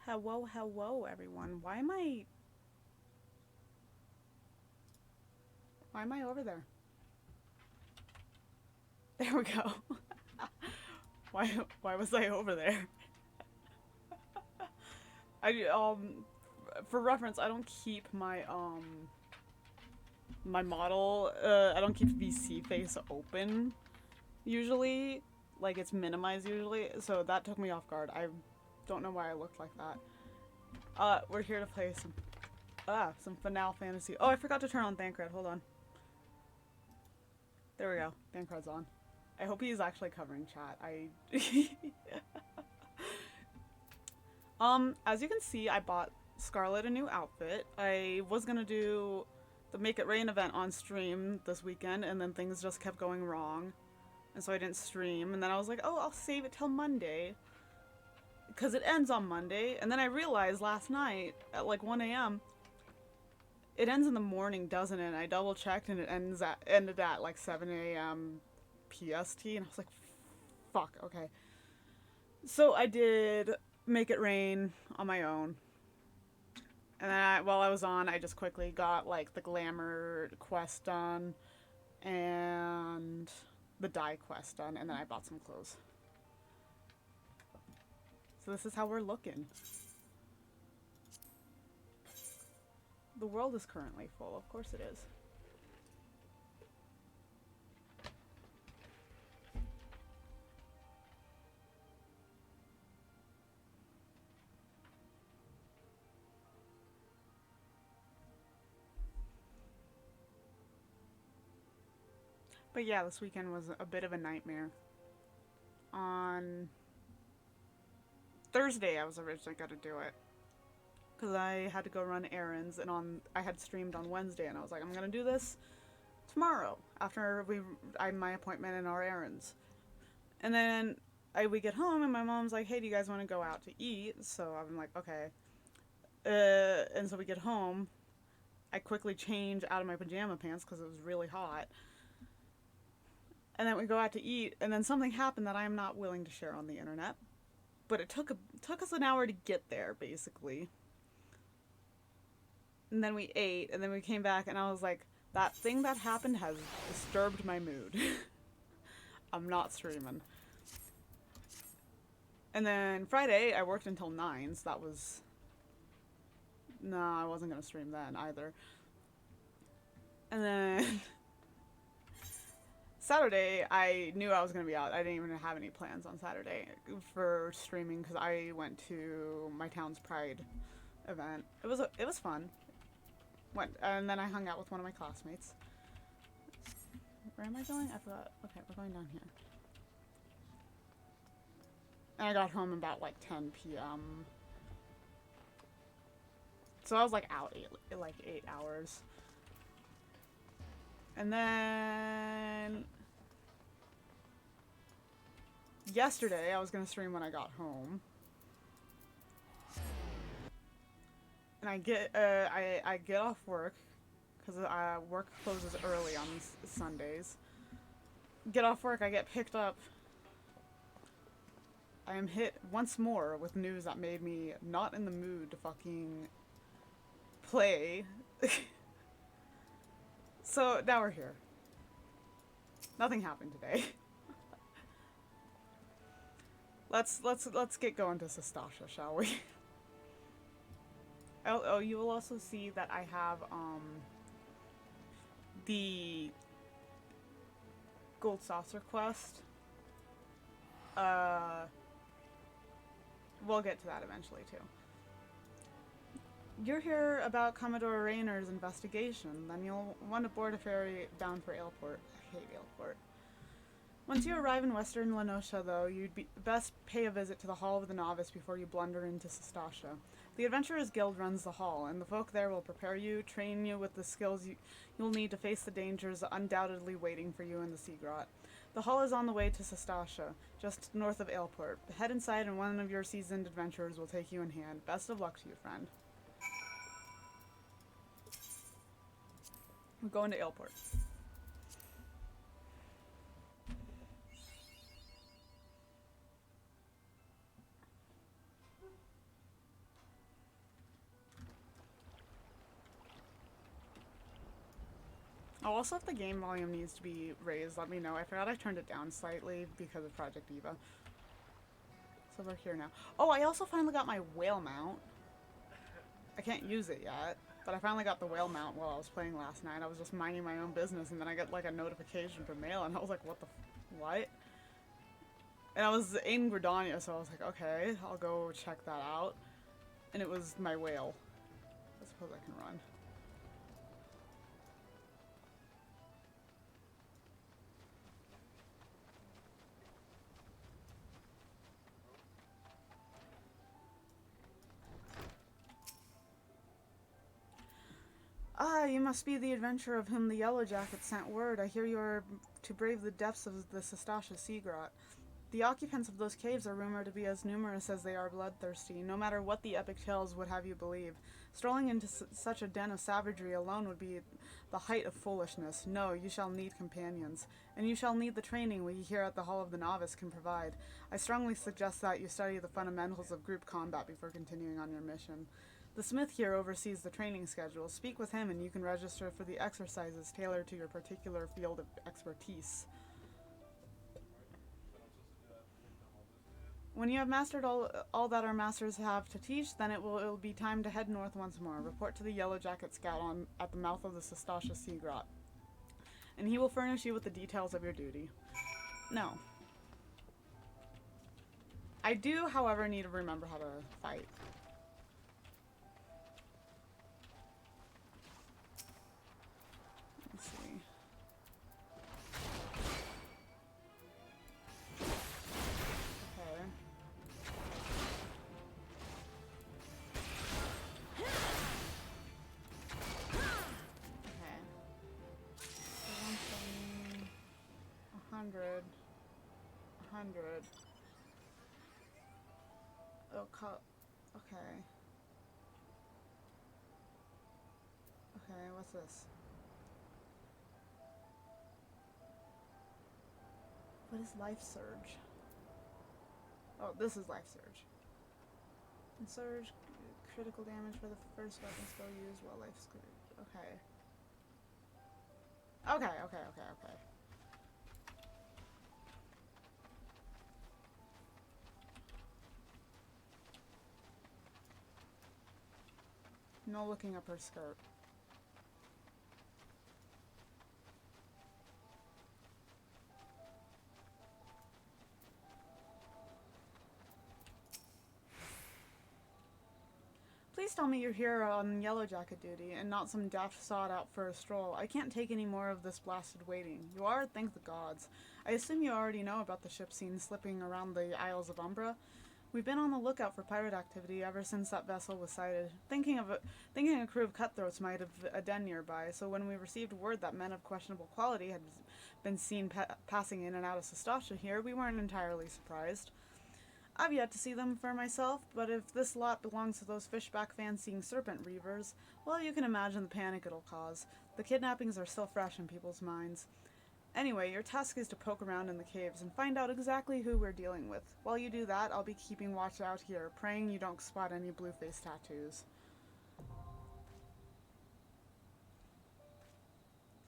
Hello, everyone. Why am I over there? There we go. Why was I over there? I for reference, I don't keep my model. I don't keep VC face open usually. Like it's minimized usually, so that took me off guard. I don't know why I looked like that. We're here to play some Final Fantasy. Oh, I forgot to turn on Thancred. Hold on. There we go. Thancred's on. I hope he's actually covering chat. As you can see, I bought Scarlet a new outfit. I was gonna do the Make It Rain event on stream this weekend, and then things just kept going wrong. And so I didn't stream, and then I was like, oh, I'll save it till Monday. Because it ends on Monday, and then I realized last night at like 1 a.m. it ends in the morning, doesn't it? And I double checked, and it ended at like 7 a.m. PST, and I was like, fuck, okay. So I did Make It Rain on my own. And then while I was on, I just quickly got like the glamour quest done and the dye quest done, and then I bought some clothes. So this is how we're looking. The world is currently full, of course it is. But yeah, this weekend was a bit of a nightmare. On Thursday, I was originally going to do it. Because I had to go run errands, and I had streamed on Wednesday, and I was like, I'm going to do this tomorrow, after my appointment and our errands. And then we get home, and my mom's like, hey, do you guys want to go out to eat? So I'm like, okay. And so we get home. I quickly change out of my pajama pants because it was really hot. And then we go out to eat, and then something happened that I am not willing to share on the internet. But it took us an hour to get there, basically. And then we ate, and then we came back, and I was like, that thing that happened has disturbed my mood. I'm not streaming. And then Friday, I worked until 9, so that was... No, I wasn't going to stream then, either. And then... Saturday, I knew I was going to be out. I didn't even have any plans on Saturday for streaming because I went to my town's Pride event. It was fun. And then I hung out with one of my classmates. Where am I going? I forgot. Okay, we're going down here. And I got home about like 10 p.m. So I was like out 8 hours. And then yesterday I was gonna stream when I got home, and I get off work because work closes early on Sundays. Get off work, I get picked up. I am hit once more with news that made me not in the mood to fucking play. So now we're here. Nothing happened today. Let's get going to Sastasha, shall we? Oh, you will also see that I have the Gold Saucer quest. We'll get to that eventually too. You're here about Commodore Rayner's investigation. Then you'll want to board a ferry bound for Ailport. I hate Ailport. Once you arrive in Western Lenosha, though, you'd best pay a visit to the Hall of the Novice before you blunder into Sastasha. The Adventurers Guild runs the hall, and the folk there will prepare you, train you with the skills you'll need to face the dangers undoubtedly waiting for you in the Sea Grot. The hall is on the way to Sastasha, just north of Ailport. Head inside and one of your seasoned adventurers will take you in hand. Best of luck to you, friend. We're going to Ailport. Oh, also if the game volume needs to be raised, let me know. I forgot I turned it down slightly because of Project Eva. So we're here now. Oh, I also finally got my whale mount. I can't use it yet, but I finally got the whale mount while I was playing last night. I was just minding my own business, and then I got like a notification from mail, and I was like, what? And I was in Gridania, so I was like, okay, I'll go check that out. And it was my whale. I suppose I can run. Ah, you must be the adventurer of whom the Yellow Jacket sent word. I hear you are to brave the depths of the Sastasha sea grot. The occupants of those caves are rumored to be as numerous as they are bloodthirsty, no matter what the epic tales would have you believe. Strolling into such a den of savagery alone would be the height of foolishness. No, you shall need companions, and you shall need the training we here at the Hall of the Novice can provide. I strongly suggest that you study the fundamentals of group combat before continuing on your mission. The smith here oversees the training schedule. Speak with him and you can register for the exercises tailored to your particular field of expertise. When you have mastered all that our masters have to teach, then it will be time to head north once more. Report to the Yellow Jacket Scout at the mouth of the Sastasha Sea Grot, and he will furnish you with the details of your duty. No. I do, however, need to remember how to fight. Let's see. Okay. Okay. 100. 100. Oh, okay. Okay, what's this? What is Life Surge? Oh, this is Life Surge. And Surge, critical damage for the first weapon spell used while Life Surge. Okay. Okay. No looking up her skirt. Please tell me you're here on Yellow Jacket duty and not some daft sod out for a stroll. I can't take any more of this blasted waiting. You are, thank the gods. I assume you already know about the ship seen slipping around the Isles of Umbra. We've been on the lookout for pirate activity ever since that vessel was sighted, thinking a crew of cutthroats might have a den nearby, so when we received word that men of questionable quality had been seen passing in and out of Sastasha here, we weren't entirely surprised. I've yet to see them for myself, but if this lot belongs to those fishback fancying serpent reavers, well, you can imagine the panic it'll cause. The kidnappings are still fresh in people's minds. Anyway, your task is to poke around in the caves and find out exactly who we're dealing with. While you do that, I'll be keeping watch out here, praying you don't spot any blue face tattoos.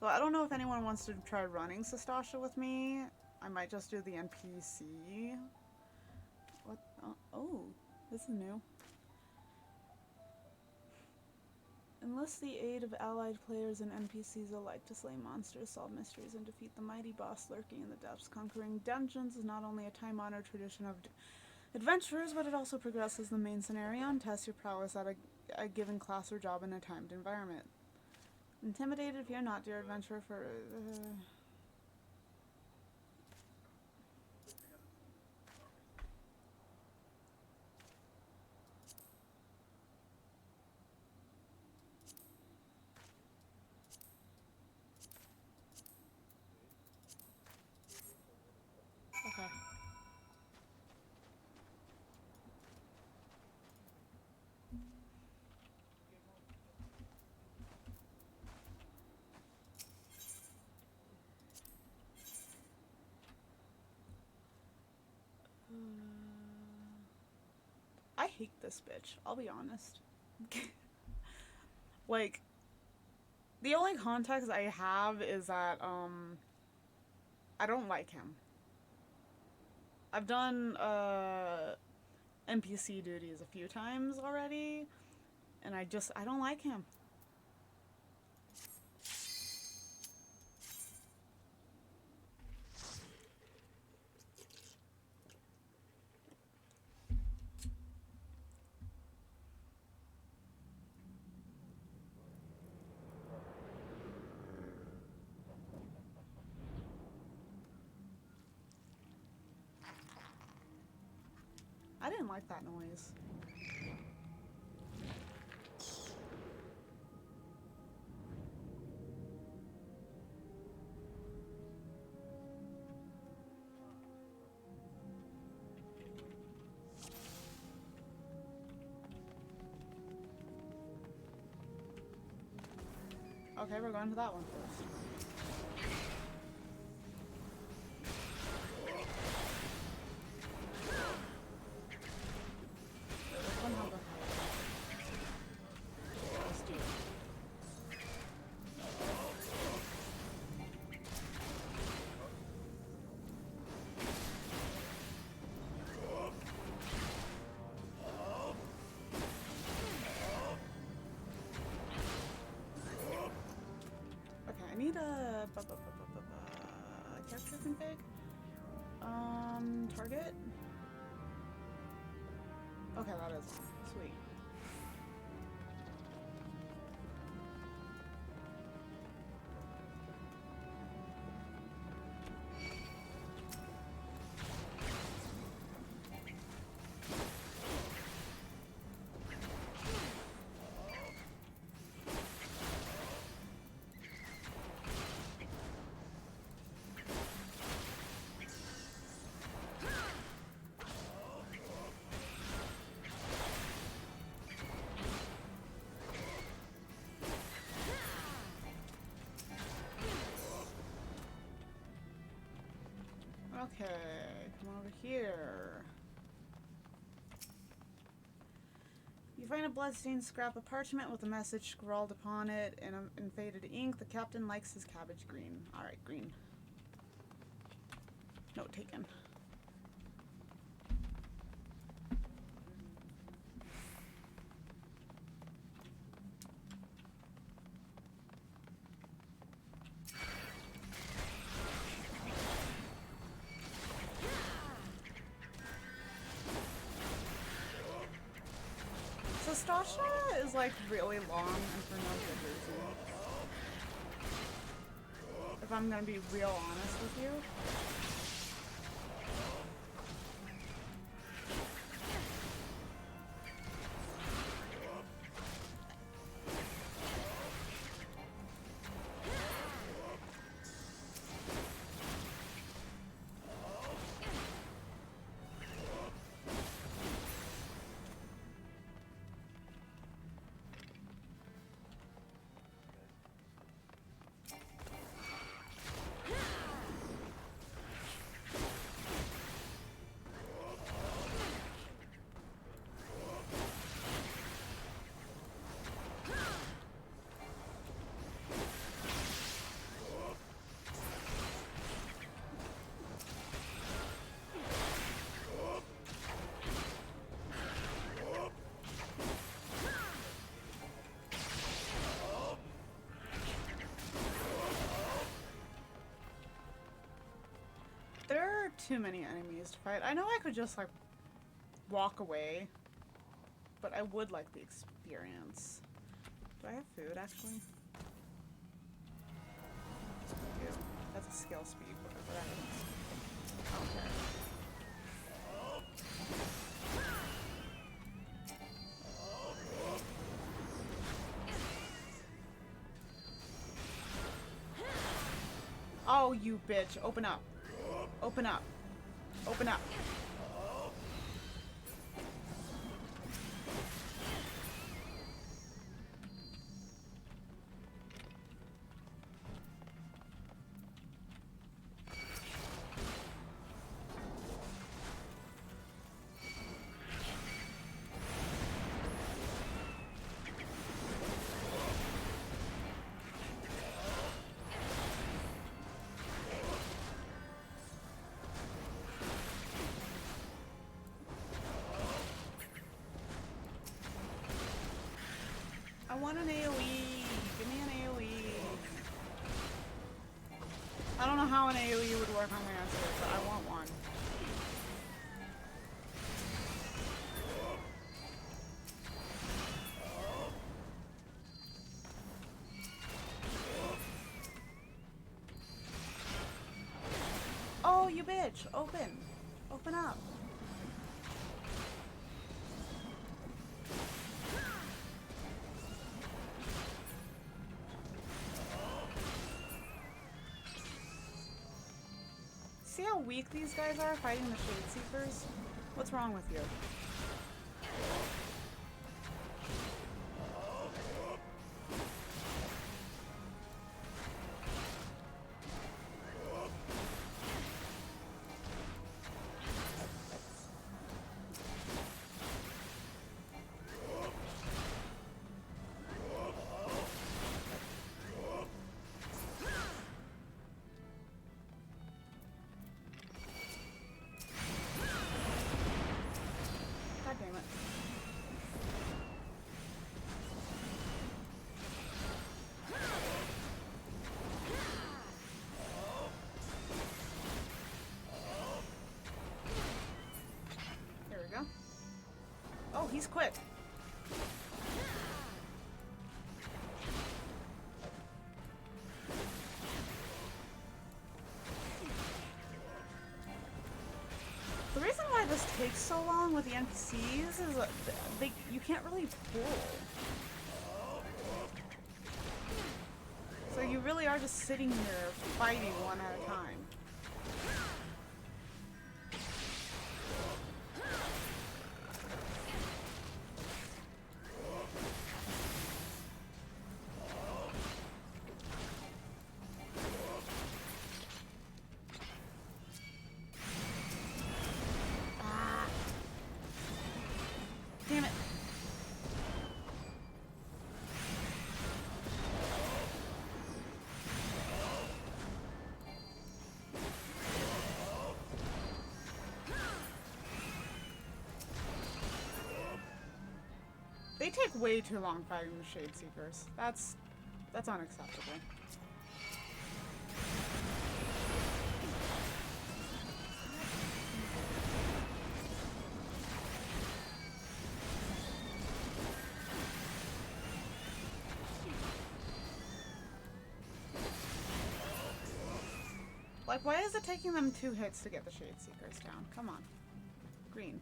So I don't know if anyone wants to try running Sastasha with me. I might just do the NPC. What? Oh, this is new. Enlist the aid of allied players and NPCs alike to slay monsters, solve mysteries, and defeat the mighty boss lurking in the depths. Conquering dungeons is not only a time-honored tradition of adventurers, but it also progresses the main scenario and tests your prowess at a given class or job in a timed environment. Intimidated, fear not, dear adventurer, for... Okay. I hate this bitch, I'll be honest. Like, The only context I have is that I don't like him. I've done NPC duties a few times already, and I don't like him. I didn't like that noise. Okay, we're going to that one first. I need a character config. Target. Okay, that is on. Sweet. Okay, come on over here. You find a bloodstained scrap of parchment with a message scrawled upon it in faded ink. The captain likes his cabbage green. Alright, green. Note taken. Sastasha is like really long and for no good reason. If I'm gonna be real honest with you. There are too many enemies to fight. I know I could just like walk away, but I would like the experience. Do I have food actually? I do. That's a skill speed, whatever that is. Okay. Oh, you bitch. Open up. Open up. Open up. want an AoE. Give me an AoE. I don't know how an AoE would work on Lancer, but I want one. Oh, you bitch! Open! Open up! See how weak these guys are fighting the Shade Seekers? What's wrong with you? God damn it. There we go. Oh, he's quick. The reason why this takes so long with the NPCs is you can't really pull. So you really are just sitting here fighting one at a time. Damn it. They take way too long fighting the Shade Seekers. That's unacceptable. Like, why is it taking them 2 hits to get the Shade Seekers down? Come on. Green.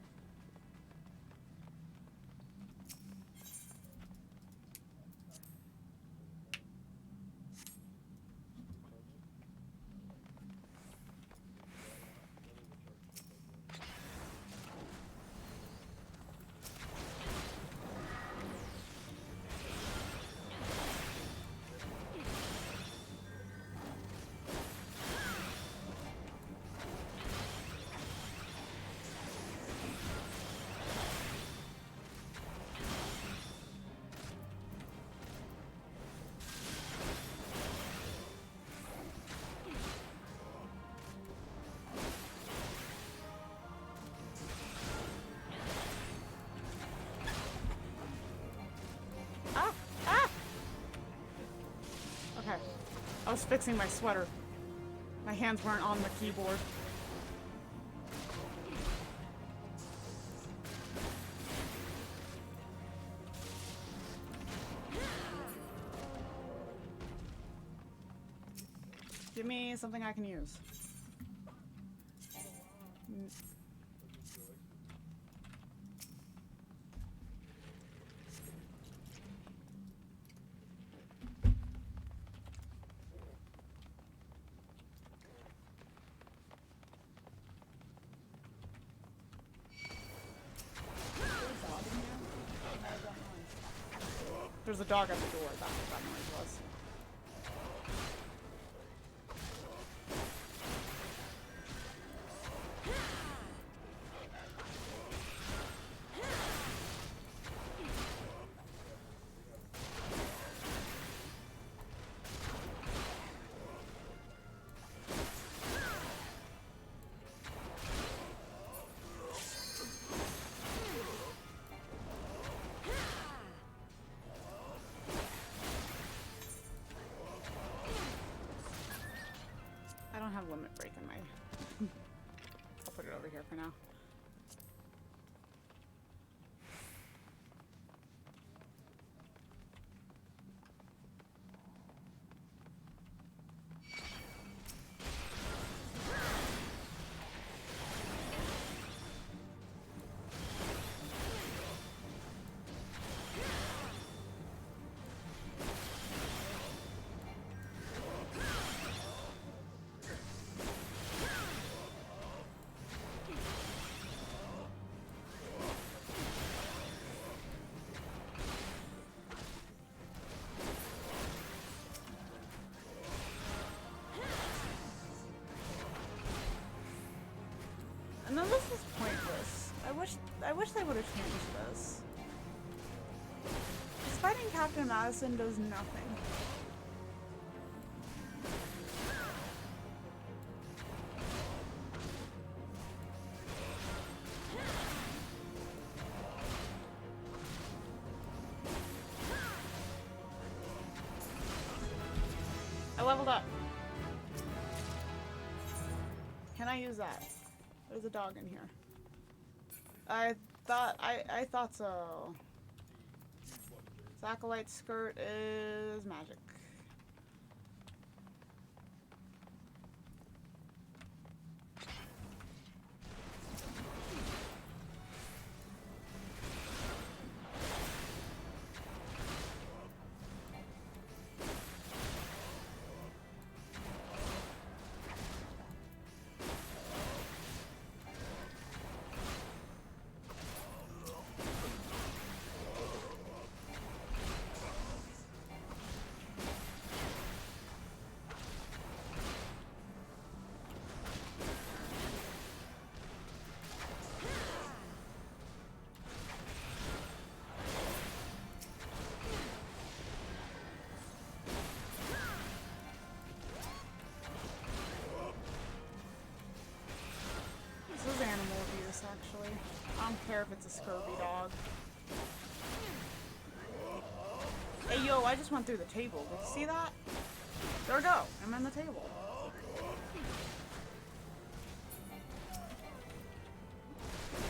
I was fixing my sweater. My hands weren't on the keyboard. Give me something I can use. There's a dog at the door. That's what that noise was. don't have limit break in my... I'll put it over here for now. And then this is pointless. I wish they would have changed this. Just fighting Captain Madison does nothing. I leveled up. Can I use that? There's a dog in here. I thought so. Acolyte skirt is magic. This is animal abuse, actually. I don't care if it's a scurvy dog. Hey, yo, I just went through the table. Did you see that? There we go. I'm in the table.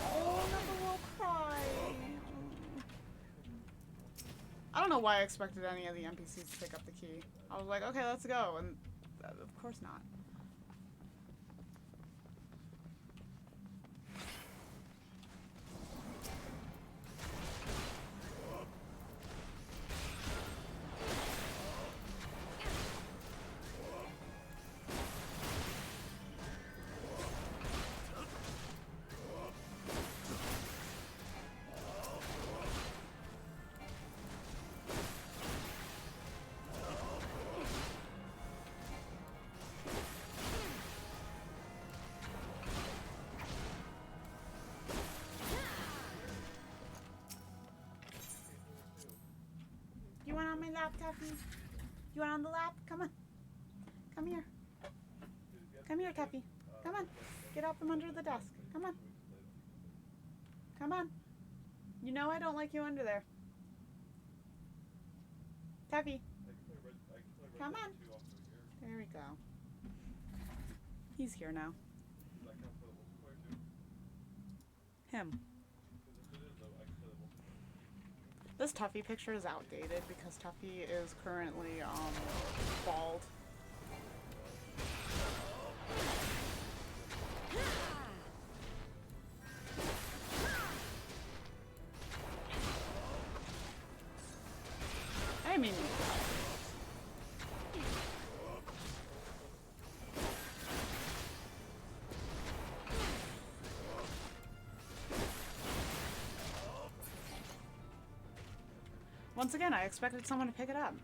Oh, never will cry. I don't know why I expected any of the NPCs to pick up the key. I was like, okay, let's go. And of course not. You want on my lap, Taffy? You want on the lap? Come on. Come here. Come here, Taffy. Come on. Get out from under the desk. Come on. Come on. You know I don't like you under there. Taffy. Come on. There we go. He's here now. Him. This Tuffy picture is outdated because Tuffy is currently bald. I mean, once again, I expected someone to pick it up.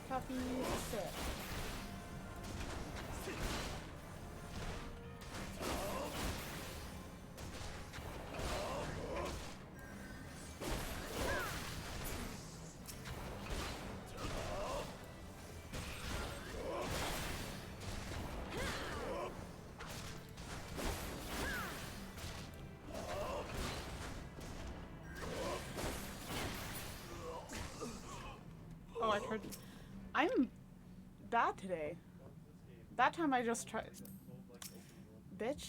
Puppy, sit. I tried. I'm bad today. That time I just tried. Bitch.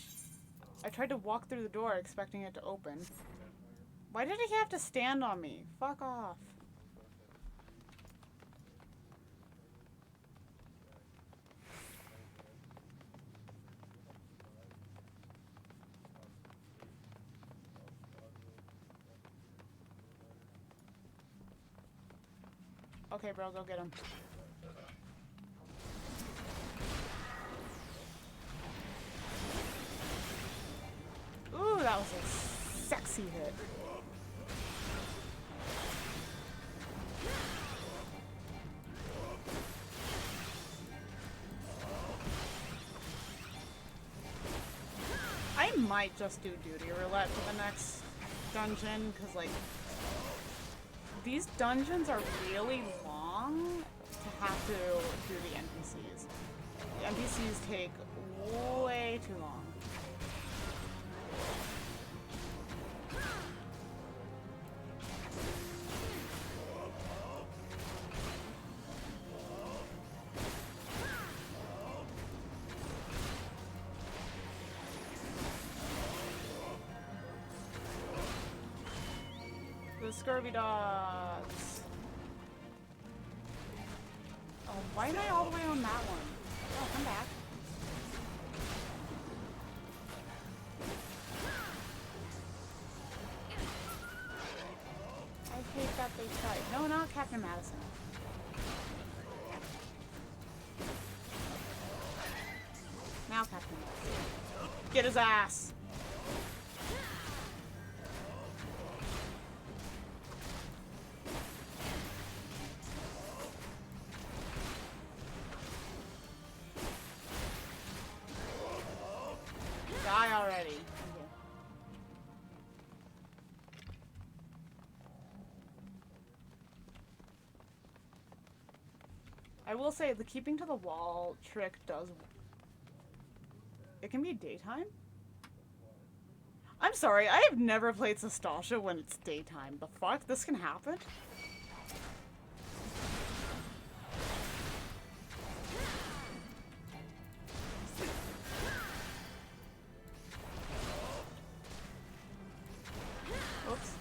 I tried to walk through the door expecting it to open. Why did he have to stand on me? Fuck off. Okay, bro, go get him. Ooh, that was a sexy hit. I might just do duty roulette for the next dungeon, because, like, these dungeons are really long to have to do the NPCs. The NPCs take way too long. The scurvy dogs. Oh, why am I all the way on that one? Oh, come back. I hate that they tried. No, not Captain Madison. Now Captain Madison. Get his ass. Die already. Okay. I will say the keeping to the wall trick does. It can be daytime? I'm sorry, I have never played Sastasha when it's daytime. The fuck? This can happen? Oops.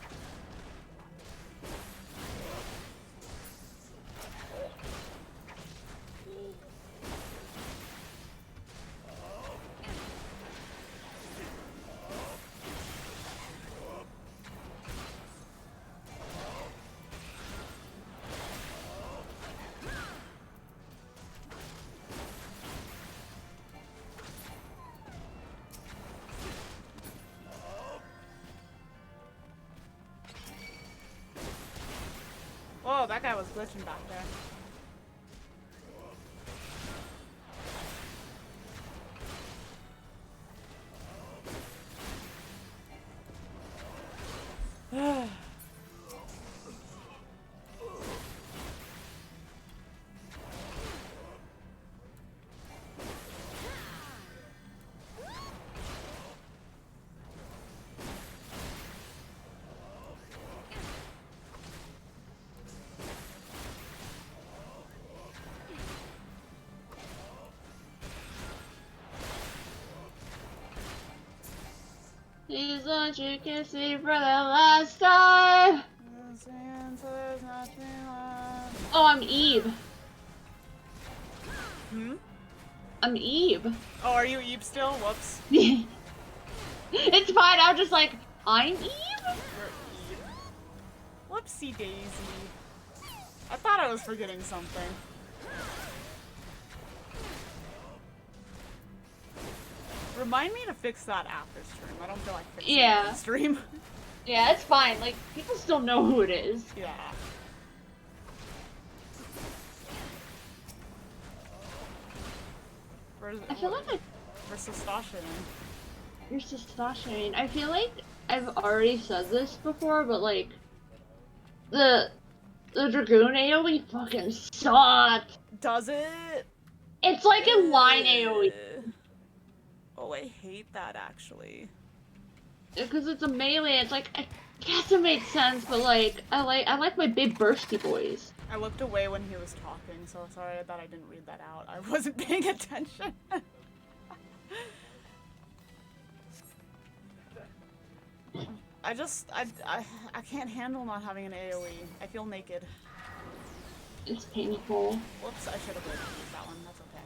Whoa, that guy was glitching back there. Please don't you kiss me for the last time. Oh, I'm Eve. Hmm? I'm Eve. Oh, are you Eve still? Whoops. It's fine, I was just like, I'm Eve? You're Eve. Whoopsie daisy. I thought I was forgetting something. Remind me to fix that after stream. I don't feel like fixing it on stream. Yeah, it's fine. Like, people still know who it is. Yeah. I feel like Where's Sastasha in? You're Sastasha. I feel like I've already said this before, but like, the Dragoon AoE fucking sucks. Does it? It's like a line AoE. Oh, I hate that actually. Because it's a melee, it's like, Guess it made sense, but like I like my big bursty boys. I looked away when he was talking, so sorry that I didn't read that out. I wasn't paying attention. I can't handle not having an AoE. I feel naked. It's painful. Whoops, I should have used that one. That's okay.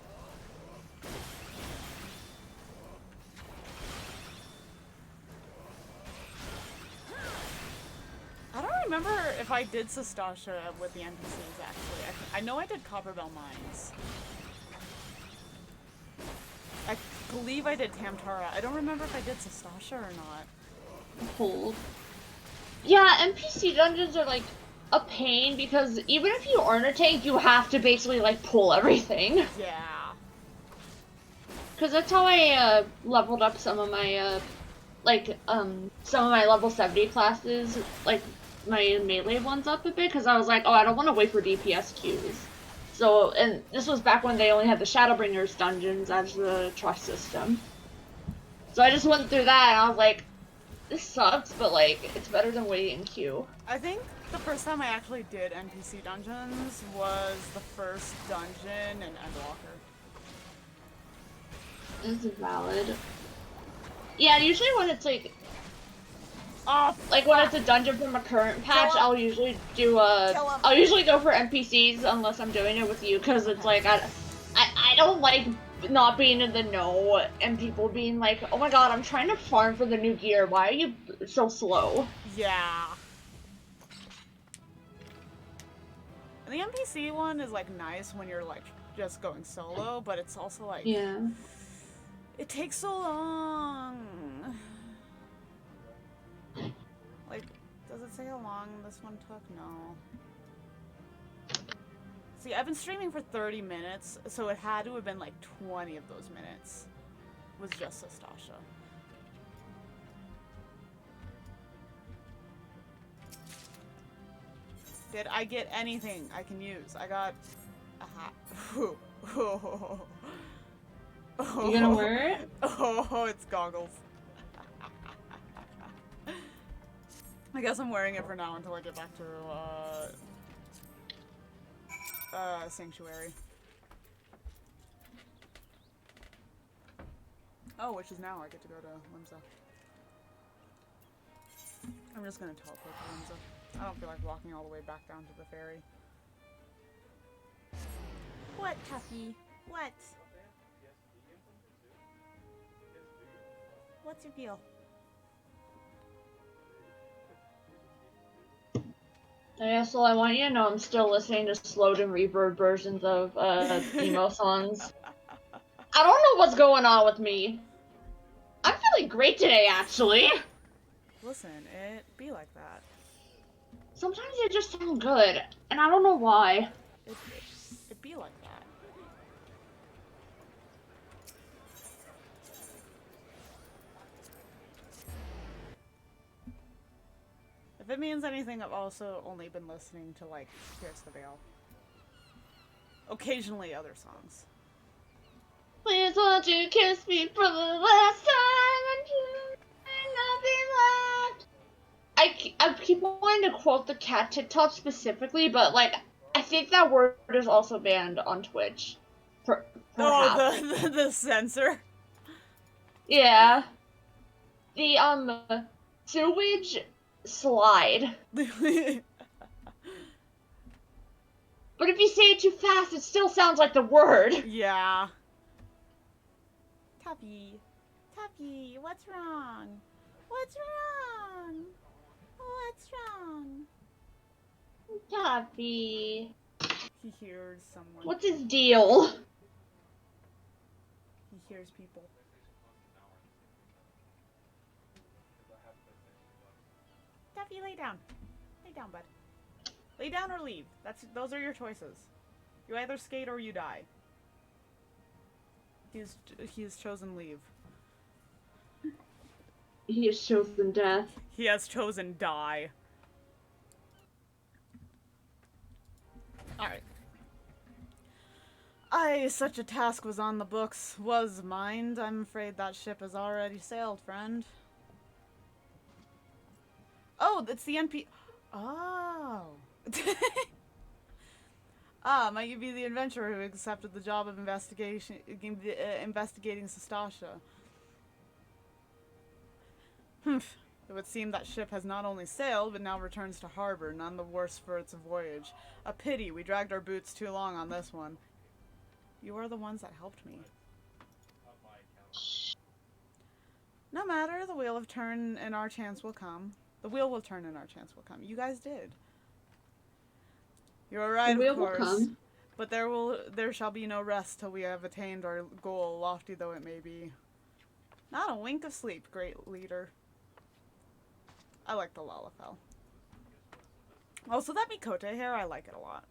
I don't remember if I did Sastasha with the NPCs, actually. I know I did Copperbell Mines. I believe I did Tamtara. I don't remember if I did Sastasha or not. Hold. Yeah, NPC dungeons are like a pain because even if you aren't a tank, you have to basically like pull everything. Yeah. Because that's how I leveled up some of my some of my level 70 classes, like my melee ones up a bit, because I was like, oh, I don't want to wait for DPS queues. So, and this was back when they only had the Shadowbringers dungeons as the trust system. So I just went through that and I was like, this sucks, but like, it's better than waiting in queue. I think the first time I actually did NPC dungeons was the first dungeon in Endwalker. This is valid. Yeah, usually when it's like, like when it's a dungeon from a current patch, I'll usually do I'll usually go for NPCs unless I'm doing it with you, because it's like I don't like not being in the know and people being like, oh my god, I'm trying to farm for the new gear. Why are you so slow? Yeah. And the NPC one is like nice when you're like just going solo, but it's also like, yeah, it takes so long. Like, does it say how long this one took? No. See, I've been streaming for 30 minutes, so it had to have been like 20 of those minutes was just Sastasha. Did I get anything I can use? I got a hat. You gonna wear it? Oh, it's goggles. I guess I'm wearing it for now until I get back to Sanctuary. Oh, which is now I get to go to Limsa. I'm just gonna teleport to Limsa. I don't feel like walking all the way back down to the ferry. What, Tuffy? What? What's your deal? So I want you to know I'm still listening to slowed and reverb versions of emo songs. I don't know what's going on with me. I'm feeling great today, actually. Listen, it be like that. Sometimes they just sound good, and I don't know why. It be like that. If it means anything, I've also only been listening to, like, Pierce the Veil. Occasionally other songs. Please won't you kiss me for the last time and nothing left. I keep wanting to quote the cat TikTok specifically, but like I think that word is also banned on Twitch. Perhaps. Oh, the censor. Yeah. The sewage slide. But if you say it too fast, it still sounds like the word. Yeah. Tuppy. Tuppy, what's wrong? What's wrong? What's wrong? Tuppy. He hears someone. What's his deal? He hears people. Tuppy, lay down. Lay down, bud. Lay down or leave. Those are your choices. You either skate or you die. He has chosen leave. He has chosen death. He has chosen die. Alright. Such a task was on the books. Was mined. I'm afraid that ship has already sailed, friend. Oh, that's the NP. Oh. Might you be the adventurer who accepted the job of investigating Sastasha? Humph. It would seem that ship has not only sailed, but now returns to harbor, none the worse for its voyage. A pity, we dragged our boots too long on this one. You are the ones that helped me. No matter, the wheel will turn and our chance will come. The wheel will turn and our chance will come. You guys did. You're right, The wheel of will course. come. But there shall be no rest till we have attained our goal, lofty though it may be. Not a wink of sleep, great leader. I like the Lalafell. Also, that Mikote hair, I like it a lot.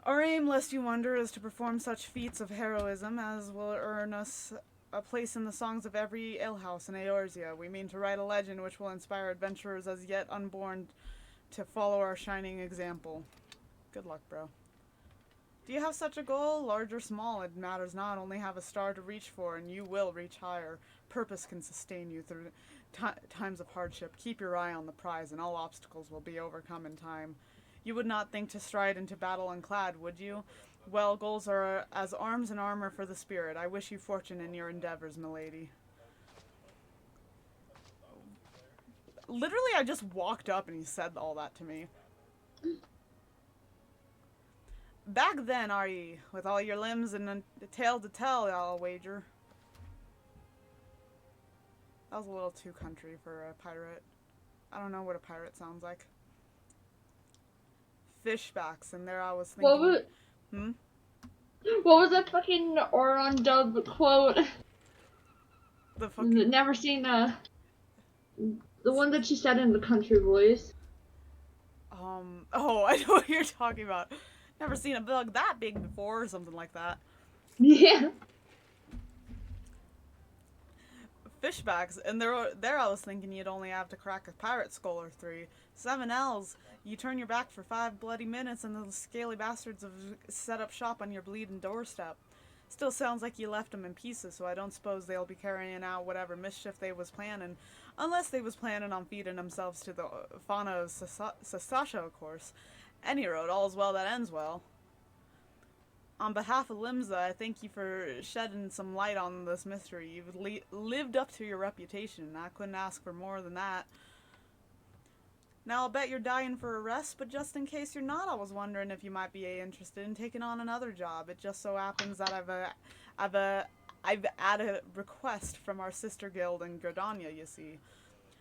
Our aim, lest you wonder, is to perform such feats of heroism as will earn us a place in the songs of every alehouse in Eorzea. We mean to write a legend which will inspire adventurers as yet unborn to follow our shining example. Good luck, bro. Do you have such a goal? Large or small, it matters not. Only have a star to reach for, and you will reach higher. Purpose can sustain you through times of hardship. Keep your eye on the prize, and all obstacles will be overcome in time. You would not think to stride into battle unclad, would you? Well, goals are as arms and armor for the spirit. I wish you fortune in your endeavors, milady. Literally, I just walked up and he said all that to me. Back then, are ye? With all your limbs and a tale to tell, I'll wager. That was a little too country for a pirate. I don't know what a pirate sounds like. Fishbacks, and there I was thinking... What was that fucking Oron dub quote? The fucking... Never seen the one that she said in the country voice. Oh, I know what you're talking about. Never seen a bug that big before, or something like that. Yeah. Fishbacks, and there I was thinking you'd only have to crack a pirate skull or 3. 7 L's, you turn your back for 5 bloody minutes and the scaly bastards have set up shop on your bleeding doorstep. Still sounds like you left them in pieces, so I don't suppose they'll be carrying out whatever mischief they was planning, unless they was planning on feeding themselves to the fauna of Sastasha, of course. Any road, all's well that ends well. On behalf of Limsa, I thank you for shedding some light on this mystery. You've lived up to your reputation, and I couldn't ask for more than that. Now, I'll bet you're dying for a rest, but just in case you're not, I was wondering if you might be interested in taking on another job. It just so happens that I've added a request from our sister guild in Gridania, you see.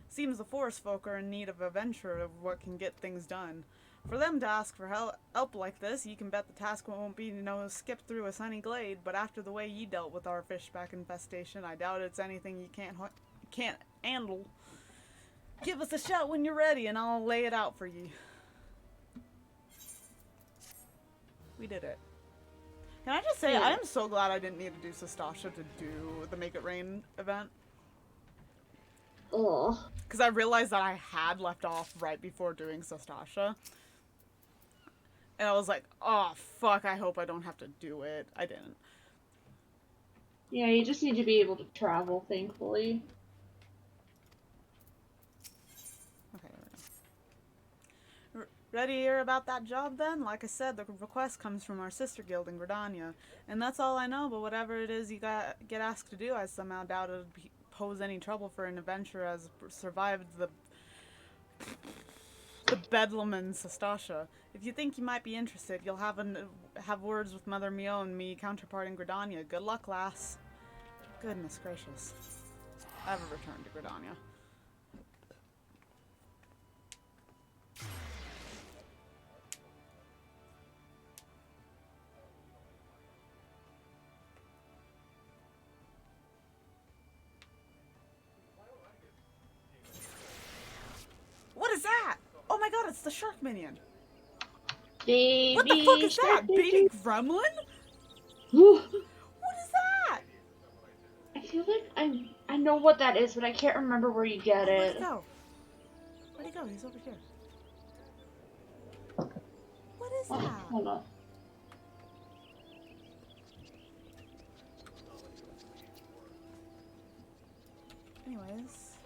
Seems the forest folk are in need of a venture of what can get things done. For them to ask for help like this, you can bet the task won't be skip through a sunny glade, but after the way you dealt with our fishback infestation, I doubt it's anything you can't handle. Give us a shout when you're ready, and I'll lay it out for you. We did it. Can I just say, I am so glad I didn't need to do Sastasha to do the Make It Rain event. Oh. Because I realized that I had left off right before doing Sastasha. And I was like, oh, fuck, I hope I don't have to do it. I didn't. Yeah, you just need to be able to travel, thankfully. Okay, there we go. Ready to hear about that job then? Like I said, the request comes from our sister guild in Gridania. And that's all I know, but whatever it is you get asked to do, I somehow doubt it would pose any trouble for an adventurer as survived the bedlam in Sastasha. If you think you might be interested, you'll have words with Mother Mio and me, counterpart in Gridania. Good luck, lass. Goodness gracious. I have a return to Gridania. What is that? Oh my god, it's the shark minion. Baby what the fuck is that? Baby gremlin? What is that? I feel like I know what that is, but I can't remember where you get it. Where'd he go? Where'd he go? He's over here. What is that? Hold on. Anyways.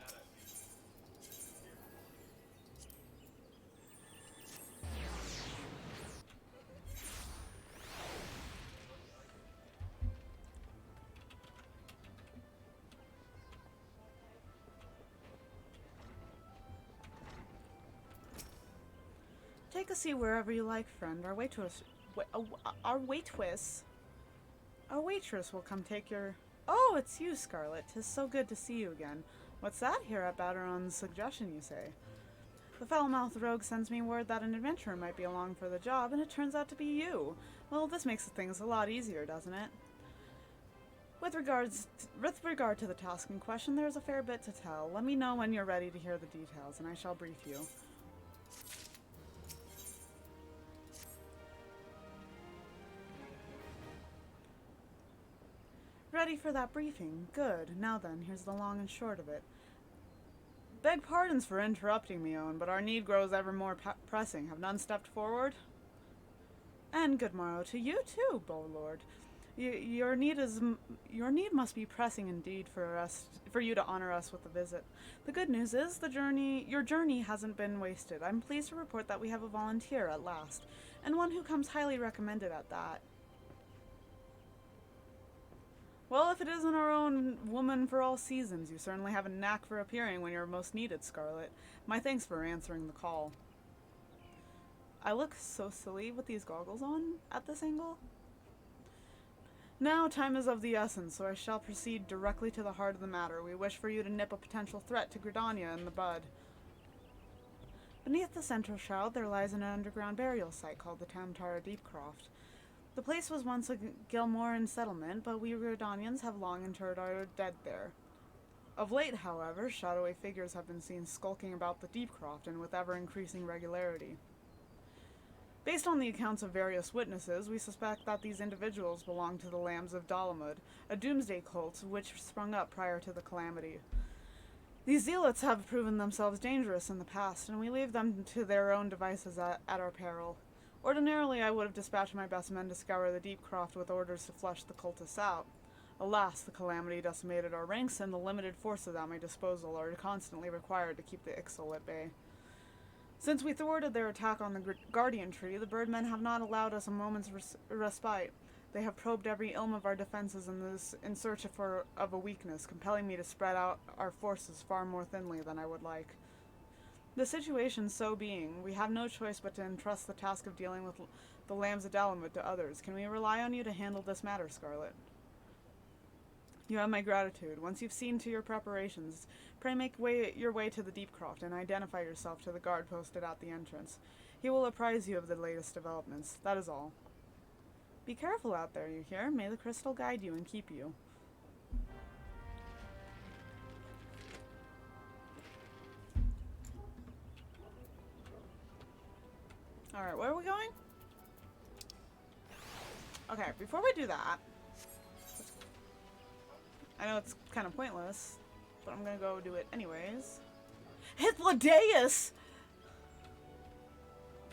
Take a seat wherever you like, friend. Our waitress will come take your... Oh, it's you, Scarlet. 'Tis so good to see you again. What's that here at Batteron's suggestion, you say? The foul-mouthed rogue sends me word that an adventurer might be along for the job, and it turns out to be you. Well, this makes things a lot easier, doesn't it? With regard to the task in question, there's a fair bit to tell. Let me know when you're ready to hear the details, and I shall brief you. Ready for that briefing? Good. Now then, here's the long and short of it. Beg pardons for interrupting me, Owen, but our need grows ever more pressing. Have none stepped forward? And good morrow to you too, Bowlord. Your need must be pressing indeed for you to honor us with a visit. The good news is your journey hasn't been wasted. I'm pleased to report that we have a volunteer at last, and one who comes highly recommended at that. Well, if it isn't our own woman for all seasons, you certainly have a knack for appearing when you're most needed, Scarlet. My thanks for answering the call. I look so silly with these goggles on at this angle. Now, time is of the essence, so I shall proceed directly to the heart of the matter. We wish for you to nip a potential threat to Gridania in the bud. Beneath the central shroud, there lies an underground burial site called the Tamtara Deepcroft. The place was once a Gilmoran settlement, but we Gridanians have long interred our dead there. Of late, however, shadowy figures have been seen skulking about the Deepcroft, and with ever-increasing regularity. Based on the accounts of various witnesses, we suspect that these individuals belong to the Lambs of Dalamud, a doomsday cult which sprung up prior to the calamity. These zealots have proven themselves dangerous in the past, and we leave them to their own devices at our peril. Ordinarily, I would have dispatched my best men to scour the Deepcroft with orders to flush the cultists out. Alas, the calamity decimated our ranks, and the limited forces at my disposal are constantly required to keep the Ixal at bay. Since we thwarted their attack on the Guardian Tree, the Birdmen have not allowed us a moment's respite. They have probed every ilm of our defenses in search of a weakness, compelling me to spread out our forces far more thinly than I would like. The situation so being, we have no choice but to entrust the task of dealing with the Lambs of Dalamud to others. Can we rely on you to handle this matter, Scarlet? You have my gratitude. Once you've seen to your preparations, pray make your way to the Deepcroft and identify yourself to the guard posted at the entrance. He will apprise you of the latest developments. That is all. Be careful out there, you hear? May the crystal guide you and keep you. Alright, where are we going? Okay, before we do that, I know it's kind of pointless, but I'm gonna go do it anyways. Hythlodaeus!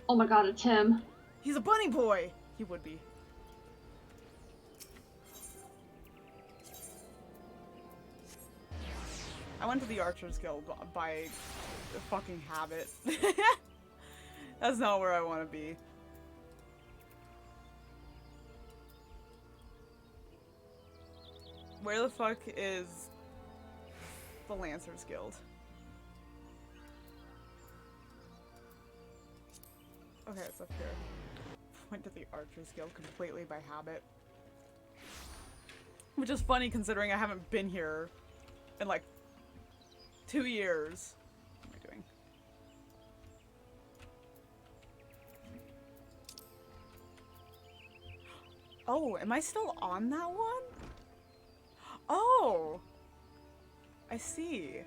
Oh my god, it's him. He's a bunny boy! He would be. I went to the Archer's Guild by fucking habit. That's not where I want to be. Where the fuck is the Lancers Guild? Okay, it's up here. Went to the Archers Guild completely by habit. Which is funny considering I haven't been here in like 2 years. What am I doing? Oh, am I still on that one? Oh! I see.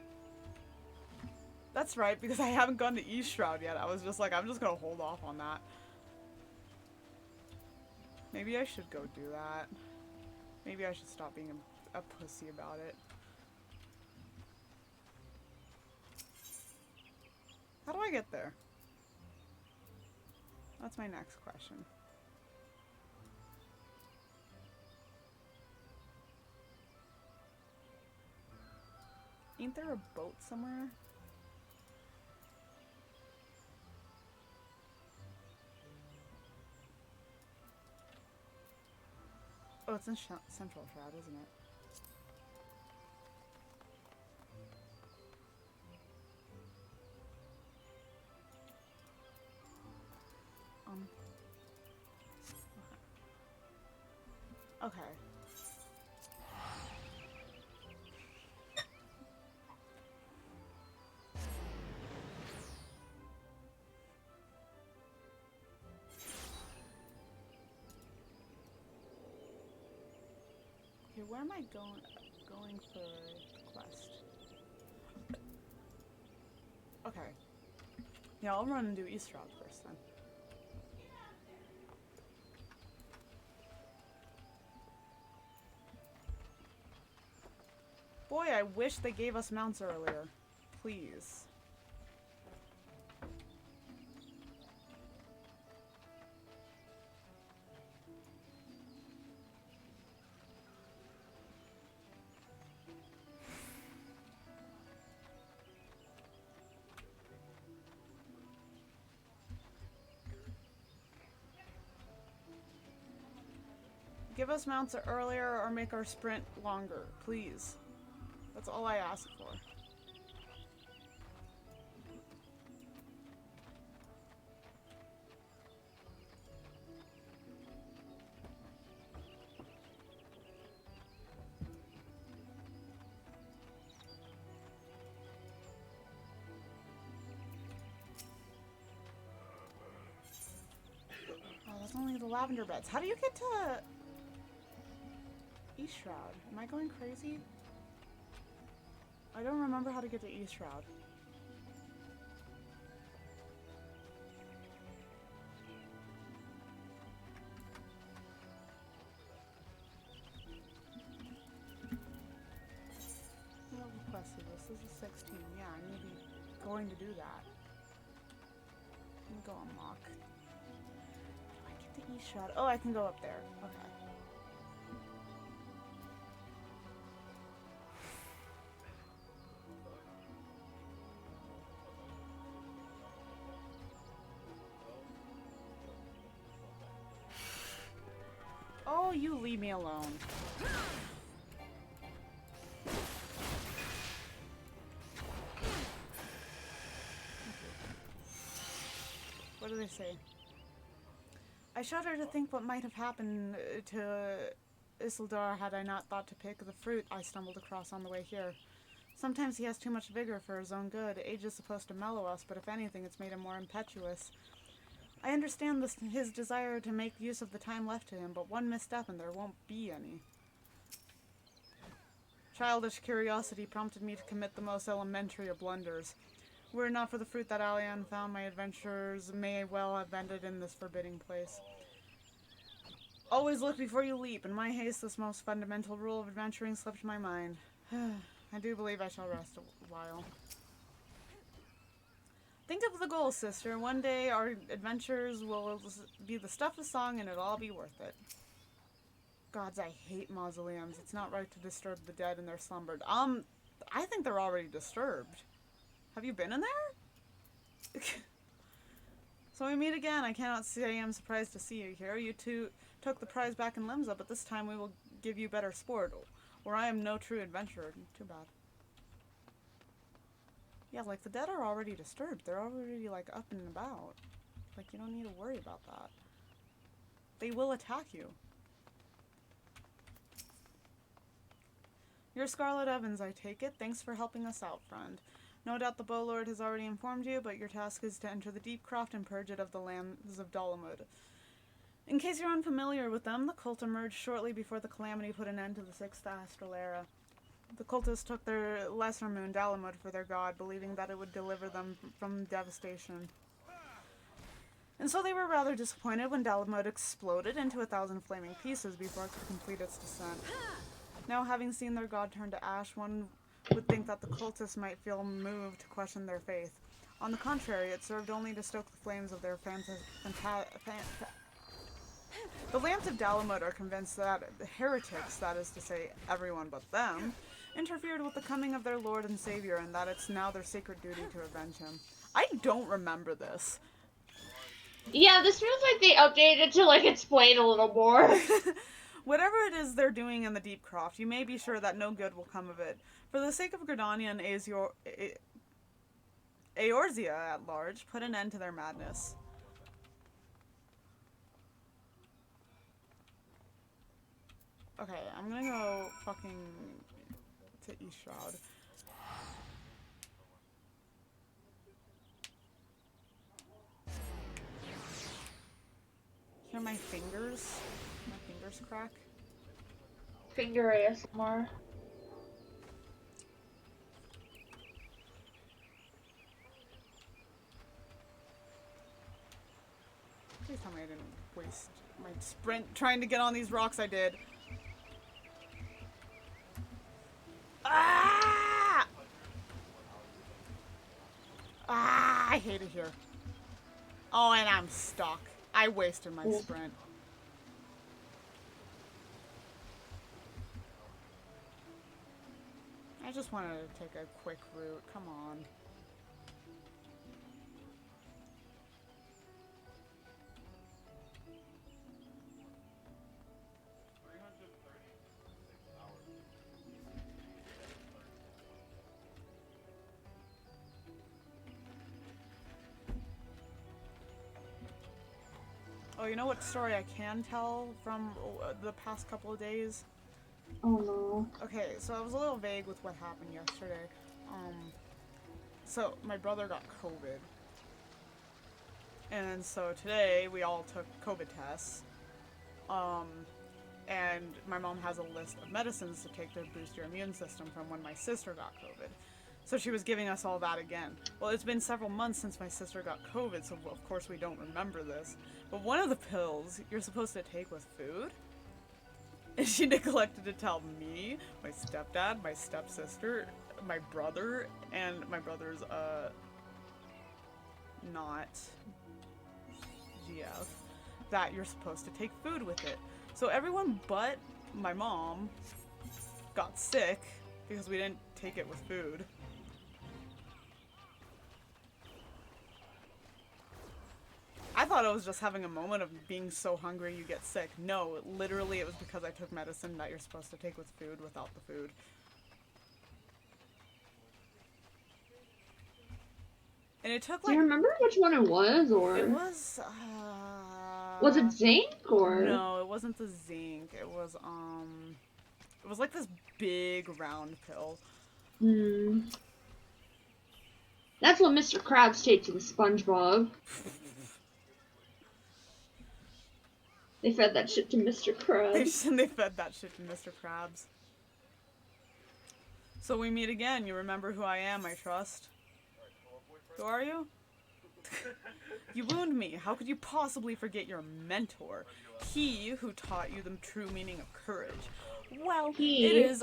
That's right, because I haven't gone to East Shroud yet. I was just like, I'm just gonna hold off on that. Maybe I should go do that. Maybe I should stop being a pussy about it. How do I get there? That's my next question. Ain't there a boat somewhere? Oh, it's in Central Shroud, isn't it? Okay. Okay, where am I going for the quest? Okay. Yeah, I'll run and do East Route first then. Boy, I wish they gave us mounts earlier. Please. Give us mounts earlier or make our sprint longer, please. That's all I ask for. Oh, that's only the lavender beds. How do you get to East Shroud? Am I going crazy? I don't remember how to get to East Shroud. What quest is this? This is 16. Yeah, I need to be going to do that. Let me go unlock. How do I get to East Shroud? Oh, I can go up there. Okay. Oh, you leave me alone. What do they say? I shudder to think what might have happened to Isildur had I not thought to pick the fruit I stumbled across on the way here. Sometimes he has too much vigor for his own good. Age is supposed to mellow us, but if anything, it's made him more impetuous. I understand his desire to make use of the time left to him, but one misstep and there won't be any. Childish curiosity prompted me to commit the most elementary of blunders. Were it not for the fruit that Alian found, my adventures may well have ended in this forbidding place. Always look before you leap. In my haste, this most fundamental rule of adventuring slipped my mind. I do believe I shall rest a while. Think of the goal, sister. One day our adventures will be the stuff of song and it'll all be worth it. Gods, I hate mausoleums. It's not right to disturb the dead in their slumber. I think they're already disturbed. Have you been in there? So we meet again. I cannot say I'm surprised to see you here. You two took the prize back in Limsa, but this time we will give you better sport, or I am no true adventurer. Too bad. Yeah, like, the dead are already disturbed. They're already, like, up and about. Like, you don't need to worry about that. They will attack you. You're Scarlet Evans, I take it. Thanks for helping us out, friend. No doubt the Bowlord has already informed you, but your task is to enter the Deep Croft and purge it of the lands of Dalamud. In case you're unfamiliar with them, the cult emerged shortly before the Calamity put an end to the Sixth Astral Era. The cultists took their lesser moon, Dalamud, for their god, believing that it would deliver them from devastation. And so they were rather disappointed when Dalamud exploded into 1,000 flaming pieces before it could complete its descent. Now, having seen their god turn to ash, one would think that the cultists might feel moved to question their faith. On the contrary, it served only to stoke the flames of their The Lambs of Dalamud are convinced that the heretics, that is to say, everyone but them, interfered with the coming of their Lord and Savior, and that it's now their sacred duty to avenge him. I don't remember this. Yeah, this feels like they updated to, like, explain a little more. Whatever it is they're doing in the Deep Croft, you may be sure that no good will come of it. For the sake of Gridania and Eorzea at large, put an end to their madness. Okay, I'm gonna go fucking to East Shroud. Hear my fingers? My fingers crack? Finger ASMR. Please tell me I didn't waste my sprint trying to get on these rocks. I did. Ah! Ah! I hate it here. Oh, and I'm stuck. I wasted my sprint. I just wanted to take a quick route. Come on. Oh, you know what story I can tell from the past couple of days? Oh no. Okay, so I was a little vague with what happened yesterday. So my brother got COVID. And so today we all took COVID tests. And my mom has a list of medicines to take to boost your immune system from when my sister got COVID. So she was giving us all that again. Well, it's been several months since my sister got COVID, so of course we don't remember this. But one of the pills you're supposed to take with food, and she neglected to tell me, my stepdad, my stepsister, my brother, and my brother's, not GF, that you're supposed to take food with it. So everyone but my mom got sick because we didn't take it with food. I thought I was just having a moment of being so hungry you get sick. No, literally it was because I took medicine that you're supposed to take with food without the food. And it took like... Do you remember which one it was, or? It was, Was it zinc, or? No, it wasn't the zinc. It was like this big round pill. Hmm. That's what Mr. Krabs takes with SpongeBob. They fed that shit to Mr. Krabs. They fed that shit to Mr. Krabs. So we meet again. You remember who I am, I trust. Who are you? You wound me. How could you possibly forget your mentor? He who taught you the true meaning of courage. Well, it is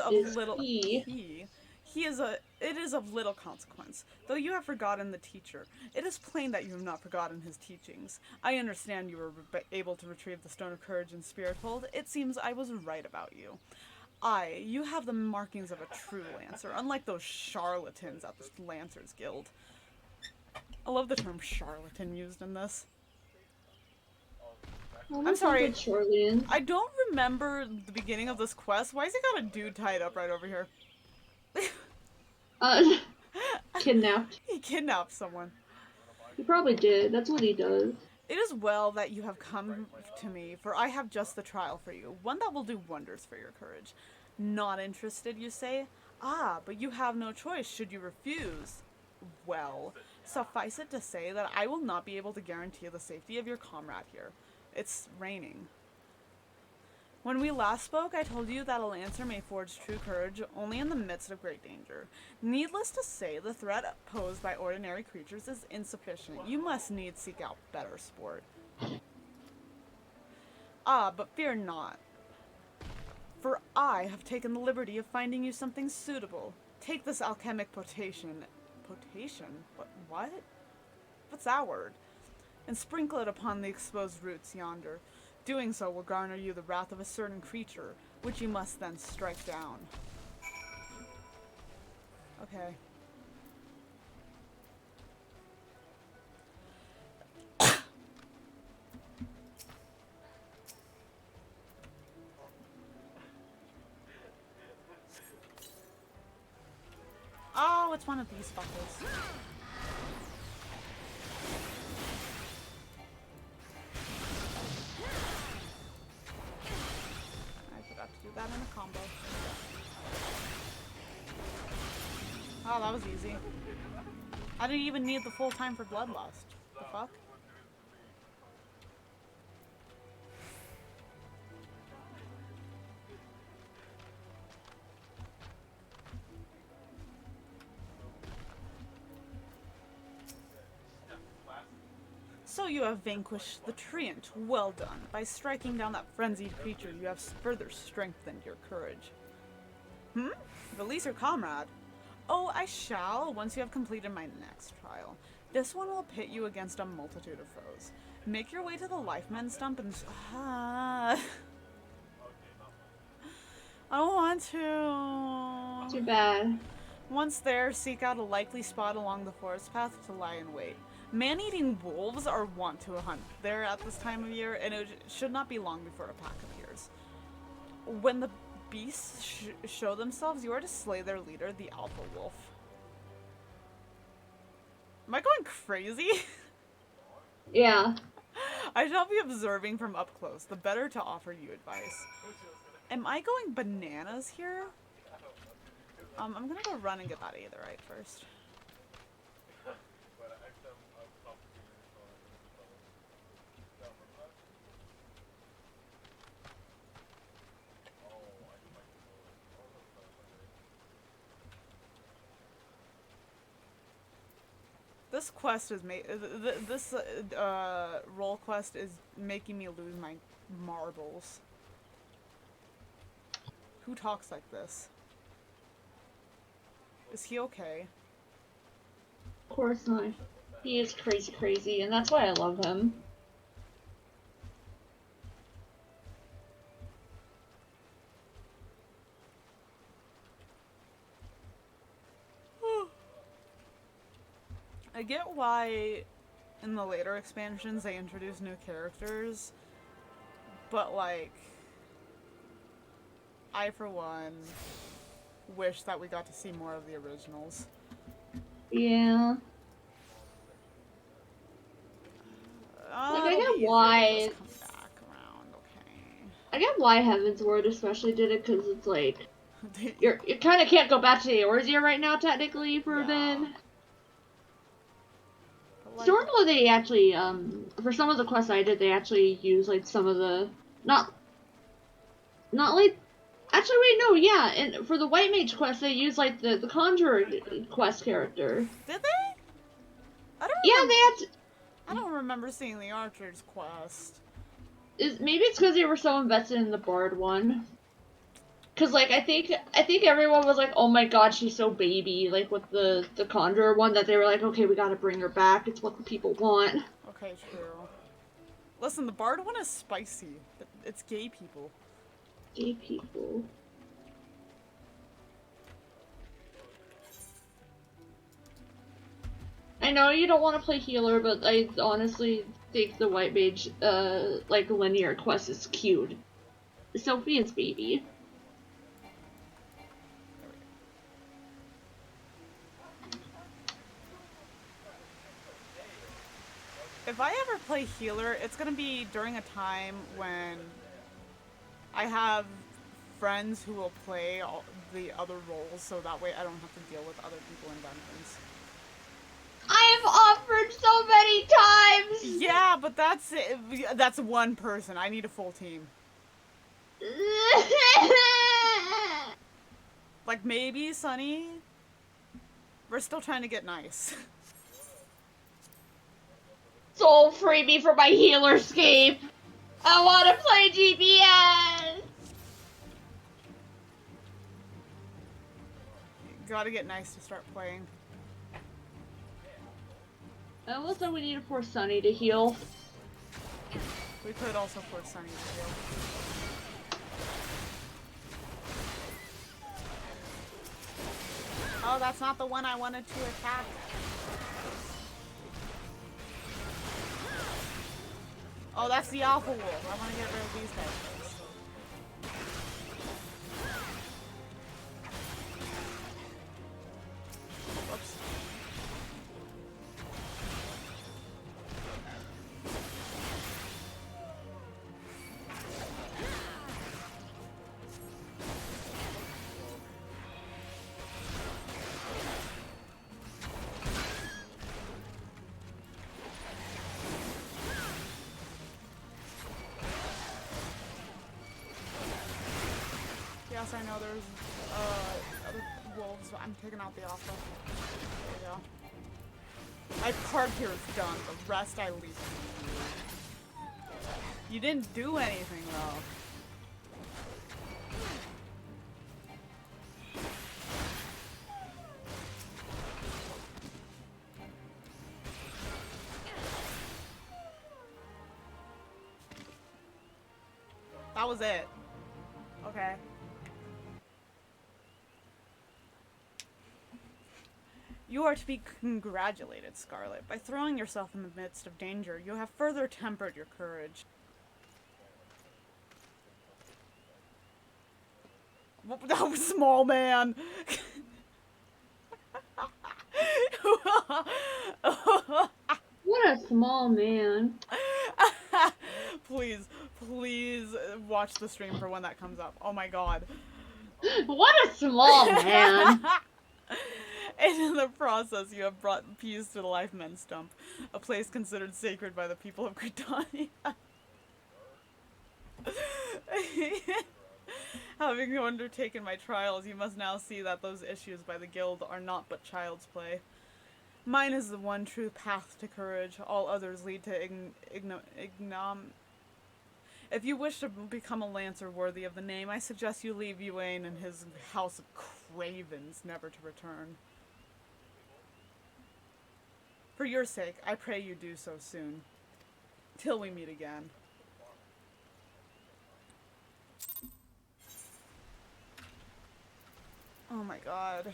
of little consequence, though you have forgotten the teacher. It is plain that you have not forgotten his teachings. I understand you were able to retrieve the Stone of Courage in Spirithold. It seems I was right about you. You have the markings of a true Lancer, unlike those charlatans at the Lancers Guild. I love the term charlatan used in this. Oh, I'm sorry, Charlian. I don't remember the beginning of this quest. Why has he got a dude tied up right over here? Kidnapped. He kidnapped someone. He probably did. That's what he does. It is well that you have come to me, for I have just the trial for you, one that will do wonders for your courage. Not interested, you say? Ah, but you have no choice should you refuse. Well, suffice it to say that I will not be able to guarantee the safety of your comrade here. It's raining. When we last spoke, I told you that a Lancer may forge true courage only in the midst of great danger. Needless to say, the threat posed by ordinary creatures is insufficient. You must needs seek out better sport. Ah, but fear not, for I have taken the liberty of finding you something suitable. Take this alchemic potation. Potation? What? What's that word? And sprinkle it upon the exposed roots yonder. Doing so will garner you the wrath of a certain creature, which you must then strike down. Okay. Oh, it's one of these fuckers. I forgot to do Get that in a combo. Oh, that was easy. I didn't even need the full time for Bloodlust. The fuck? So you have vanquished the Treant. Well done. By striking down that frenzied creature, you have further strengthened your courage. Release your comrade. Oh, I shall, once you have completed my next trial. This one will pit you against a multitude of foes. Make your way to the Lifemen stump and... I don't want to. Too bad. Once there, seek out a likely spot along the forest path to lie in wait. Man-eating wolves are wont to hunt there at this time of year, and it should not be long before a pack appears. When the beasts show themselves, you are to slay their leader, the alpha wolf. Am I going crazy? Yeah. I shall be observing from up close, the better to offer you advice. Am I going bananas here? I'm gonna go run and get that Aetherite first. This quest is role quest is making me lose my marbles. Who talks like this? Is he okay? Of course not. He is crazy, and that's why I love him. I get why in the later expansions they introduce new characters, but like, I for one wish that we got to see more of the originals. Yeah. I get why. Come back around, okay. I get why Heaven's Word especially did it, because it's like you kind of can't go back to the Eorzea right now technically for a bit. Like, Stormblood, they actually for some of the quests I did, they actually use like some of the not like. Actually, wait, no, yeah, and for the White Mage quest, they use, like, the Conjurer quest character. Did they? I don't remember. Yeah, I don't remember seeing the Archer's quest. Maybe it's because they were so invested in the Bard one. Because, like, I think everyone was like, oh my god, she's so baby, like, with the Conjurer one, that they were like, okay, we gotta bring her back, it's what the people want. Okay, true. Listen, the Bard one is spicy. It's gay people. Gay people. I know you don't want to play healer, but I honestly think the White Mage, like, linear quest is cute. Sophia's baby. If I ever play healer, it's gonna be during a time when I have friends who will play all the other roles, so that way I don't have to deal with other people in dungeons. I have offered so many times! Yeah, but that's one person. I need a full team. Like, maybe, Sunny? We're still trying to get nice. Soul free me from my healer scape! I want to play GPS! Gotta get nice to start playing. Also, we need to force Sunny to heal. We could also force Sunny to heal. Oh, that's not the one I wanted to attack. Oh, that's the Alpha Wolf. I want to get rid of these guys first. Whoops. Yes, I know there's other wolves, but I'm taking out the alpha. There we go. My part here is done. The rest I leave. You didn't do anything though. That was it. Okay. You are to be congratulated, Scarlet. By throwing yourself in the midst of danger, you have further tempered your courage. That was small man. What a small man. Please, please watch the stream for when that comes up. Oh my god. What a small man. And in the process, you have brought peace to the Life Men's Stump, a place considered sacred by the people of Gridania. Having undertaken my trials, you must now see that those issues by the guild are not but child's play. Mine is the one true path to courage. All others lead to ignom. If you wish to become a lancer worthy of the name, I suggest you leave Yuane and his house of cravens, never to return. For your sake, I pray you do so soon. Till we meet again. Oh my god.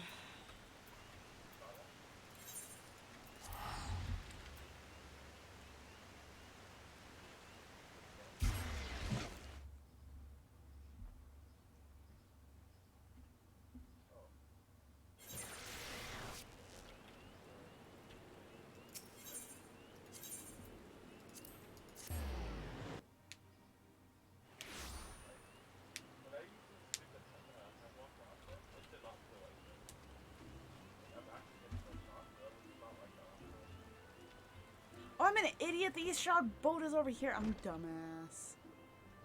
Oh, I'm an idiot. The East Shard boat is over here. I'm a dumbass.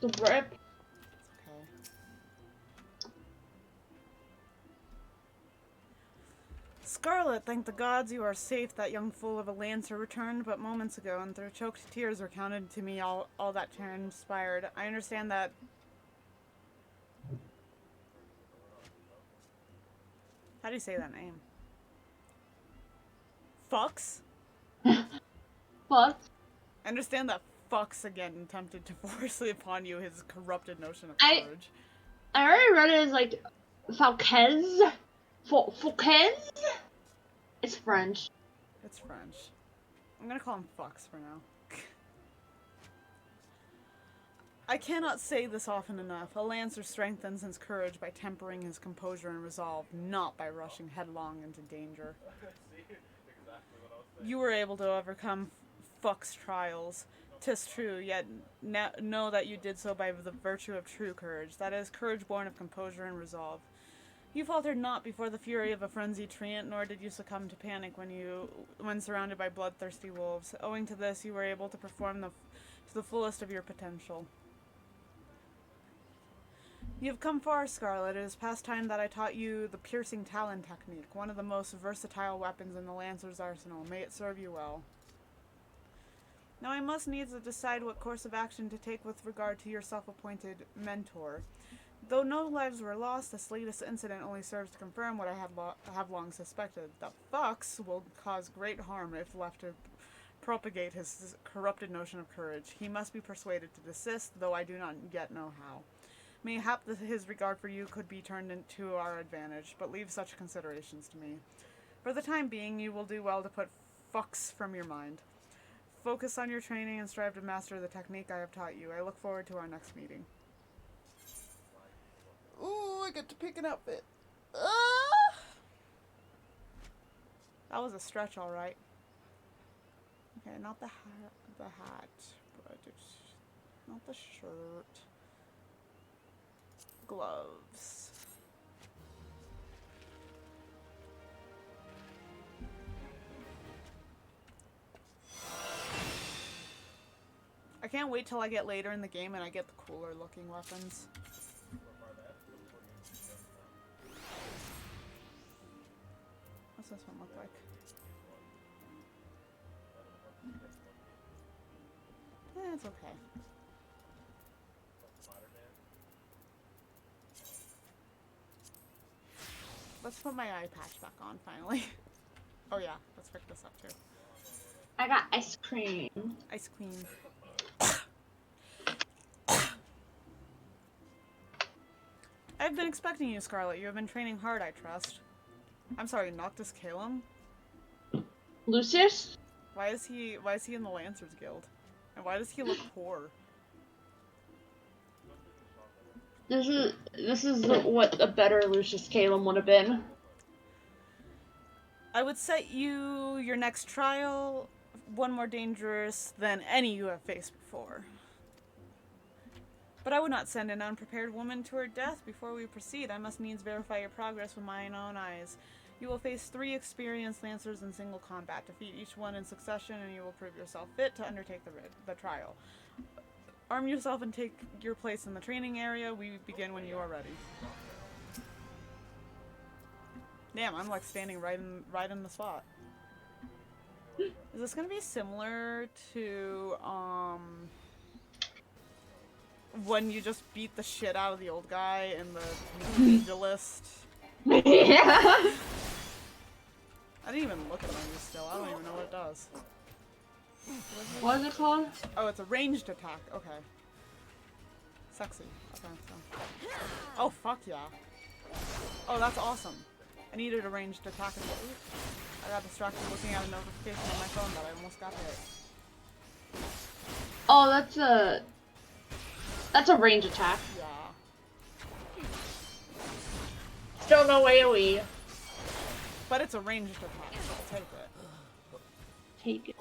The rip. Okay. Scarlet, thank the gods you are safe. That young fool of a lancer returned but moments ago, and through choked tears recounted to me all that transpired. I understand that. How do you say that name? Fucks? Fuck. I understand that Fucks again attempted to force upon you his corrupted notion of I courage. already read it as like Falquez. Falquez? It's French. It's French. I'm gonna call him Fucks for now. I cannot say this often enough. A lancer strengthens his courage by tempering his composure and resolve, not by rushing headlong into danger. You were able to overcome Fuck's trials. 'Tis true, yet know that you did so by the virtue of true courage. That is, courage born of composure and resolve. You faltered not before the fury of a frenzied treant, nor did you succumb to panic when surrounded by bloodthirsty wolves. Owing to this, you were able to perform to the fullest of your potential. You have come far, Scarlet. It is past time that I taught you the piercing talon technique, one of the most versatile weapons in the Lancer's arsenal. May it serve you well. Now I must needs decide what course of action to take with regard to your self-appointed mentor. Though no lives were lost, this latest incident only serves to confirm what I have long suspected. That Fox will cause great harm if left to propagate his corrupted notion of courage. He must be persuaded to desist, though I do not yet know how. Mayhap his regard for you could be turned into our advantage, but leave such considerations to me. For the time being, you will do well to put Fox from your mind. Focus on your training and strive to master the technique I have taught you. I look forward to our next meeting. Ooh, I get to pick an outfit. That was a stretch, all right. Okay, not the hat, but it's not the shirt. Gloves. I can't wait till I get later in the game and I get the cooler looking weapons. this one look like? It's okay. Let's put my eye patch back on, finally. Oh yeah, let's pick this up too. I got ice cream. Ice cream. I've been expecting you, Scarlet. You have been training hard, I trust. I'm sorry, Noctis Calum? Lucius? Why is he in the Lancers Guild? And why does he look poor? This is what a better Lucius Calum would have been. I would set you your next trial one more dangerous than any you have faced before. But I would not send an unprepared woman to her death before we proceed. I must needs verify your progress with mine own eyes. You will face 3 experienced Lancers in single combat. Defeat each one in succession and you will prove yourself fit to undertake the trial. Arm yourself and take your place in the training area. We begin when you are ready. Damn, I'm like standing right in the spot. Is this gonna be similar to when you just beat the shit out of the old guy in the Vigilist? Yeah. I didn't even look at menu still. I don't even know what it does. What is it called? Oh, it's a ranged attack. Okay. Sexy. Okay, so. Oh, fuck yeah. Oh, that's awesome. I needed a ranged attack. I got distracted looking at a notification on my phone that I almost got hit. Oh, that's a range attack. Yeah. Still no AoE. But it's a ranged attack, so I'll take it. Take it.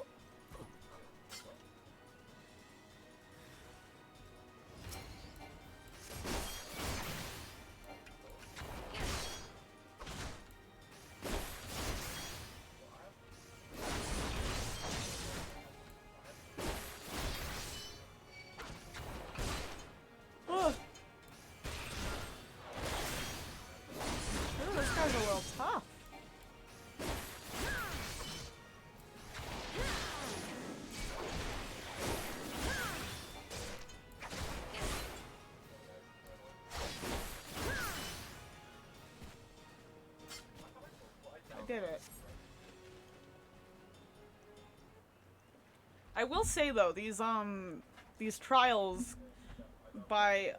Ugh. Ooh, this guy's a little tough. I did it. I will say though, these trials by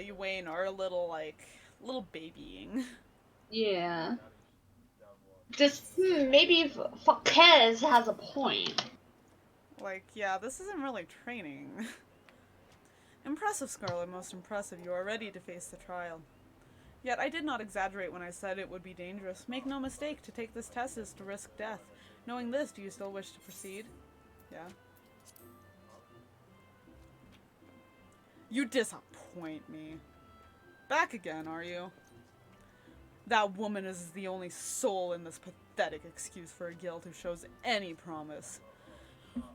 Ewain are a little babying. Yeah. Just maybe Fokez has a point. Like, yeah, this isn't really training. Impressive, Scarlet, most impressive. You are ready to face the trial. Yet I did not exaggerate when I said it would be dangerous. Make no mistake, to take this test is to risk death. Knowing this, do you still wish to proceed? Yeah. You disappoint me. Back again, are you? That woman is the only soul in this pathetic excuse for a guild who shows any promise.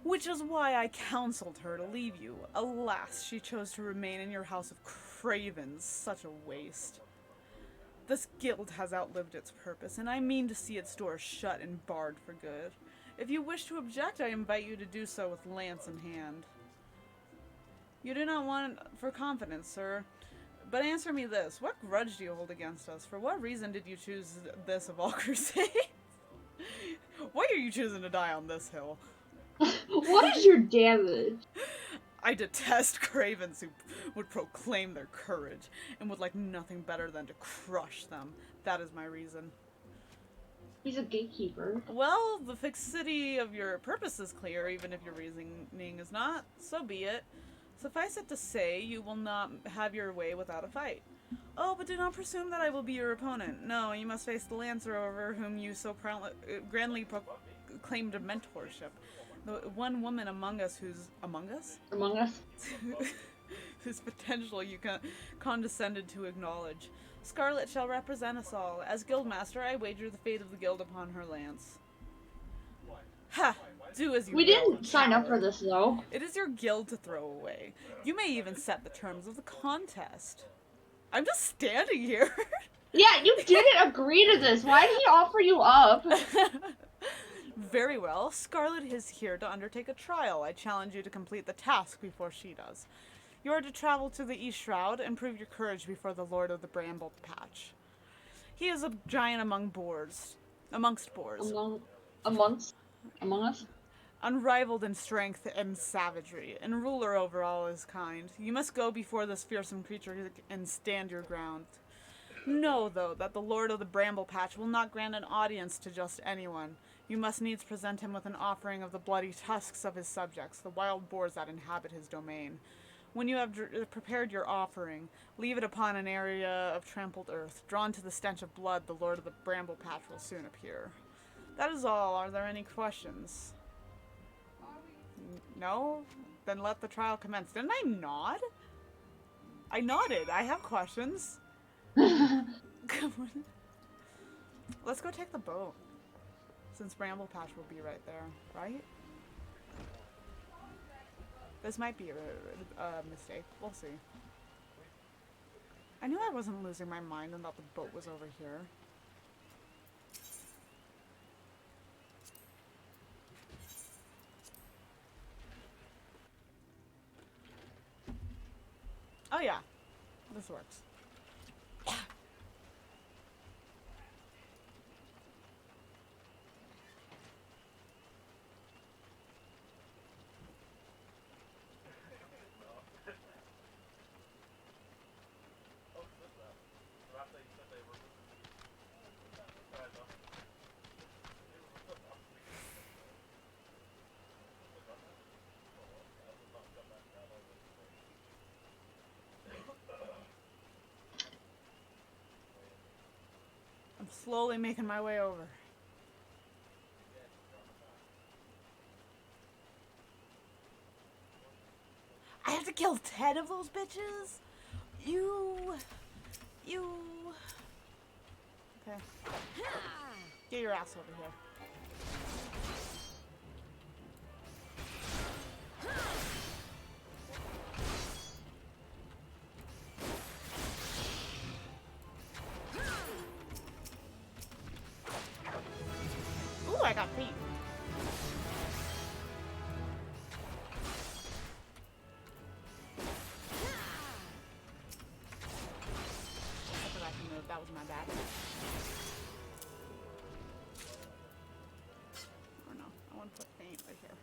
Which is why I counseled her to leave you. Alas, she chose to remain in your house of cravens. Such a waste. This guild has outlived its purpose, and I mean to see its doors shut and barred for good. If you wish to object, I invite you to do so with lance in hand. You do not want for confidence, sir. But answer me this. What grudge do you hold against us? For what reason did you choose this of all crusades? Why are you choosing to die on this hill? What is your damage? I detest cravens who would proclaim their courage and would like nothing better than to crush them. That is my reason. He's a gatekeeper. Well, the fixity of your purpose is clear, even if your reasoning is not. So be it. Suffice it to say, you will not have your way without a fight. Oh, but do not presume that I will be your opponent. No, you must face the Lancer over whom you so grandly proclaimed a mentorship. The one woman among us who's... Among us? Among us? whose potential you condescended to acknowledge. Scarlet shall represent us all. As guildmaster, I wager the fate of the guild upon her lance. Ha! Do as you will. We didn't sign up for this, though. It is your guild to throw away. You may even set the terms of the contest. I'm just standing here. Yeah, you didn't agree to this. Why did he offer you up? Very well. Scarlet is here to undertake a trial. I challenge you to complete the task before she does. You are to travel to the East Shroud and prove your courage before the Lord of the Bramble Patch. He is a giant amongst boars, Among, among us? unrivaled in strength and savagery, and ruler over all his kind. You must go before this fearsome creature and stand your ground. Know, though, that the Lord of the Bramble Patch will not grant an audience to just anyone. You must needs present him with an offering of the bloody tusks of his subjects, the wild boars that inhabit his domain. When you have prepared your offering, leave it upon an area of trampled earth. Drawn to the stench of blood, the Lord of the Bramble Patch will soon appear. That is all. Are there any questions? No? Then let the trial commence. Didn't I nod? I nodded. I have questions. Let's go take the boat. Since Bramble Patch will be right there, right? This might be a mistake. We'll see. I knew I wasn't losing my mind and that the boat was over here. Oh yeah, this works. I'm slowly making my way over. I have to kill 10 of those bitches? You... Okay. Get your ass over here. Ooh, I got feet. I forgot to move. That was my bad. Or no, I want to put paint right here.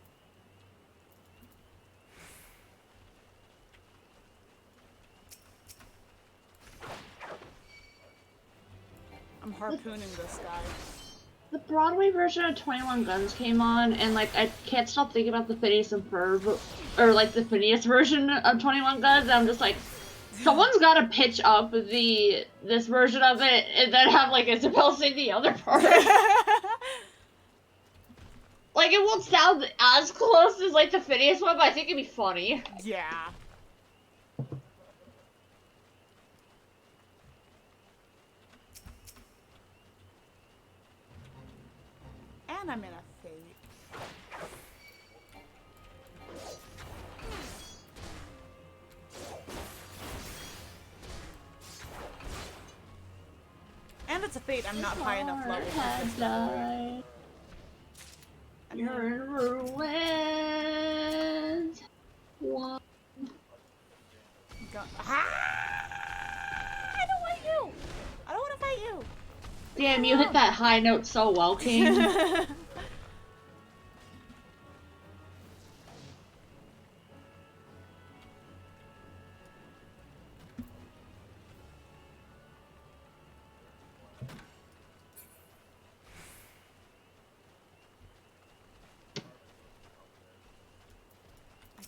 I'm harpooning this guy. The Broadway version of 21 Guns came on, and like I can't stop thinking about the Phineas and Ferb, or like the Phineas version of 21 Guns. And I'm just like, someone's got to pitch up this version of it, and then have like Isabel sing the other part. Like it won't sound as close as like the Phineas one, but I think it'd be funny. Yeah. And I'm in a fate. And it's a fate I'm not high enough level for this died. You're in ruins. What? Ah! I don't want you! I don't want to fight you! Damn, you hit that high note so well, King. I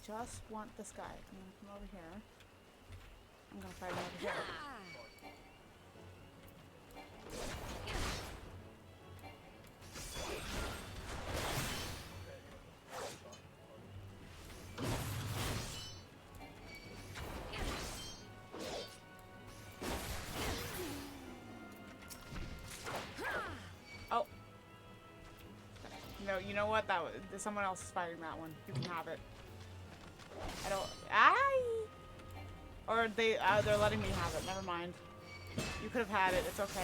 just want this guy. I'm gonna come over here. I'm gonna fight him over here. Oh. No, you know what? That was someone else is fighting that one. You can have it. I don't. Or they're letting me have it. Never mind. You could have had it. It's okay.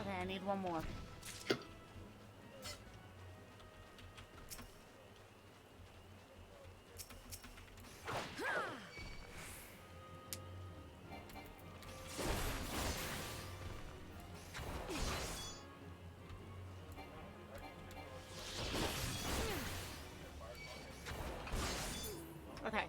Okay, I need one more. Okay.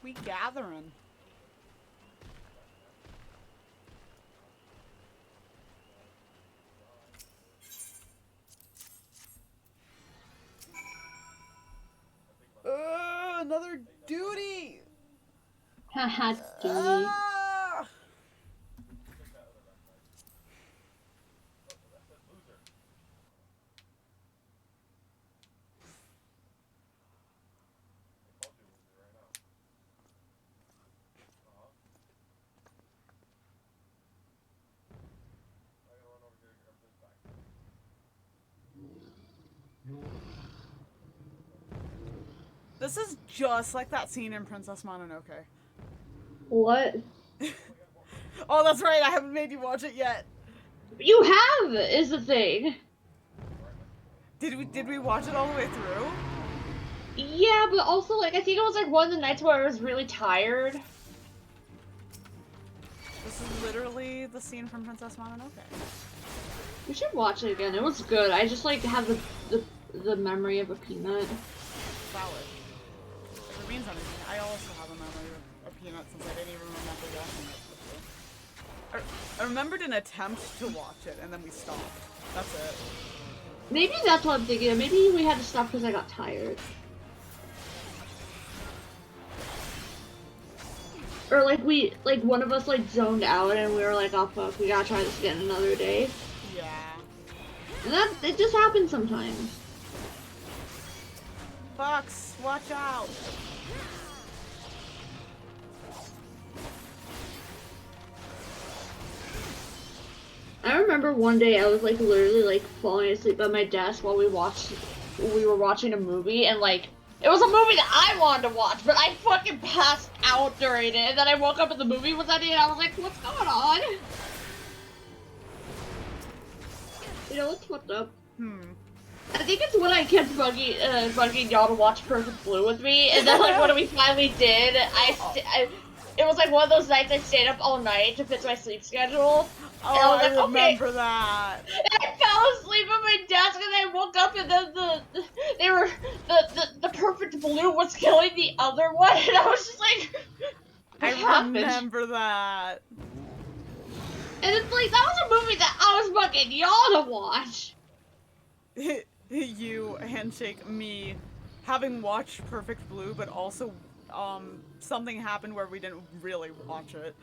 We gathering. Another duty. Haha, duty. Ah! This is just like that scene in Princess Mononoke. What? Oh, that's right. I haven't made you watch it yet. You have is the thing. Did we watch it all the way through? Yeah, but also like I think it was like one of the nights where I was really tired. This is literally the scene from Princess Mononoke. We should watch it again. It was good. I just like have the memory of a peanut. Valid. If it means anything, I also have a memory of Peanut since I didn't even remember watching it before. I remembered an attempt to watch it and then we stopped. That's it. Maybe that's what I'm thinking. Maybe we had to stop because I got tired. Or like one of us like zoned out and we were like, oh fuck, we gotta try this again another day. Yeah. And it just happens sometimes. Fox, watch out! I remember one day I was like literally like falling asleep at my desk while we were watching a movie, and like it was a movie that I wanted to watch, but I fucking passed out during it, and then I woke up and the movie was ending and I was like, what's going on? You know what's fucked up? I think it's when I kept bugging y'all to watch Perfect Blue with me, and then like when we finally did, it was like one of those nights I stayed up all night to fit my sleep schedule. Oh, and I was like, remember okay. that. And I fell asleep at my desk, and I woke up, and then the Perfect Blue was killing the other one, and I was just like, what happened? Remember that. And it's like that was a movie that I was bugging y'all to watch. You, handshake, me, having watched Perfect Blue, but also, something happened where we didn't really watch it.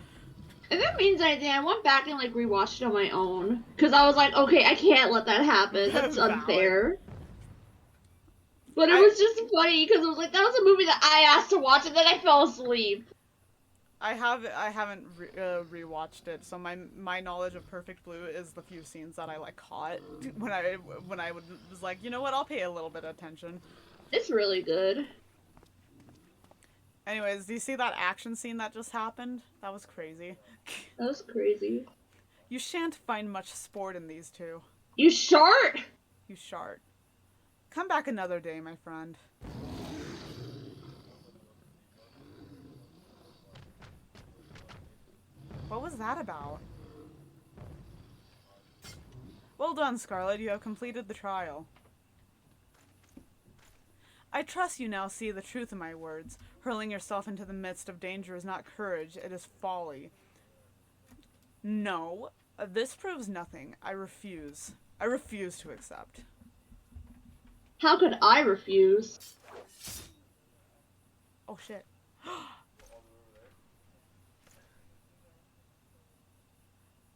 If it means anything, I went back and like rewatched it on my own. Cause I was like, okay, I can't let that happen. That's unfair. But it was just funny because it was like, that was a movie that I asked to watch and then I fell asleep. I haven't rewatched it, so my knowledge of Perfect Blue is the few scenes that I like caught when I was like, you know what, I'll pay a little bit of attention. It's really good. Anyways, do you see that action scene that just happened? That was crazy. That was crazy. You shan't find much sport in these two. You shart? You shart. Come back another day, my friend. What was that about? Well done, Scarlet. You have completed the trial. I trust you now see the truth of my words. Hurling yourself into the midst of danger is not courage, it is folly. No, this proves nothing. I refuse. I refuse to accept. How could I refuse? Oh shit.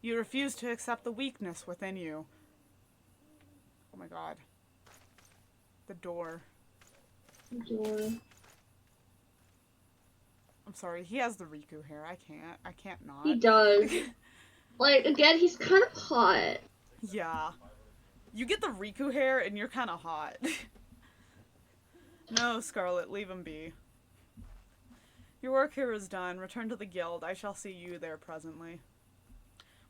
You refuse to accept the weakness within you. Oh my god. The door. I'm sorry, he has the Riku hair. I can't not. He does. Like, again, he's kind of hot. Yeah. You get the Riku hair and you're kind of hot. No, Scarlet, leave him be. Your work here is done. Return to the guild. I shall see you there presently.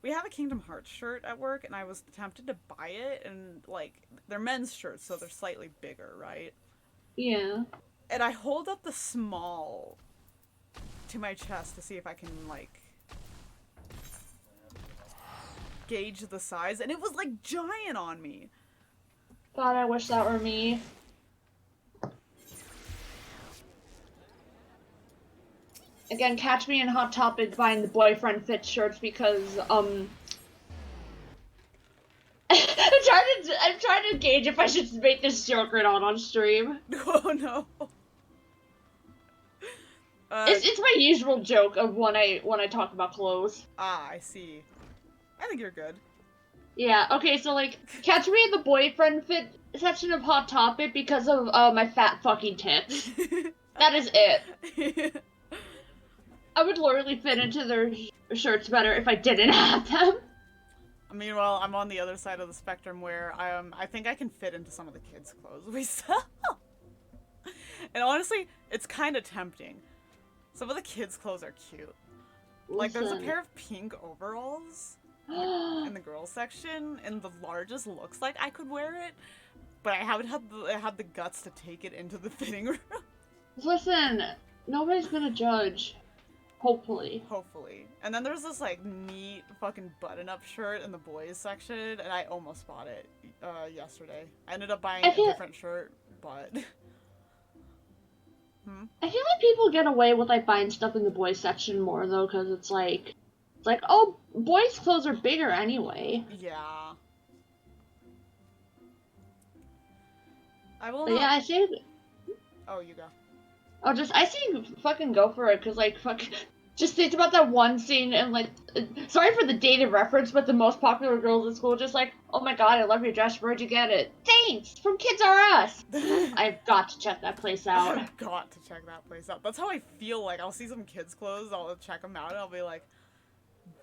We have a Kingdom Hearts shirt at work, and I was tempted to buy it, and, like, they're men's shirts, so they're slightly bigger, right? Yeah. And I hold up the small to my chest to see if I can, like, gauge the size, and it was, like, giant on me. God, I wish that were me. Again, catch me in Hot Topic buying the boyfriend fit shirts because, I'm trying to gauge if I should make this joke or not on stream. Oh no. It's my usual joke of when I talk about clothes. Ah, I see. I think you're good. Yeah, okay, so, like, catch me in the boyfriend fit section of Hot Topic because of, my fat fucking tits. That is it. I would literally fit into their shirts better if I didn't have them. Meanwhile, I'm on the other side of the spectrum where I think I can fit into some of the kids' clothes we sell. And honestly, it's kind of tempting. Some of the kids' clothes are cute. Like, there's a pair of pink overalls in the girls section, and the largest looks like I could wear it, but I haven't had the guts to take it into the fitting room. Listen, nobody's gonna judge. Hopefully. Hopefully. And then there's this, like, neat fucking button-up shirt in the boys section, and I almost bought it yesterday. I ended up buying a different shirt, but... I feel like people get away with, like, buying stuff in the boys section more, though, because it's like, oh, boys' clothes are bigger anyway. Yeah. I will But not... yeah, I say... Oh, you go. I say fucking go for it, because, like, just think about that one scene and, like, sorry for the dated reference, but the most popular girls in school just like, oh my god, I love your dress, where'd you get it? Thanks! From Kids R Us! I've got to check that place out. I've got to check that place out. That's how I feel. Like, I'll see some kids' clothes, I'll check them out, and I'll be like,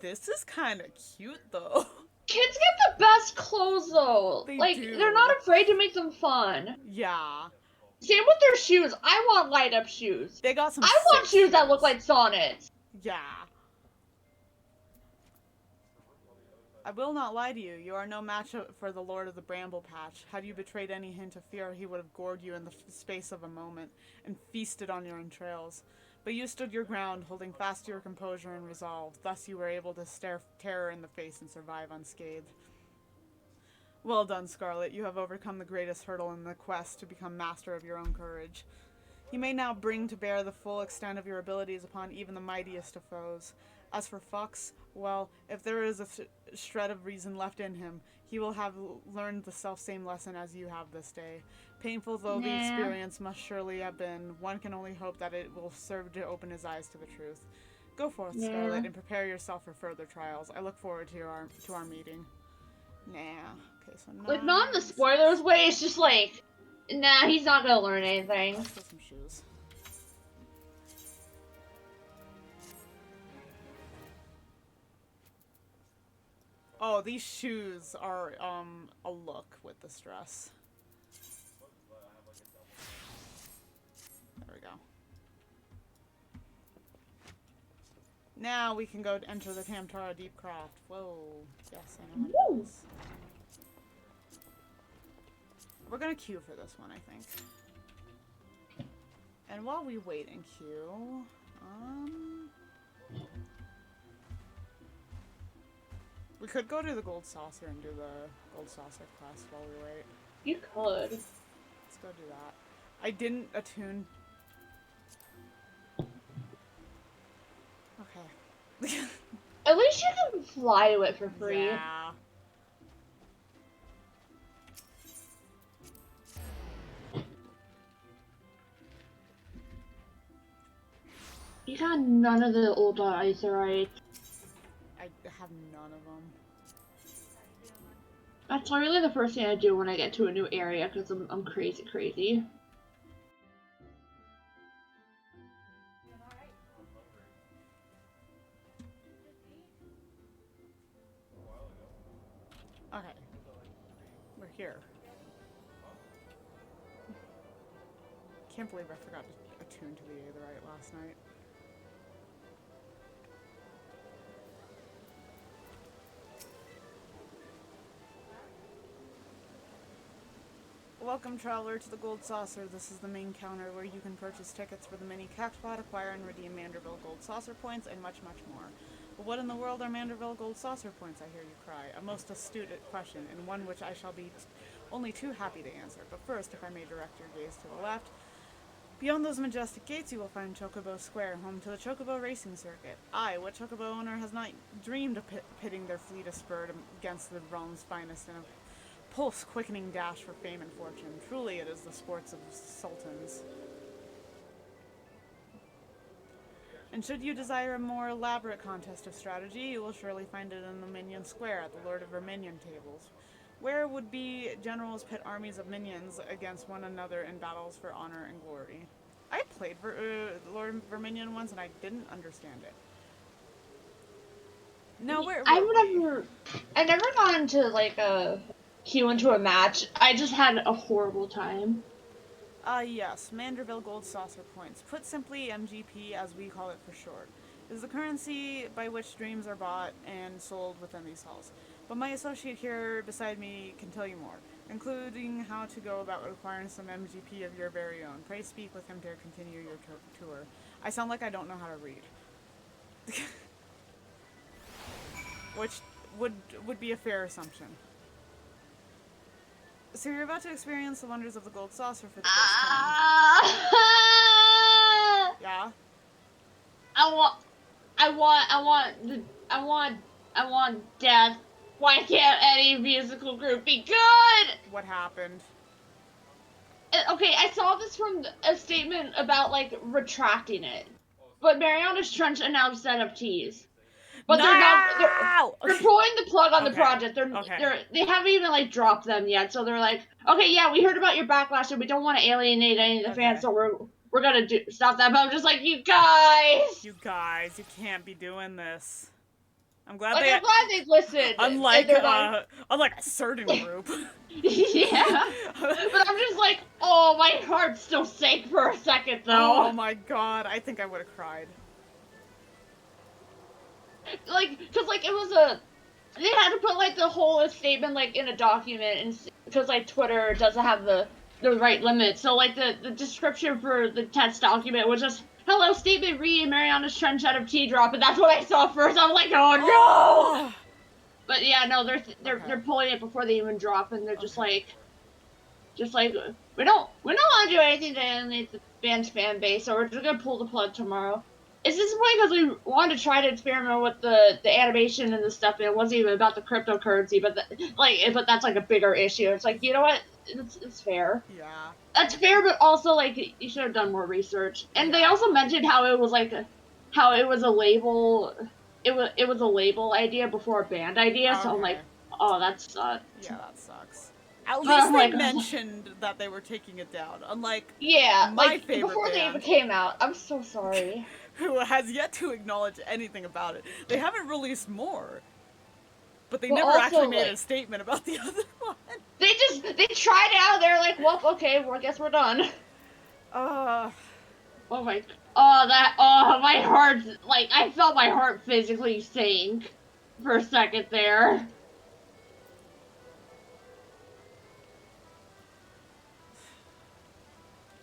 this is kind of cute, though. Kids get the best clothes, though. They do. They're not afraid to make them fun. Yeah. Same with their shoes. I want light-up shoes. They got some I want shoes that look like Sonnets. Yeah. I will not lie to you. You are no match for the Lord of the Bramble Patch. Had you betrayed any hint of fear, he would have gored you in the space of a moment and feasted on your entrails. But you stood your ground, holding fast to your composure and resolve. Thus you were able to stare terror in the face and survive unscathed. Well done, Scarlet. You have overcome the greatest hurdle in the quest to become master of your own courage. You may now bring to bear the full extent of your abilities upon even the mightiest of foes. As for Fox, well, if there is a shred of reason left in him, he will have learned the self-same lesson as you have this day. Painful though the experience must surely have been, one can only hope that it will serve to open his eyes to the truth. Go forth, Scarlet, and prepare yourself for further trials. I look forward to our meeting. Nah. Okay, so Like, not in the spoilers way, it's just like, nah, he's not gonna learn anything. Let's get some shoes. Oh, these shoes are, a look with this dress. There we go. Now we can go enter the Tamtara Deep Craft. Whoa. Yes, I know how to do this. We're gonna queue for this one, I think. And while we wait in queue, we could go to the Gold Saucer and do the Gold Saucer quest while we wait. You could. Let's go do that. I didn't attune. Okay. At least you can fly to it for free. Yeah. You got none of the old Aetheryte. I have none of them. That's literally the first thing I do when I get to a new area, because I'm crazy. Okay. We're here. Can't believe I forgot to attune to the Aetherite last night. Welcome, traveler, to the Gold Saucer. This is the main counter where you can purchase tickets for the mini cactpot, acquire and redeem Manderville Gold Saucer points, and much more. But what in the world are Manderville Gold Saucer points, I hear you cry? A most astute question, and one which I shall be only too happy to answer. But first, if I may direct your gaze to the left, beyond those majestic gates you will find Chocobo Square, home to the Chocobo Racing Circuit. What Chocobo owner has not dreamed of pitting their fleet of spurred against the realm's finest in a pulse-quickening dash for fame and fortune. Truly it is the sports of sultans. And should you desire a more elaborate contest of strategy, you will surely find it in the Minion Square at the Lord of Verminion tables, where would be generals pit armies of minions against one another in battles for honor and glory. I played Lord of Verminion once and I didn't understand it. No, I never got into like a queue into a match. I just had a horrible time. Yes, Manderville Gold Saucer points. Put simply, MGP, as we call it for short, is the currency by which dreams are bought and sold within these halls. But my associate here beside me can tell you more, including how to go about acquiring some MGP of your very own. Pray speak with him to continue your tour. I sound like I don't know how to read. Which would be a fair assumption. So you're about to experience the wonders of the Gold Saucer for the first time. Yeah? I want death. Why can't any musical group be good? What happened? Okay, I saw this from a statement about, like, retracting it. But Mariana's Trench announced NFTs. But they're pulling the plug on the project. They haven't even, like, dropped them yet. So they're like, okay, yeah, we heard about your backlash and we don't want to alienate any of the fans, so we're gonna stop that. But I'm just like, you guys, you can't be doing this. I'm glad they listened. Unlike a certain group. Yeah. But I'm just like, oh, my heart still sank for a second, though. Oh my god, I think I would have cried. Like, cause like they had to put like the whole statement like in a document, and because like Twitter doesn't have the right limit, so like the description for the text document was just, hello, statement read Mariana's Trench NFT drop, and that's what I saw first. I was like, oh no! But yeah, no, they're pulling it before they even drop, and they're just like we don't want to do anything to alienate the band's fan base, so we're just gonna pull the plug tomorrow. It's disappointing because we wanted to try to experiment with the animation and the stuff, and it wasn't even about the cryptocurrency, but but that's like a bigger issue. It's like, you know what? It's fair. Yeah. That's fair, but also like you should have done more research. And they also mentioned how it was a label. It was a label idea before a band idea. Okay. So I'm like, oh, that sucks. Yeah, that sucks. At least they mentioned that they were taking it down. Unlike my favorite before band, they even came out. I'm so sorry. Who has yet to acknowledge anything about it. They haven't released more. But they never actually made a statement about the other one. They tried it out. They're like, well, okay, well, I guess we're done. Oh my, oh, my heart, like, I felt my heart physically sink for a second there.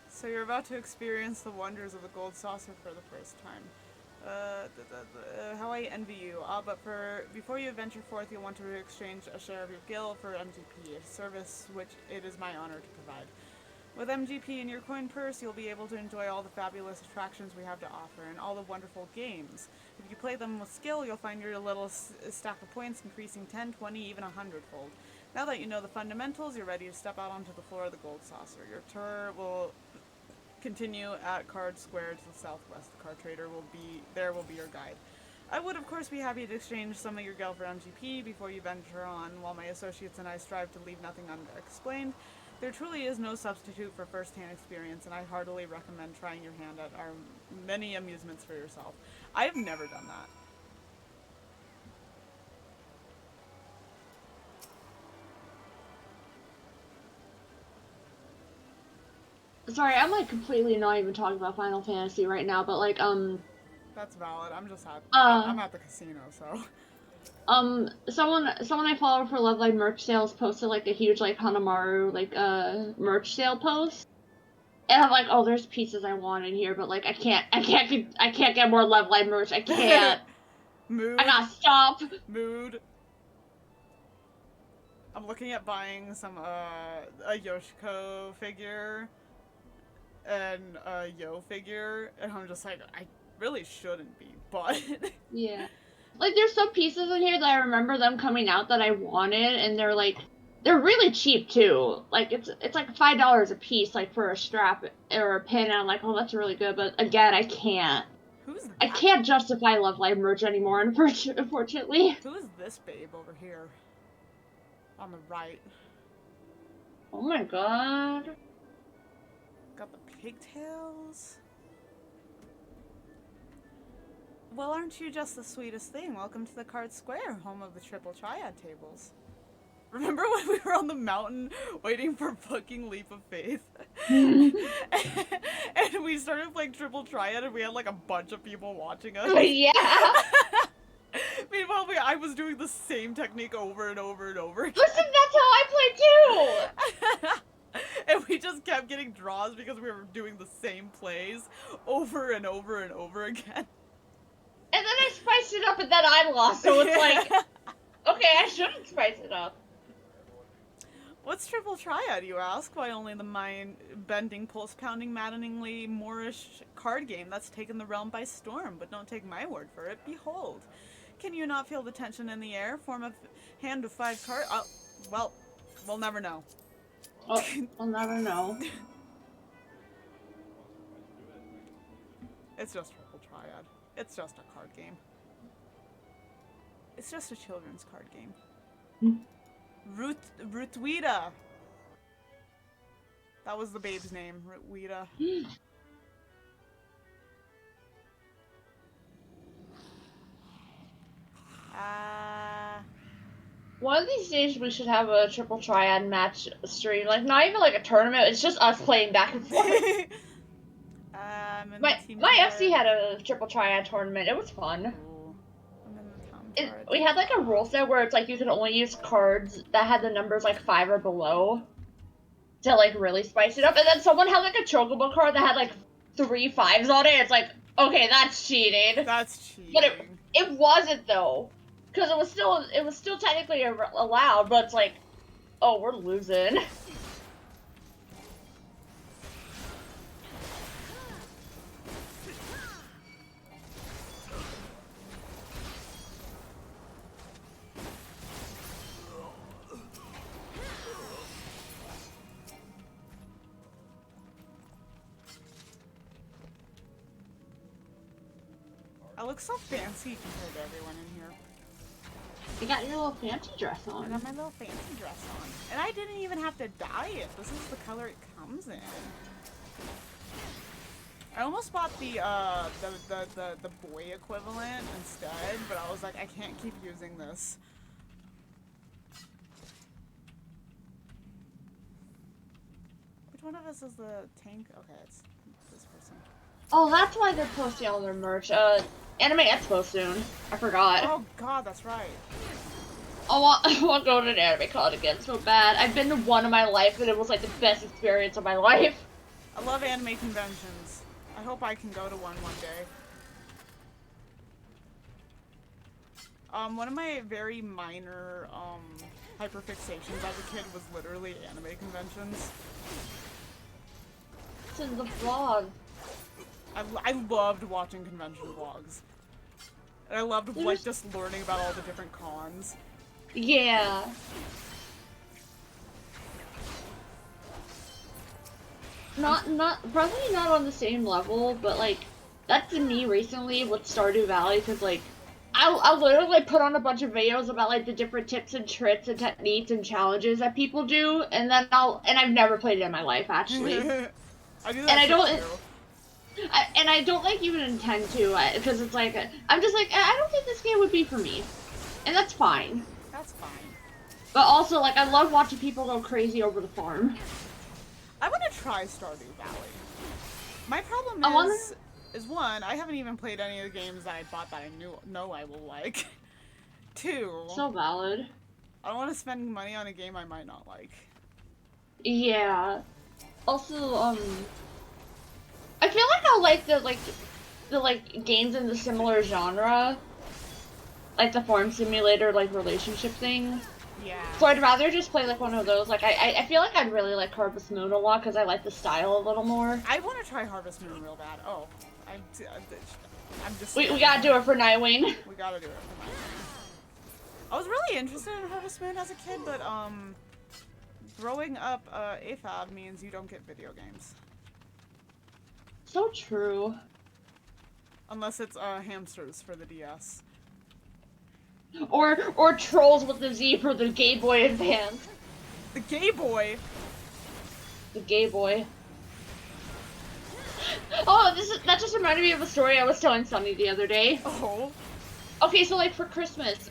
So you're about to experience the wonders of the gold saucer for the first time. How I envy you. But before you venture forth, you'll want to exchange a share of your gil for MGP, a service which it is my honor to provide. With MGP in your coin purse, you'll be able to enjoy all the fabulous attractions we have to offer and all the wonderful games. If you play them with skill, you'll find your little stack of points increasing 10, 20, even 100-fold. Now that you know the fundamentals, you're ready to step out onto the floor of the gold saucer. Your tour will continue at Card Square to the southwest. The card trader will be your guide. I would, of course, be happy to exchange some of your gil for MGP before you venture on. While my associates and I strive to leave nothing unexplained, there truly is no substitute for first-hand experience, and I heartily recommend trying your hand at our many amusements for yourself. I have never done that. Sorry, I'm like completely not even talking about Final Fantasy right now, but like, That's valid. I'm at the casino, so. someone I follow for Love Live merch sales posted like a huge like Hanamaru like merch sale post, and I'm like, oh, there's pieces I want in here, but like I can't get more Love Live merch. I can't. Mood. I gotta stop. Mood. I'm looking at buying some a Yoshiko figure and a Yo figure, and I'm just like, I really shouldn't be, but Yeah. Like there's some pieces in here that I remember them coming out that I wanted, and they're really cheap too. Like it's like $5 a piece, like for a strap or a pin. And I'm like, oh, that's really good. But again, I can't. who's I that? can't justify Love Live merch anymore, unfortunately. Who is this babe over here? On the right. Oh my god. Got the pigtails. Well, aren't you just the sweetest thing? Welcome to the Card Square, home of the Triple Triad tables. Remember when we were on the mountain waiting for fucking Leap of Faith? And we started playing Triple Triad and we had like a bunch of people watching us. Yeah. Meanwhile, I was doing the same technique over and over and over again. Listen, that's how I play too. And we just kept getting draws because we were doing the same plays over and over and over again. And then I spiced it up and then I lost, so it's like, okay, I shouldn't spice it up. What's Triple Triad, you ask? Why, only the mind-bending, pulse-pounding, maddeningly Moorish card game that's taken the realm by storm. But don't take my word for it. Behold. Can you not feel the tension in the air? Form a hand of 5 cards? Oh, well, we'll never know. Oh, we'll never know. It's just Triple Triad. It's just a card game. It's just a children's card game. Rutwita. That was the babe's name, Rutwita. One of these days we should have a Triple Triad match stream. Like, not even like a tournament, it's just us playing back and forth. My FC had a Triple Triad tournament. It was fun. We had like a rule set where it's like you could only use cards that had the numbers like 5 or below to like really spice it up. And then someone had like a chocobo card that had like 3 5s on it. It's like, okay, that's cheating. That's cheating. But it wasn't though, because it was still technically allowed. But it's like, oh, we're losing. I look so fancy compared to everyone in here. You got your little fancy dress on. I got my little fancy dress on. And I didn't even have to dye it. This is the color it comes in. I almost bought the boy equivalent instead, but I was like, I can't keep using this. Which one of us is the tank? Okay, it's this person. Oh, that's why they're posting all their merch. Anime Expo soon. I forgot. Oh god, that's right. I want to go to an anime con again so bad. I've been to one in my life, and it was like the best experience of my life. I love anime conventions. I hope I can go to one day. One of my very minor, hyperfixations as a kid was literally anime conventions. It's in the vlog. I loved watching convention vlogs. And I loved, like, just learning about all the different cons. Yeah. Probably not on the same level, but, like, that's to me recently with Stardew Valley, because, like, I'll literally put on a bunch of videos about, like, the different tips and tricks and techniques and challenges that people do, and then I've never played it in my life, actually. I do that too. And I don't, like, even intend to, because it's like, I'm just like, I don't think this game would be for me. And that's fine. That's fine. But also, like, I love watching people go crazy over the farm. I want to try Stardew Valley. My problem is one, I haven't even played any of the games that I bought that I know I will like. Two, So valid. I don't want to spend money on a game I might not like. Yeah. Also, I feel like I'll like the games in the similar genre. Like the farm simulator, like, relationship thing. Yeah. So I'd rather just play, like, one of those. Like, I feel like I'd really like Harvest Moon a lot, because I like the style a little more. I want to try Harvest Moon real bad. Oh. I'm just... We gotta do it for Nightwing. We gotta do it for Nightwing. I was really interested in Harvest Moon as a kid, but, growing up, AFAB means you don't get video games. So true. Unless it's, hamsters for the DS. Or Trolls with the Z for the Game Boy Advance. The Gay Boy? The Gay Boy. Oh, that just reminded me of a story I was telling Sunny the other day. Oh. Okay, so, like, for Christmas,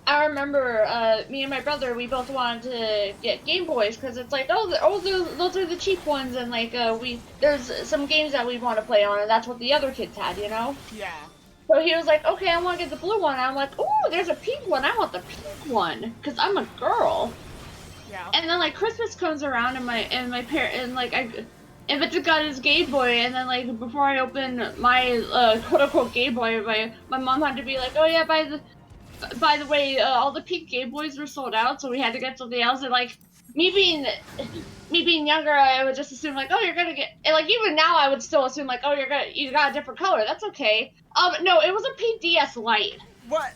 I remember, me and my brother, we both wanted to get Game Boys, because it's like, those are the cheap ones, and, like, there's some games that we want to play on, and that's what the other kids had, you know? Yeah. So he was like, okay, I want to get the blue one, and I'm like, ooh, there's a pink one, I want the pink one, because I'm a girl. Yeah. And then, like, Christmas comes around, and Victor got his Game Boy, and then, like, before I opened my, quote-unquote Game Boy, my mom had to be like, oh yeah, by the way, all the pink Game Boys were sold out, so we had to get something else, and, like, me being younger, I would just assume, like, oh, you're gonna get, and, like, even now I would still assume, like, oh, you got a different color, that's okay. No, it was a pink DS Lite. What?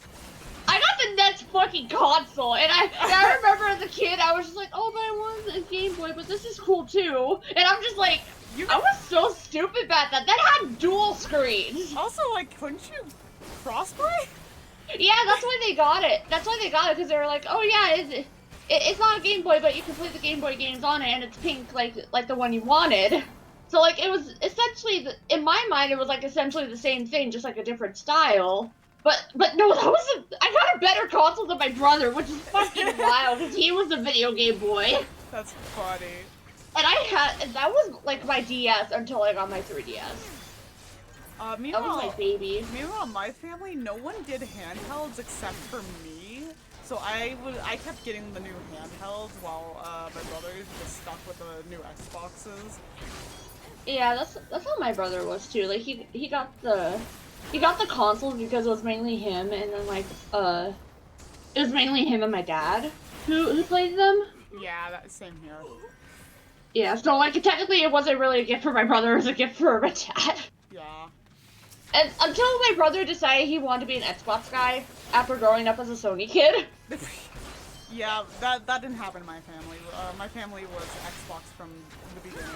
I got the next fucking console, and I remember as a kid, I was just like, oh, but I want a Game Boy, but this is cool too. And I'm just like, I was so stupid back then. That had dual screens. Also, like, couldn't you crossplay? Yeah, that's why they got it. That's why they got it, because they were like, oh yeah, it's not a Game Boy, but you can play the Game Boy games on it, and it's pink, like the one you wanted. So, like, it was essentially, in my mind, it was, like, essentially the same thing, just, like, a different style. But no, I got a better console than my brother, which is fucking wild, because he was a video game boy. That's funny. And that was, like, my DS until I got my 3DS. Meanwhile, that was my baby. Meanwhile, my family, no one did handhelds except for me. So I kept getting the new handhelds while, my brother was just stuck with the new Xboxes. Yeah, that's how my brother was too. Like, he got the consoles because it was mainly him, and then, like, it was mainly him and my dad who played them. Yeah, same here. Yeah, so, like, technically it wasn't really a gift for my brother, it was a gift for my dad. Yeah. And until my brother decided he wanted to be an Xbox guy after growing up as a Sony kid. Yeah, that didn't happen in my family. My family was Xbox from the beginning.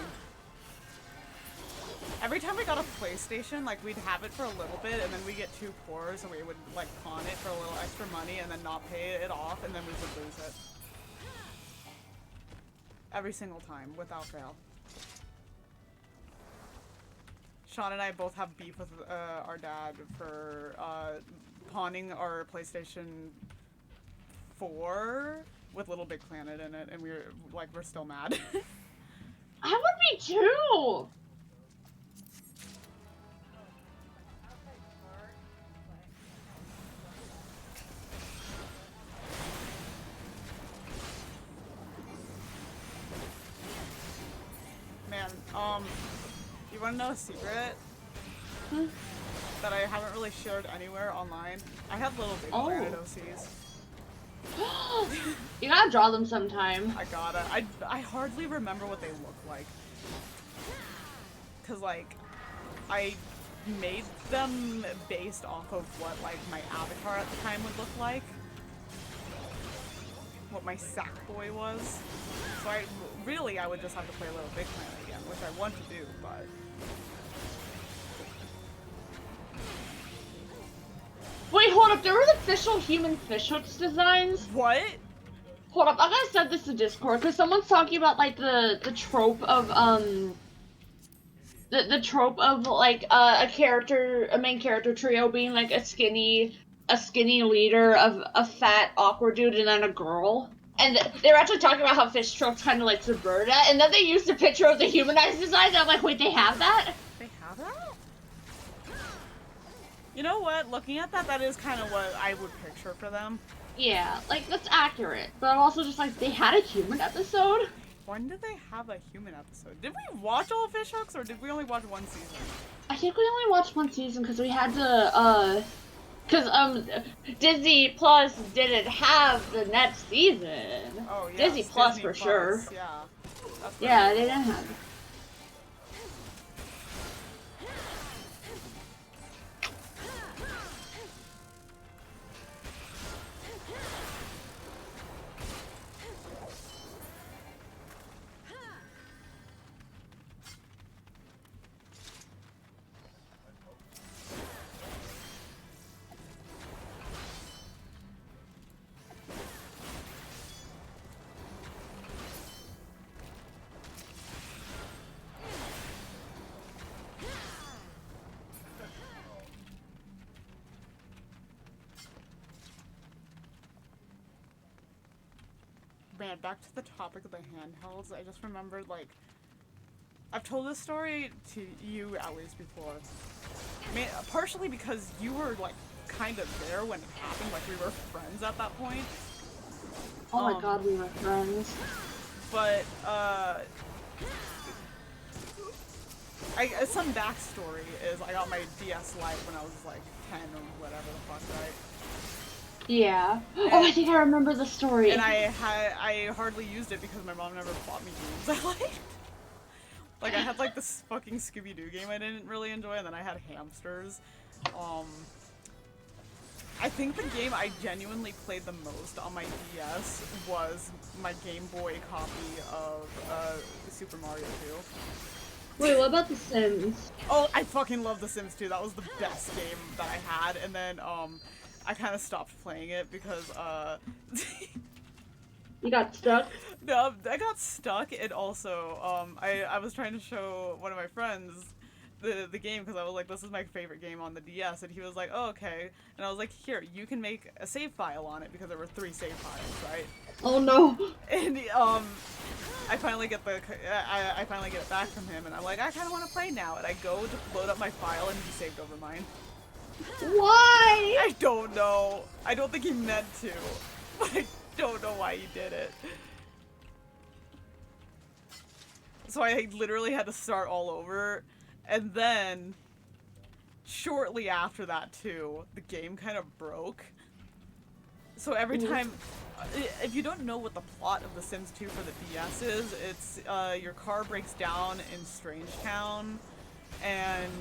Every time we got a PlayStation, like, we'd have it for a little bit, and then we'd get too poor, so we would, like, pawn it for a little extra money, and then not pay it off, and then we would lose it. Every single time, without fail. Sean and I both have beef with, our dad for, pawning our PlayStation 4 with Little Big Planet in it, and we're still mad. I would be too! You wanna know a secret? That I haven't really shared anywhere online? I have little baby Gyarados. You gotta draw them sometime. I gotta. I hardly remember what they look like. Cause like, I made them based off of what like my avatar at the time would look like. What my sack boy was. So I would just have to play Little Big Planet again, which I want to do, but. Wait, hold up, there was official human fishhooks designs? What? Hold up, I gotta send this to Discord, because someone's talking about, like, the trope of, the trope of, like, a main character trio being, like, a skinny leader of a fat, awkward dude and then a girl. And they were actually talking about how fish tropes kind of, like, subvert that, and then they used a picture of the humanized design, and I'm like, wait, they have that? They have that? You know what? Looking at that, that is kind of what I would picture for them. Yeah, like, that's accurate. But I'm also just like, they had a human episode? When did they have a human episode? Did we watch all of Fishhooks, or did we only watch one season? I think we only watched one season because we had to, Disney Plus didn't have the next season. Oh, yeah. Disney Plus for sure. Yeah. Yeah, they didn't have it. Man, back to the topic of the handhelds, I just remembered, like, I've told this story to you at least before. I mean, partially because you were, like, kind of there when it happened, like, we were friends at that point. Oh my god, we were friends. But, some backstory is I got my DS Lite when I was, like, 10 or whatever the fuck, right? Yeah. Oh, I think I remember the story. And I hardly used it because my mom never bought me games I liked. Like, I had, like, this fucking Scooby-Doo game I didn't really enjoy, and then I had hamsters. I think the game I genuinely played the most on my DS was my Game Boy copy of Super Mario 2. Wait, what about The Sims? Oh, I fucking love The Sims 2. That was the best game that I had, and then, I kind of stopped playing it because, You got stuck? No, I got stuck, and also, I was trying to show one of my friends the game because I was like, this is my favorite game on the DS, and he was like, oh, okay. And I was like, here, you can make a save file on it because there were 3 save files, right? Oh no. And, I finally get I finally get it back from him, and I'm like, I kind of want to play now, and I go to load up my file, and he saved over mine. Why? I don't know. I don't think he meant to. But I don't know why he did it. So I literally had to start all over. And then, shortly after that too, the game kind of broke. So every time, if you don't know what the plot of The Sims 2 for the DS is, it's your car breaks down in Strangetown, and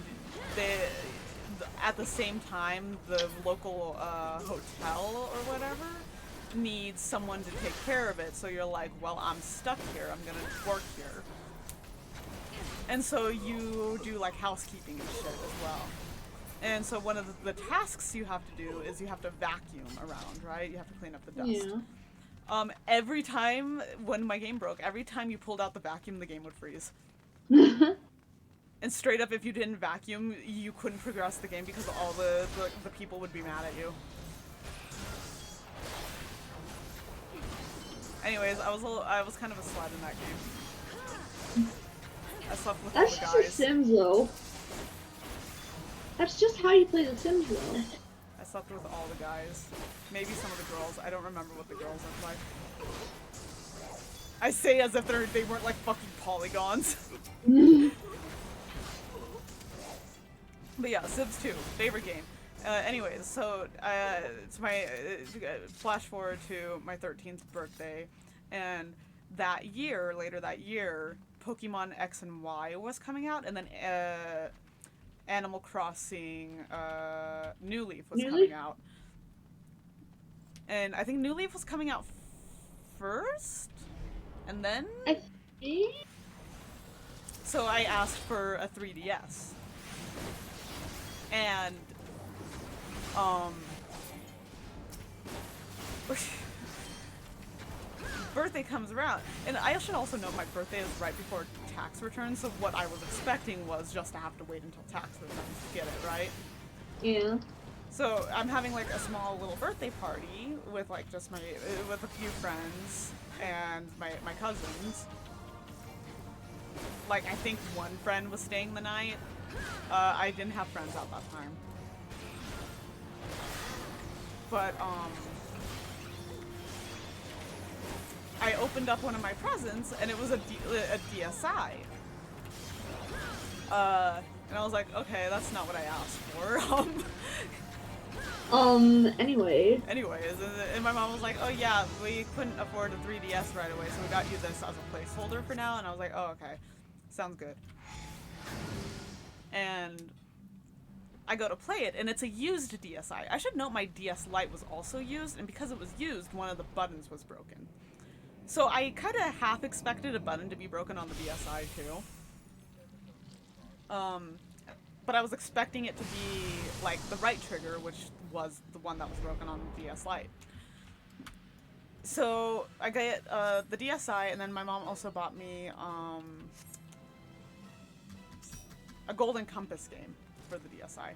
at the same time, the local hotel or whatever needs someone to take care of it. So you're like, well, I'm stuck here. I'm gonna work here. And so you do like housekeeping and shit as well. And so one of the tasks you have to do is you have to vacuum around, right? You have to clean up the dust. Yeah. Every time when my game broke, every time you pulled out the vacuum, the game would freeze. And straight up, if you didn't vacuum, you couldn't progress the game because all the people would be mad at you. Anyways, I was kind of a slut in that game. I slept with all the guys. That's just a Sims, though. That's just how you play The Sims, though. I slept with all the guys. Maybe some of the girls. I don't remember what the girls look like. I say as if they weren't like fucking polygons. But yeah, Sims 2, favorite game. Anyways, so it's my flash forward to my 13th birthday, and later that year, Pokemon X and Y was coming out, and then Animal Crossing New Leaf was coming out. And I think New Leaf was coming out first, and then... I think? So I asked for a 3DS. And, birthday comes around. And I should also note my birthday is right before tax returns, so what I was expecting was just to have to wait until tax returns to get it, right? Yeah. So I'm having like a small little birthday party with like just with a few friends and my cousins. Like I think one friend was staying the night. I didn't have friends out that time. But I opened up one of my presents and it was a DSi. And I was like, okay, that's not what I asked for. Anyway. Anyways, and my mom was like, oh yeah, we couldn't afford a 3DS right away, so we got you this as a placeholder for now. And I was like, oh, okay. Sounds good. And I go to play it, and it's a used DSi. I should note my DS Lite was also used, and because it was used, one of the buttons was broken. So I kind of half expected a button to be broken on the DSi too. But I was expecting it to be like the right trigger, which was the one that was broken on the DS Lite. So I get the DSi, and then my mom also bought me a Golden Compass game for the DSi.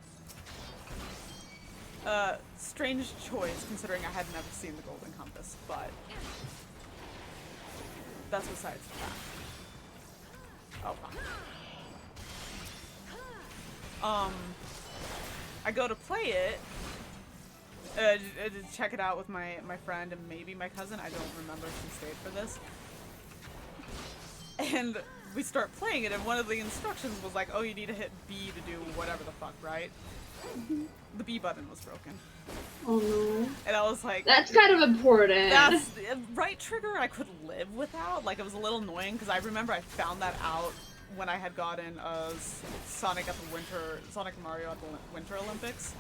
Strange choice considering I had never seen the Golden Compass, but that's besides the fact. Oh, fuck. I go to play it, to check it out with my friend and maybe my cousin. I don't remember if she stayed for this. And we start playing it, and one of the instructions was like, oh, you need to hit B to do whatever the fuck, right? The B button was broken. Oh no. And I was like... That's kind of important. That's... Right trigger I could live without. Like, it was a little annoying, because I remember I found that out when I had gotten Sonic and Mario at the Winter Olympics.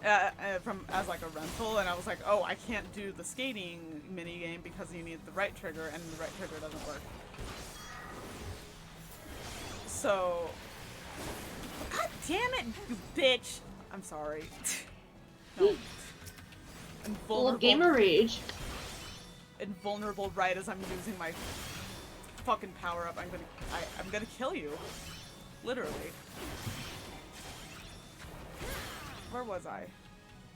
As like a rental, and I was like, oh, I can't do the skating minigame because you need the right trigger, and the right trigger doesn't work. So, god damn it, you bitch! I'm sorry. No. Full gamer rage. Invulnerable right as I'm using my fucking power up. I'm gonna kill you. Literally. Where was I?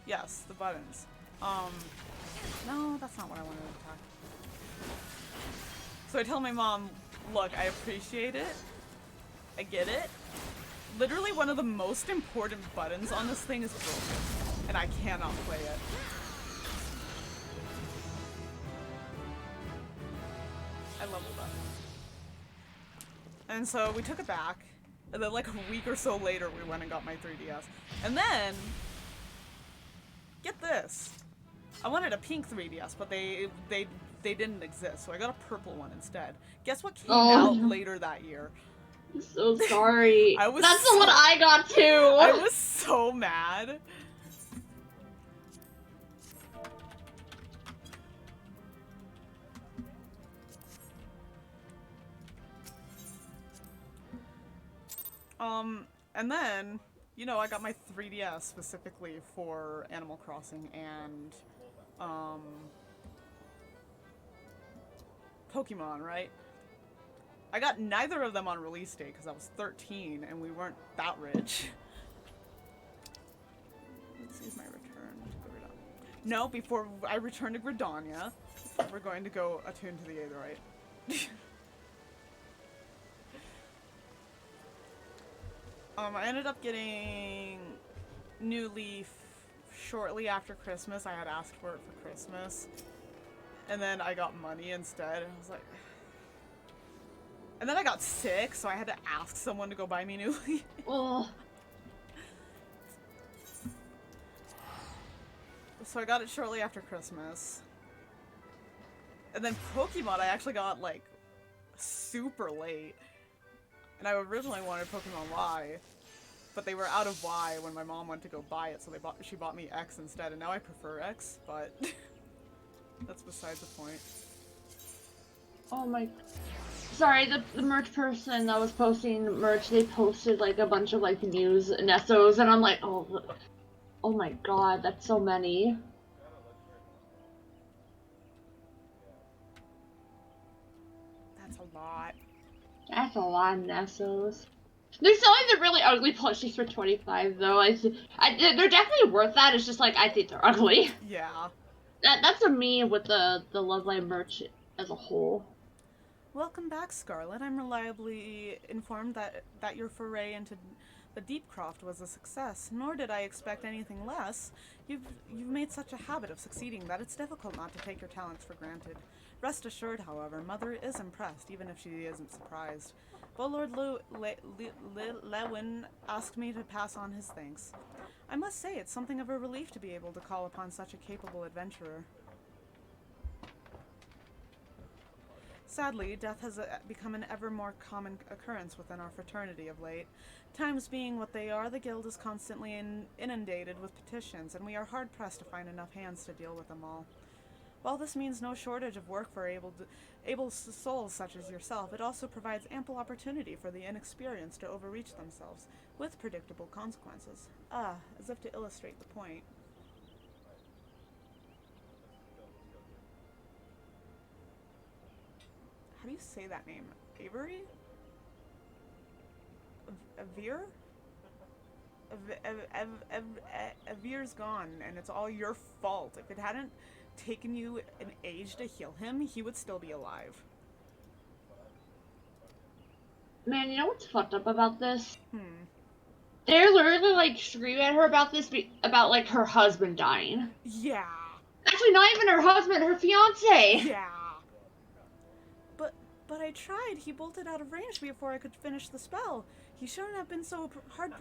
Yes, the buttons. No, that's not what I wanted to attack. So I tell my mom, look, I appreciate it. I get it. Literally one of the most important buttons on this thing is broken, and I cannot play it. I leveled up. And so we took it back, and then like a week or so later we went and got my 3DS. And then, get this. I wanted a pink 3DS, but they didn't exist, so I got a purple one instead. Guess what came out later that year? I'm so sorry. That's the one I got too! I was so mad. And then, you know, I got my 3DS specifically for Animal Crossing and, Pokemon, right? I got neither of them on release date because I was 13 and we weren't that rich. Let's see if my return to Gridania. No, before I return to Gridania, we're going to go attune to the Aetheryte. I ended up getting New Leaf shortly after Christmas. I had asked for it for Christmas. And then I got money instead, and I was like... And then I got sick, so I had to ask someone to go buy me new leaves. Oh. So I got it shortly after Christmas. And then Pokemon I actually got, like, super late. And I originally wanted Pokemon Y, but they were out of Y when my mom went to go buy it, so she bought me X instead, and now I prefer X, but that's besides the point. Oh my... Sorry, the merch person that was posting merch, they posted, like, a bunch of, like, news and SOs, and I'm like, oh my god, that's so many. That's a lot. That's a lot of Nessos. They're selling the really ugly plushies for $25 though. They're definitely worth that. It's just like I think they're ugly. Yeah. That's a me with the Love Live merch as a whole. Welcome back, Scarlet. I'm reliably informed that your foray into the Deepcroft was a success, nor did I expect anything less. You've made such a habit of succeeding that it's difficult not to take your talents for granted. Rest assured, however, Mother is impressed, even if she isn't surprised. But Lord Lewin asked me to pass on his thanks. I must say, it's something of a relief to be able to call upon such a capable adventurer. Sadly, death has become an ever more common occurrence within our fraternity of late. Times being what they are, the guild is constantly inundated with petitions, and we are hard-pressed to find enough hands to deal with them all. While this means no shortage of work for able souls such as yourself, it also provides ample opportunity for the inexperienced to overreach themselves, with predictable consequences. As if to illustrate the point. How do you say that name? Avery? Avir? Avir's gone, and it's all your fault. If it hadn't taken you an age to heal him, he would still be alive. Man, you know what's fucked up about this? They're literally, like, screaming at her about this, about, like, her husband dying. Yeah. Actually, not even her husband, her fiance. Yeah. But I tried. He bolted out of range before I could finish the spell. He shouldn't have been so hard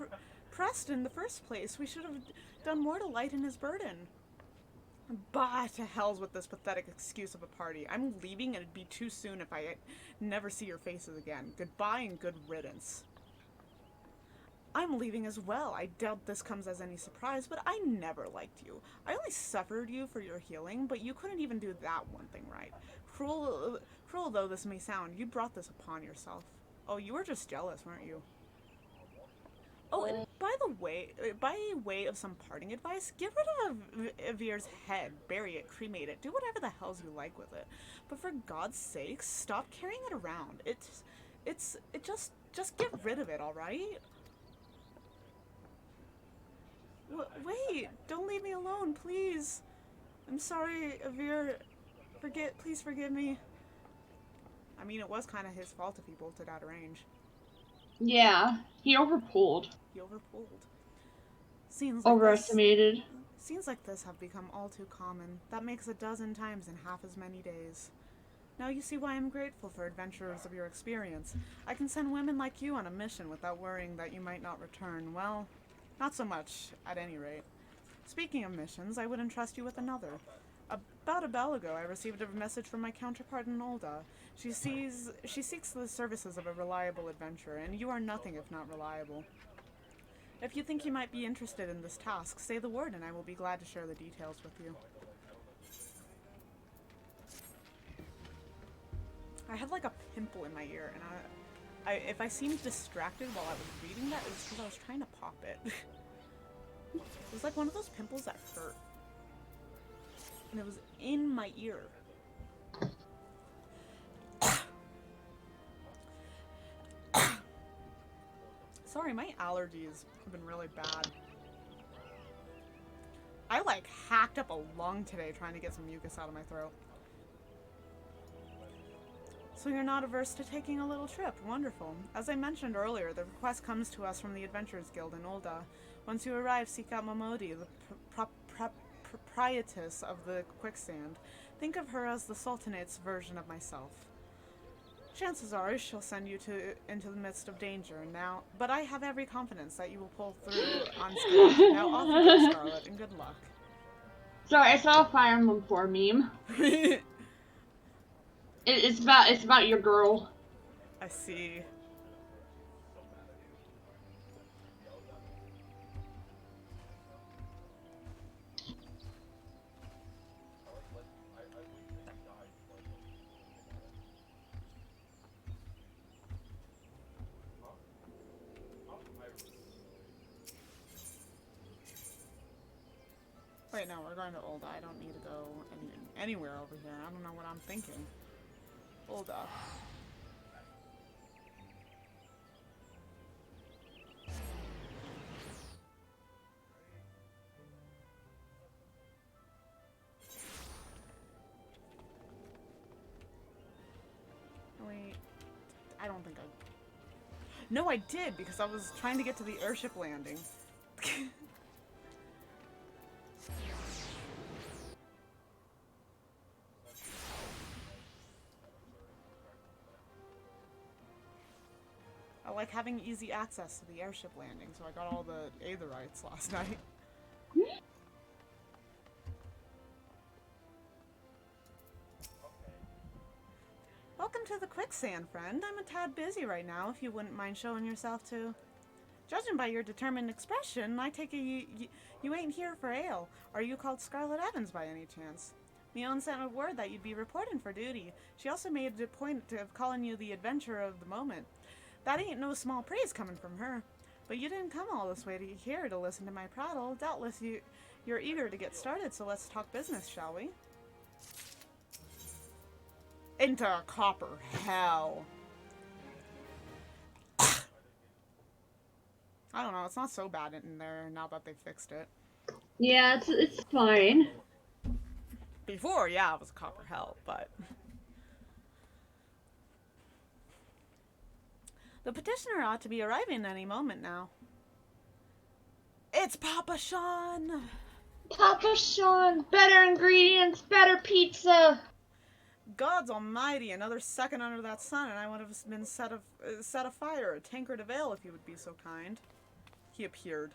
pressed in the first place. We should have done more to lighten his burden. Bah, to hells with this pathetic excuse of a party. I'm leaving, and it'd be too soon if I never see your faces again. Goodbye and good riddance. I'm leaving as well. I doubt this comes as any surprise, but I never liked you. I only suffered you for your healing, but you couldn't even do that one thing right. Cruel though this may sound, you brought this upon yourself. Oh, you were just jealous, weren't you? Oh, and by way of some parting advice, get rid of Avir's head, bury it, cremate it, do whatever the hells you like with it. But for God's sake, stop carrying it around. Just get rid of it, alright? Wait, don't leave me alone, please. I'm sorry, Avir. Please forgive me. I mean, it was kind of his fault if he bolted out of range. Yeah, he overpulled. Overestimated. Scenes like this have become all too common. That makes a dozen times in half as many days. Now you see why I'm grateful for adventurers of your experience. I can send women like you on a mission without worrying that you might not return. Well, not so much, at any rate. Speaking of missions, I would entrust you with another. About a bell ago, I received a message from my counterpart in Olda. She seeks the services of a reliable adventurer, and you are nothing if not reliable. If you think you might be interested in this task, say the word and I will be glad to share the details with you. I had like a pimple in my ear, and if I seemed distracted while I was reading that, it was because I was trying to pop it. It was like one of those pimples that hurt. And it was in my ear. Sorry, my allergies have been really bad. I like hacked up a lung today trying to get some mucus out of my throat. So you're not averse to taking a little trip. Wonderful. As I mentioned earlier, the request comes to us from the Adventurers Guild in Olda. Once you arrive, seek out Momodi, the proprietress of the quicksand. Think of her as the Sultanate's version of myself. Chances are she'll send you into the midst of danger now, but I have every confidence that you will pull through unscathed. Now off you go, Scarlet, and good luck. Sorry, I saw a Fire Emblem 4 meme. It's about your girl. I see. Wait, no, we're going to Ulda. I don't need to go anywhere over here. I don't know what I'm thinking. Ulda. Wait. I don't think I... No, I did, because I was trying to get to the airship landing. I like having easy access to the airship landing, so I got all the Aetherites last night. Welcome to the quicksand, friend. I'm a tad busy right now, if you wouldn't mind showing yourself too. Judging by your determined expression, I take it you ain't here for ale. Are you called Scarlet Evans by any chance? Mion sent a word that you'd be reporting for duty. She also made a point of calling you the adventurer of the moment. That ain't no small praise coming from her. But you didn't come all this way here to listen to my prattle. Doubtless you're eager to get started, so let's talk business, shall we? Into copper hell. I don't know, it's not so bad in there now that they fixed it. Yeah, it's fine. Before, yeah, it was copper hell, but... The petitioner ought to be arriving any moment now. It's Papa Sean! Papa Sean, better ingredients, better pizza. Gods almighty, another second under that sun and I would have been set afire, a tankard of ale if you would be so kind. He appeared.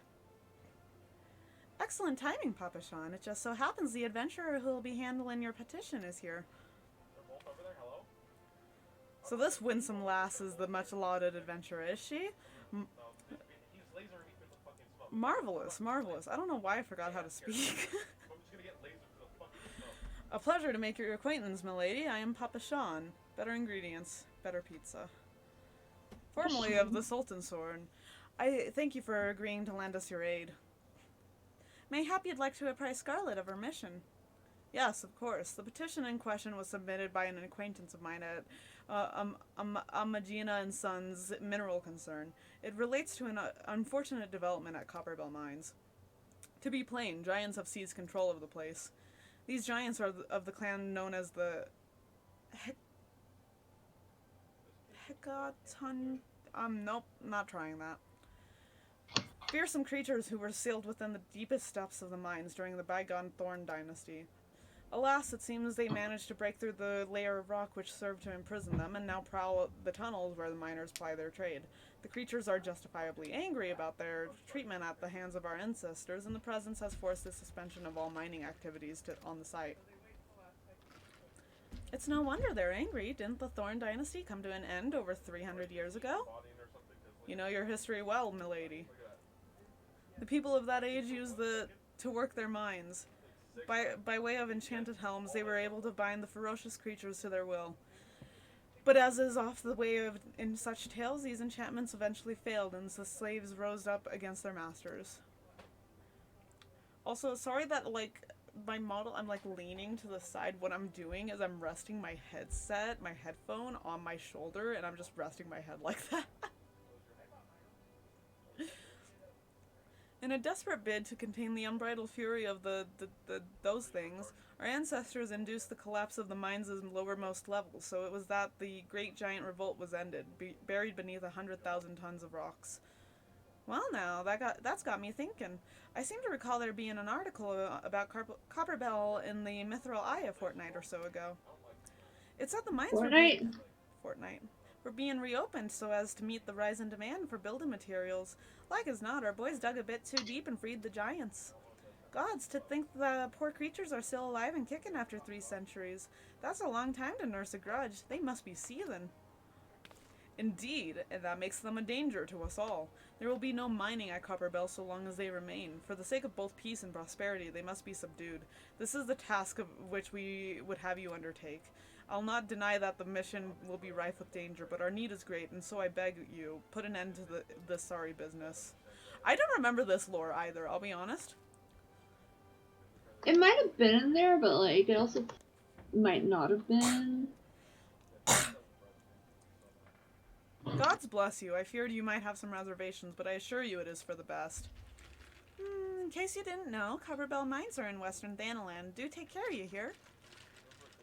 Excellent timing, Papa Sean. It just so happens the adventurer who will be handling your petition is here. They're both over there, hello? So this winsome lass is the much-lauded adventurer, is she? No, he's laser me with the fucking smoke. Marvelous, marvelous. I don't know why I forgot how to speak. I'm just gonna get lasered with the fucking smoke. A pleasure to make your acquaintance, milady. I am Papa Sean. Better ingredients, better pizza. Formerly of the Sultan's Sword. I thank you for agreeing to lend us your aid. Mayhap you'd like to apprise Scarlet of her mission. Yes, of course. The petition in question was submitted by an acquaintance of mine at Amagina and Sons Mineral Concern. It relates to an unfortunate development at Copperbell Mines. To be plain, giants have seized control of the place. These giants are of the clan known as the Hecaton... nope, not trying that. Fearsome creatures who were sealed within the deepest depths of the mines during the bygone Thorn dynasty. Alas, it seems they managed to break through the layer of rock which served to imprison them and now prowl the tunnels where the miners ply their trade. The creatures are justifiably angry about their treatment at the hands of our ancestors, and the presence has forced the suspension of all mining activities on the site. It's no wonder they're angry. Didn't the Thorn dynasty come to an end over 300 years ago? You know your history well, milady. The people of that age used to work their mines. By way of enchanted helms, they were able to bind the ferocious creatures to their will. But as is oft the way in such tales, these enchantments eventually failed, and the slaves rose up against their masters. Also, sorry that, like, my model, I'm, like, leaning to the side. What I'm doing is I'm resting my headphone on my shoulder, and I'm just resting my head like that. In a desperate bid to contain the unbridled fury of those things, our ancestors induced the collapse of the mines' lowermost levels, so it was that the great giant revolt was ended, buried beneath 100,000 tons of rocks. Well, now that's got me thinking. I seem to recall there being an article about Copperbell in the Mithril Eye a fortnight or so ago. It said the mines were being Fortnite? fortnight were being reopened so as to meet the rise in demand for building materials. Like as not, our boys dug a bit too deep and freed the giants. Gods, to think the poor creatures are still alive and kicking after 3 centuries. That's a long time to nurse a grudge. They must be seething. Indeed, and that makes them a danger to us all. There will be no mining at Copperbell so long as they remain. For the sake of both peace and prosperity, they must be subdued. This is the task of which we would have you undertake. I'll not deny that the mission will be rife with danger, but our need is great, and so I beg you, put an end to this sorry business. I don't remember this lore either, I'll be honest. It might have been in there, but like it also might not have been. Gods bless you. I feared you might have some reservations, but I assure you it is for the best. In case you didn't know, Copperbell Mines are in western Thanaland. Do take care, you hear?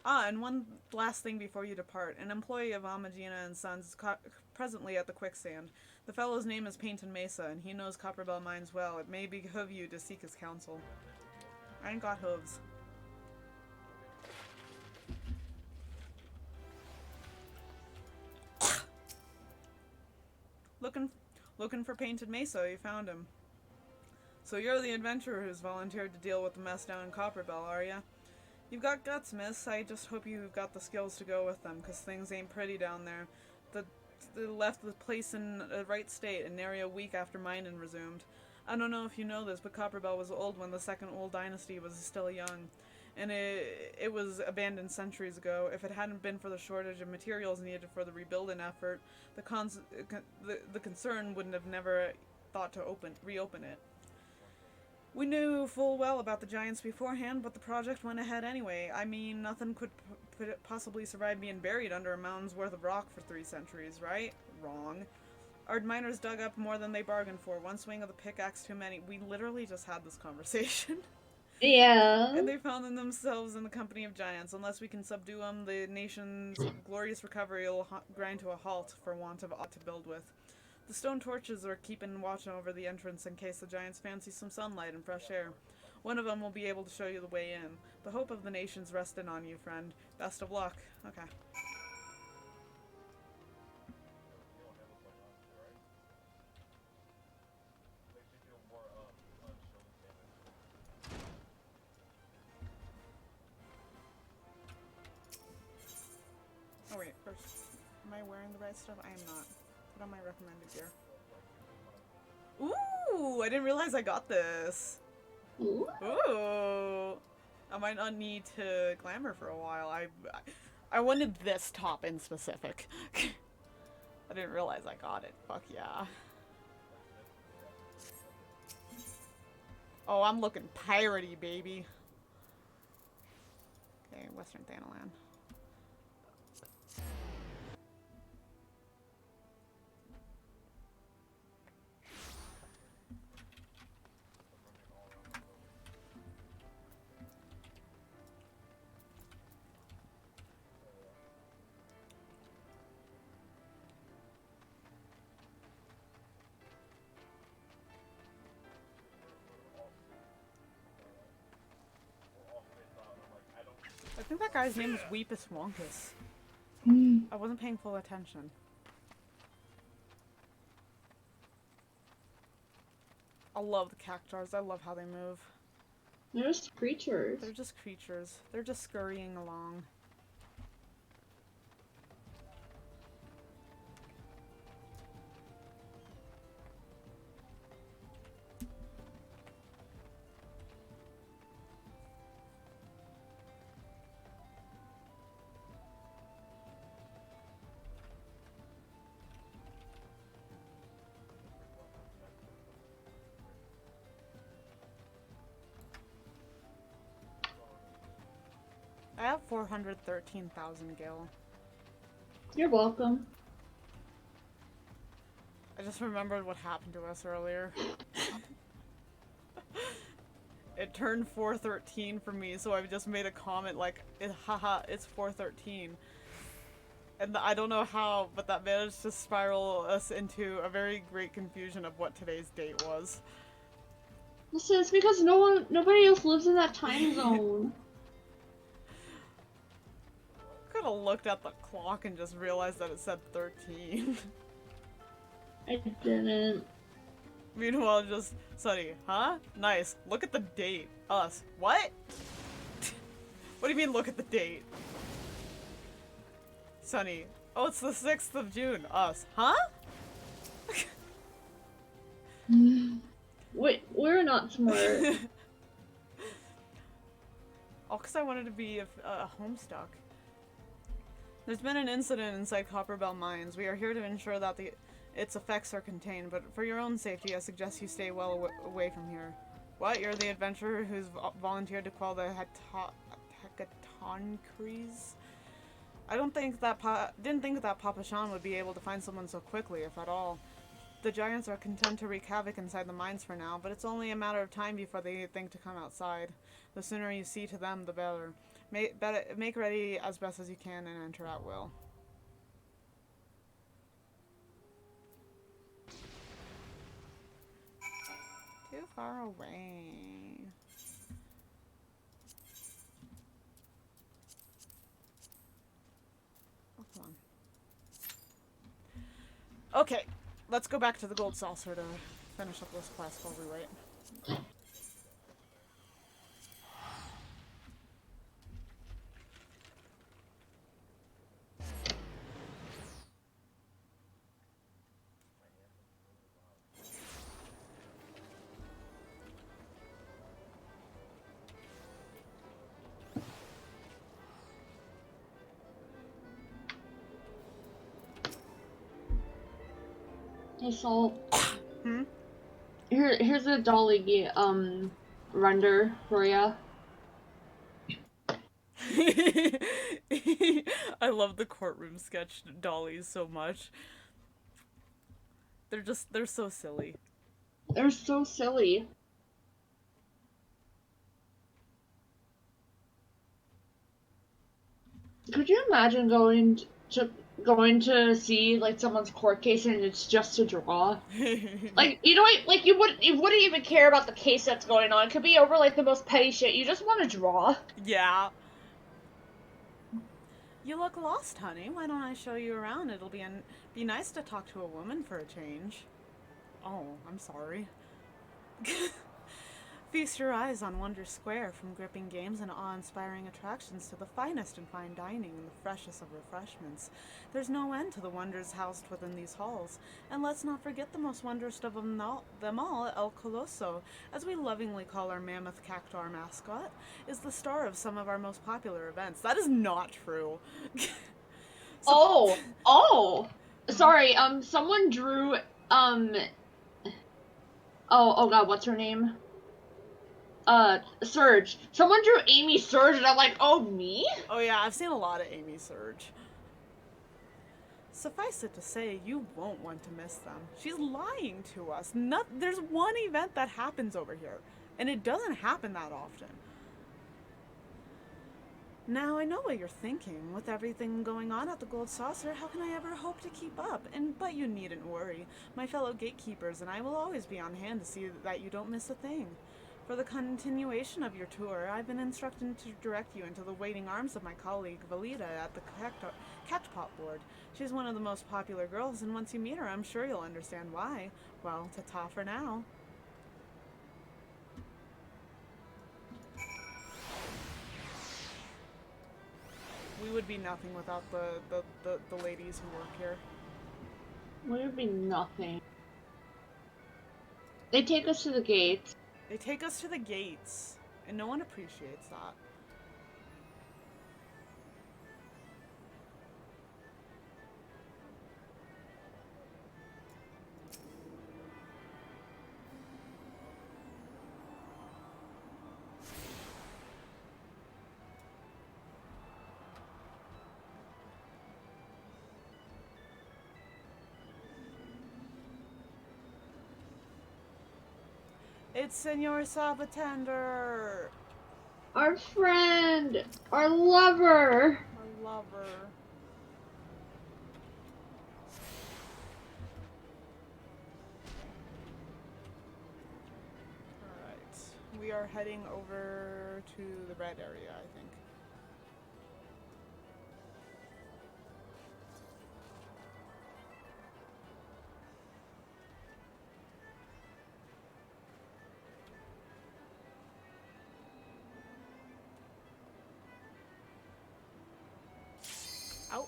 Ah, and one last thing before you depart. An employee of Amagina and Sons is presently at the quicksand. The fellow's name is Painton Mesa, and he knows Copperbell Mines well. It may behoove you to seek his counsel. I ain't got hooves. Looking for Painted Mesa, you found him. So you're the adventurer who's volunteered to deal with the mess down in Copperbell, are ya? You've got guts, miss. I just hope you've got the skills to go with them, 'cause things ain't pretty down there. They left the place in a right state, and nary a week after mining resumed. I don't know if you know this, but Copperbell was old when the second old dynasty was still young. And it was abandoned centuries ago. If it hadn't been for the shortage of materials needed for the rebuilding effort, the concern wouldn't have never thought to reopen it. We knew full well about the giants beforehand, but the project went ahead anyway. I mean, nothing could possibly survive being buried under a mountain's worth of rock for 3 centuries, right? Wrong. Our miners dug up more than they bargained for. One swing of the pickaxe too many. We literally just had this conversation. Yeah. And they found themselves in the company of giants. Unless we can subdue them, the nation's glorious recovery will grind to a halt for want of aught to build with. The stone torches are keeping watch over the entrance in case the giants fancy some sunlight and fresh air. One of them will be able to show you the way in. The hope of the nation's resting on you, friend. Best of luck. Okay. Oh wait, first, am I wearing the right stuff? I am not. Put on my recommended gear. Ooh, I didn't realize I got this. Ooh. Ooh. I might not need to glamour for a while. I wanted this top in specific. I didn't realize I got it. Fuck yeah. Oh, I'm looking piratey, baby. Okay, Western Thanaland. I think that guy's name is Weepus Wonkus. I wasn't paying full attention. I love the cactars. I love how they move. They're just creatures. They're just creatures. They're just scurrying along. I have 413,000 gil. You're welcome. I just remembered what happened to us earlier. It turned 413 for me, so I just made a comment like, haha, it's 413. And I don't know how, but that managed to spiral us into a very great confusion of what today's date was. Listen, it's because nobody else lives in that time zone. Could have looked at the clock and just realized that it said 13. I didn't. Meanwhile, just, Sunny, huh? Nice. Look at the date. Us. What? What do you mean, look at the date? Sunny. Oh, it's the 6th of June. Us. Huh? Wait, we're not smart. All because I wanted to be homestuck. There's been an incident inside Copperbell Mines. We are here to ensure that its effects are contained, but for your own safety, I suggest you stay well away from here. What? You're the adventurer who's volunteered to quell the hecatoncres? I didn't think that Papa Sean would be able to find someone so quickly, if at all. The giants are content to wreak havoc inside the mines for now, but it's only a matter of time before they think to come outside. The sooner you see to them, the better. Make ready as best as you can and enter at will. Too far away. Oh, come on. Okay, let's go back to the gold saucer to finish up this quest while we wait. Hey, Salt. Hmm? Here's a dolly, render for ya. I love the courtroom sketch dollies so much. They're so silly. They're so silly. Could you imagine going to see like someone's court case and it's just a draw? Like, you know what? Like, you wouldn't even care about the case that's going on. It could be over like the most petty shit. You just want to draw. Yeah. You look lost, honey. Why don't I show you around? It'll be nice to talk to a woman for a change. Oh, I'm sorry. Feast your eyes on Wonder Square, from gripping games and awe-inspiring attractions to the finest in fine dining and the freshest of refreshments. There's no end to the wonders housed within these halls. And let's not forget the most wondrous of them all, El Colosso, as we lovingly call our mammoth cactuar mascot, is the star of some of our most popular events. That is not true. Oh, sorry. Someone drew. Oh God, what's her name? Surge. Someone drew Amy Surge, and I'm like, oh, me? Oh yeah, I've seen a lot of Amy Surge. Suffice it to say, you won't want to miss them. She's lying to us. There's one event that happens over here, and it doesn't happen that often. Now, I know what you're thinking. With everything going on at the Gold Saucer, how can I ever hope to keep up? But you needn't worry. My fellow gatekeepers and I will always be on hand to see that you don't miss a thing. For the continuation of your tour, I've been instructed to direct you into the waiting arms of my colleague, Valida, at the Catchpot board. She's one of the most popular girls, and once you meet her, I'm sure you'll understand why. Well, ta-ta for now. We would be nothing without the ladies who work here. We would be nothing. They take us to the gates. They take us to the gates, and no one appreciates that. It's Senor Salvatender! Our friend! Our lover! Our lover. we are heading over to the red area, I think. Out.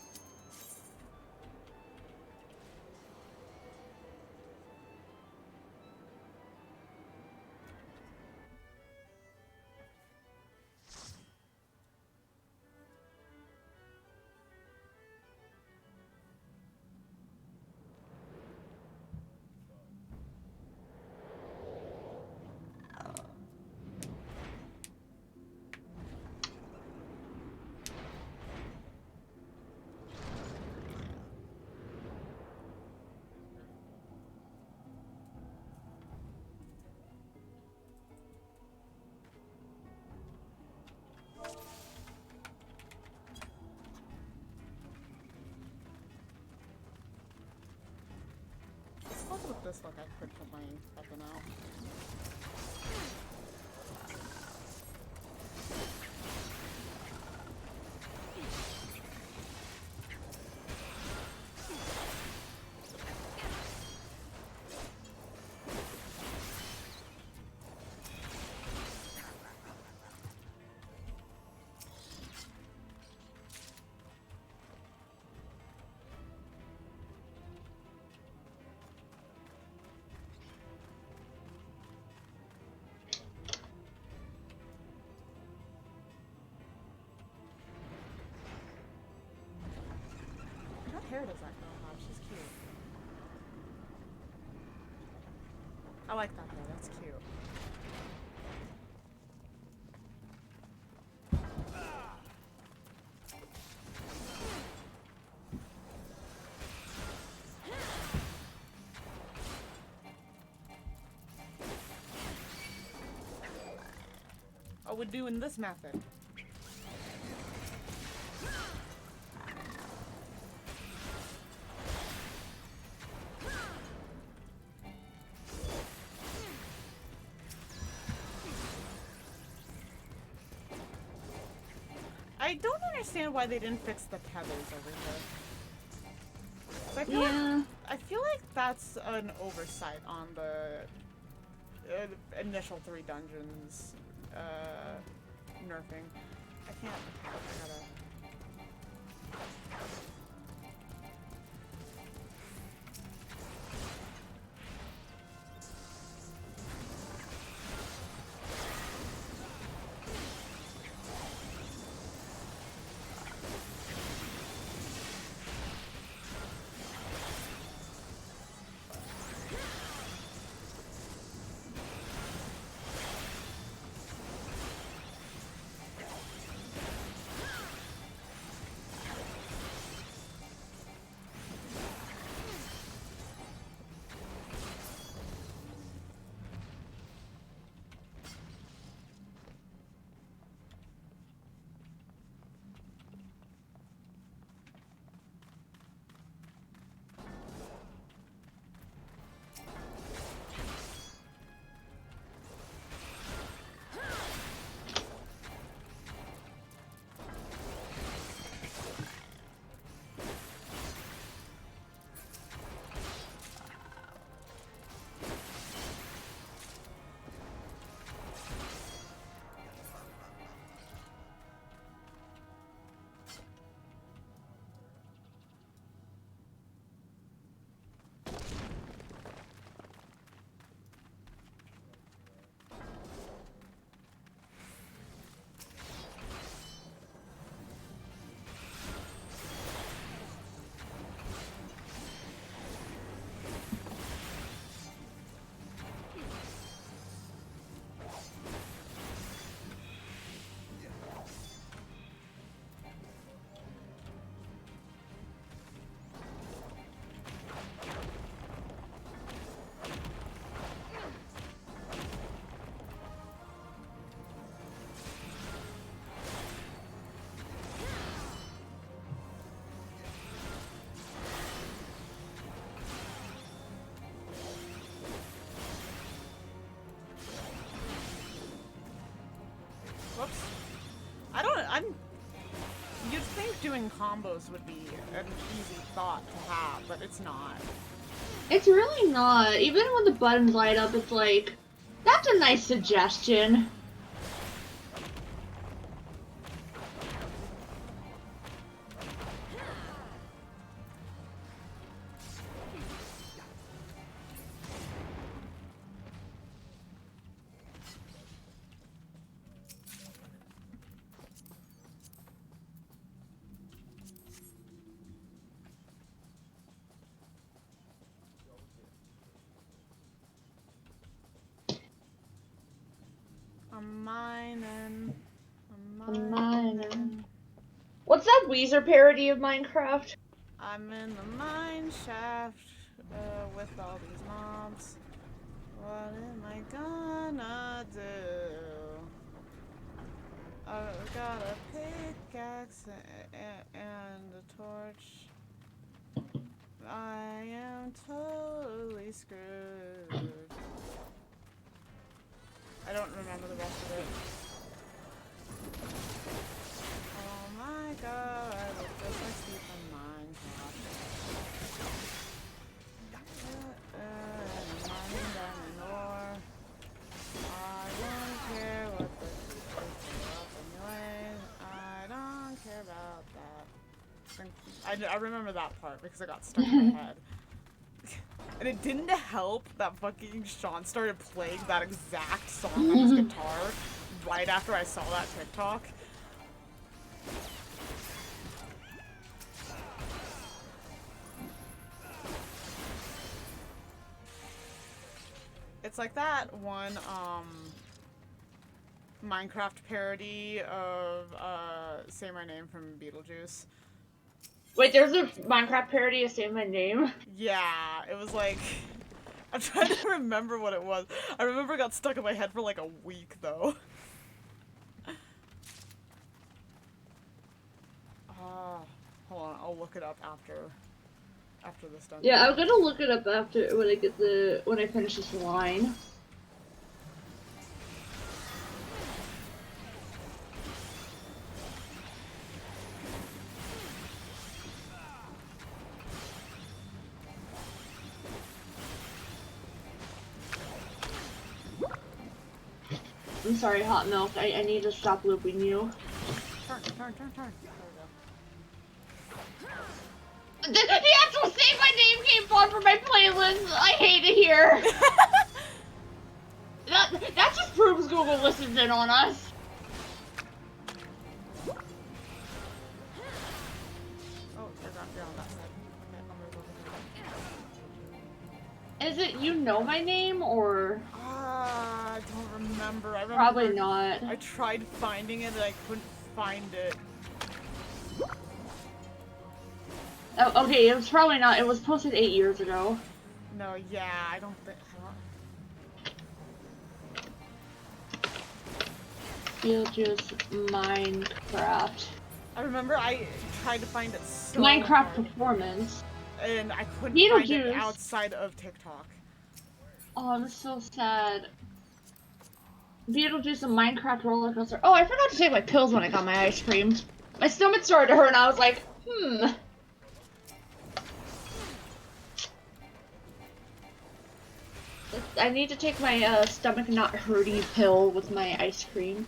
I suppose with this look I could put my weapon out. What hair does that girl have? She's cute. I like that hair, that's cute. Oh, we're doing this method. I don't understand why they didn't fix the tethers over here. I feel like, I feel like that's an oversight on the initial 3 dungeons nerfing. I can't. I gotta. doing combos would be an easy thought to have, but it's not. It's really not. Even when the buttons light up, it's like, that's a nice suggestion. I'm mining. I'm mining. What's that Weezer parody of Minecraft? I'm in the mine shaft with all these mobs. What am I gonna do? I've got a pickaxe and a torch. I am totally screwed. I don't remember the rest of it. Oh my god, I look just like Steve from Minecraft. And I'm mining diamond ore. I don't care what the future is up anyway. I don't care about that. I remember that part because it got stuck in my head. And it didn't help that fucking Sean started playing that exact song on his guitar right after I saw that TikTok. It's like that one, Minecraft parody of, Say My Name from Beetlejuice. Wait, there's a Minecraft parody of Say My Name? Yeah, it was like... I'm trying to remember what it was. I remember it got stuck in my head for like a week, though. Hold on, I'll look it up after this done. Yeah, I'm gonna look it up after when I finish this line. I'm sorry, Hot Milk. I need to stop looping you. Turn. There we go. The actual Say My Name came on for my playlist. I hate it here. that just proves Google listens in on us. Oh, you're on that side. Okay, I'll move over here. Is it you know my name or? I don't remember. I remember. Probably not. I tried finding it and I couldn't find it. Oh, okay, it was probably not. It was posted 8 years ago. No, yeah, I don't think. Beetlejuice Minecraft. I remember I tried to find it so Minecraft hard, Performance. and I couldn't find it Beetlejuice. outside of TikTok. Oh, I'm so sad. Beetlejuice and Minecraft roller coaster. Oh, I forgot to take my pills when I got my ice cream. My stomach started to hurt, and I was like, I need to take my stomach not hurty pill with my ice cream.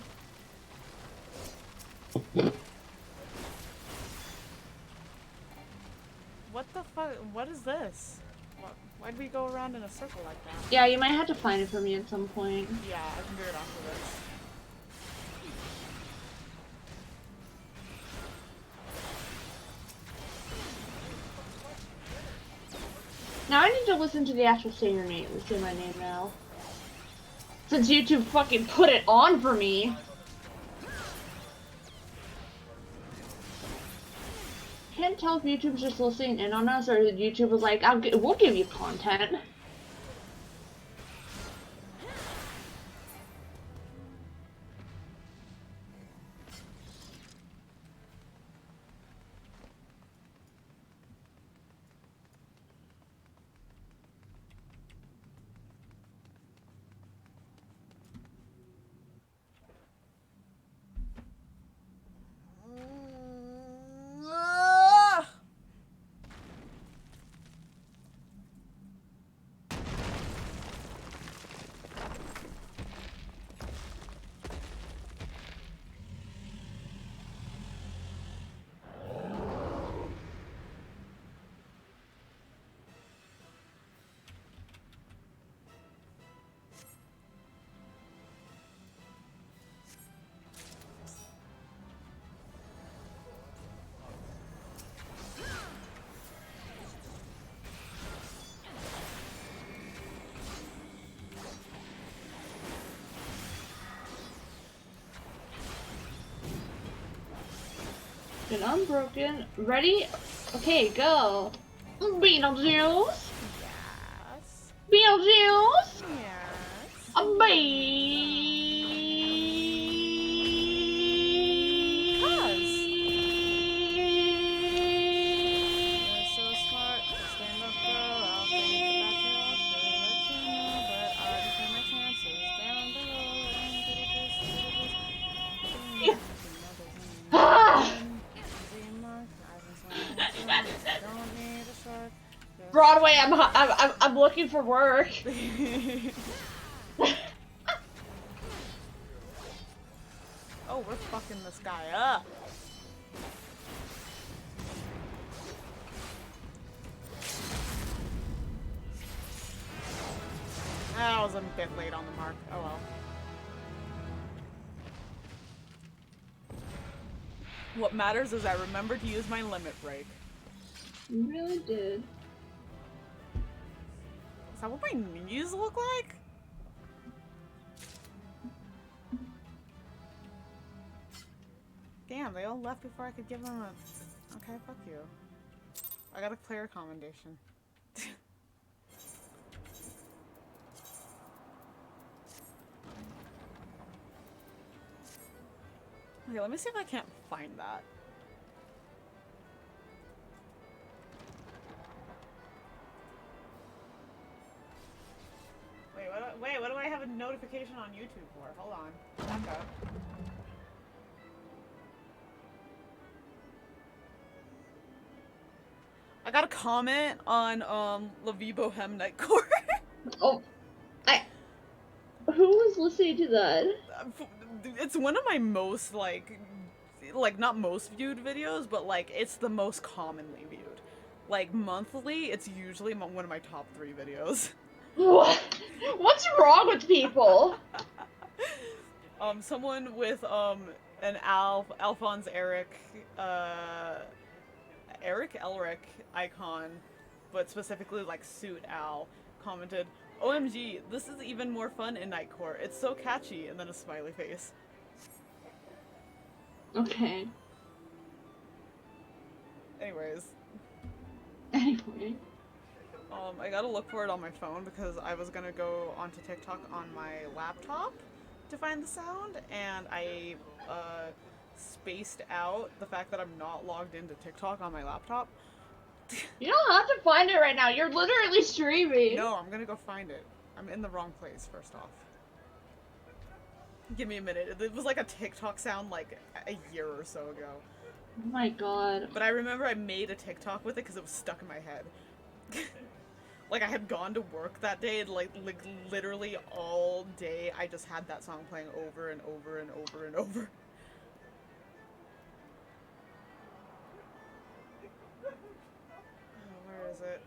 What the fuck? What is this? Why'd we go around in a circle like that? Yeah, you might have to find it for me at some point. Yeah, I can do it after this. Now I need to listen to the actual Say My Name now. Since YouTube fucking put it on for me. Can't tell if YouTube's just listening in on us or if YouTube was like, we'll give you content. Good, unbroken. Ready? Okay, go. Beetlejuice. Yes. Beetlejuice. Yes. A You're so smart. Stand up, girl. I'll think about you. I'll sure let you know. But I'll just take my chances down below. And get it this, get it this. Ah! Don't need a shark. Broadway, I'm looking for work. Oh, we're fucking this guy up. I was a bit late on the mark. Oh well. What matters is I remember to use my limit break. You really did. Is that what my knees look like? Damn, they all left before I could give them a... Okay, fuck you. I got a clear commendation. Okay, let me see if I can't find that. Wait, what do I have a notification on YouTube for? Hold on. Back up. I got a comment on La Vie Boheme Nightcore. Oh, who was listening to that? It's one of my most like not most viewed videos, but like it's the most commonly viewed. Like monthly, it's usually one of my top 3 videos. What? What's wrong with people? Someone with an Alphonse Eric Eric Elric icon, but specifically like suit Al, commented, "OMG, this is even more fun in Nightcore. It's so catchy," and then a smiley face. Okay. Anyways. Anyway. I gotta look for it on my phone because I was gonna go onto TikTok on my laptop to find the sound, and I spaced out the fact that I'm not logged into TikTok on my laptop. You don't have to find it right now. You're literally streaming. No, I'm gonna go find it. I'm in the wrong place, first off. Give me a minute. It was like a TikTok sound like a year or so ago. Oh my god. But I remember I made a TikTok with it because it was stuck in my head. Like, I had gone to work that day, and like literally all day, I just had that song playing over and over and over and over. Oh, where is it?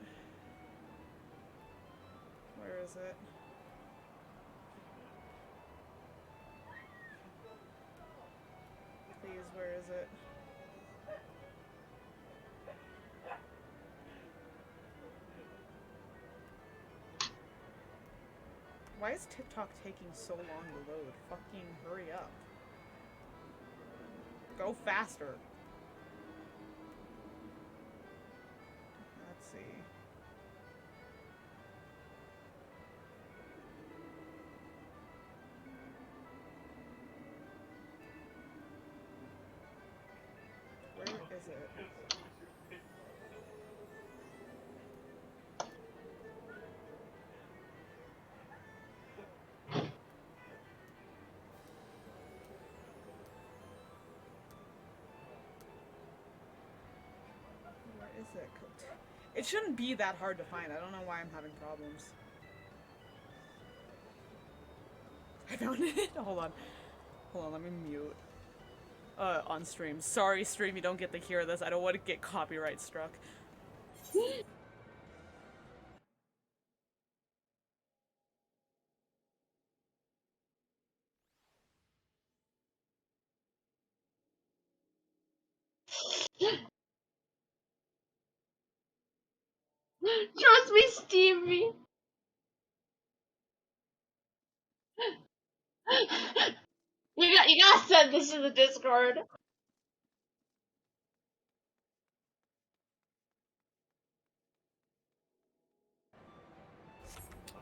Where is it? Please, where is it? Why is TikTok taking so long to load? Fucking hurry up. Go faster. Let's see. Where is it? Where is it? It shouldn't be that hard to find. I don't know why I'm having problems. I found it. Hold on. Hold on, let me mute. On stream. Sorry, stream, you don't get to hear this. I don't want to get copyright struck. Trust me, Stevie. You gotta send this to the Discord.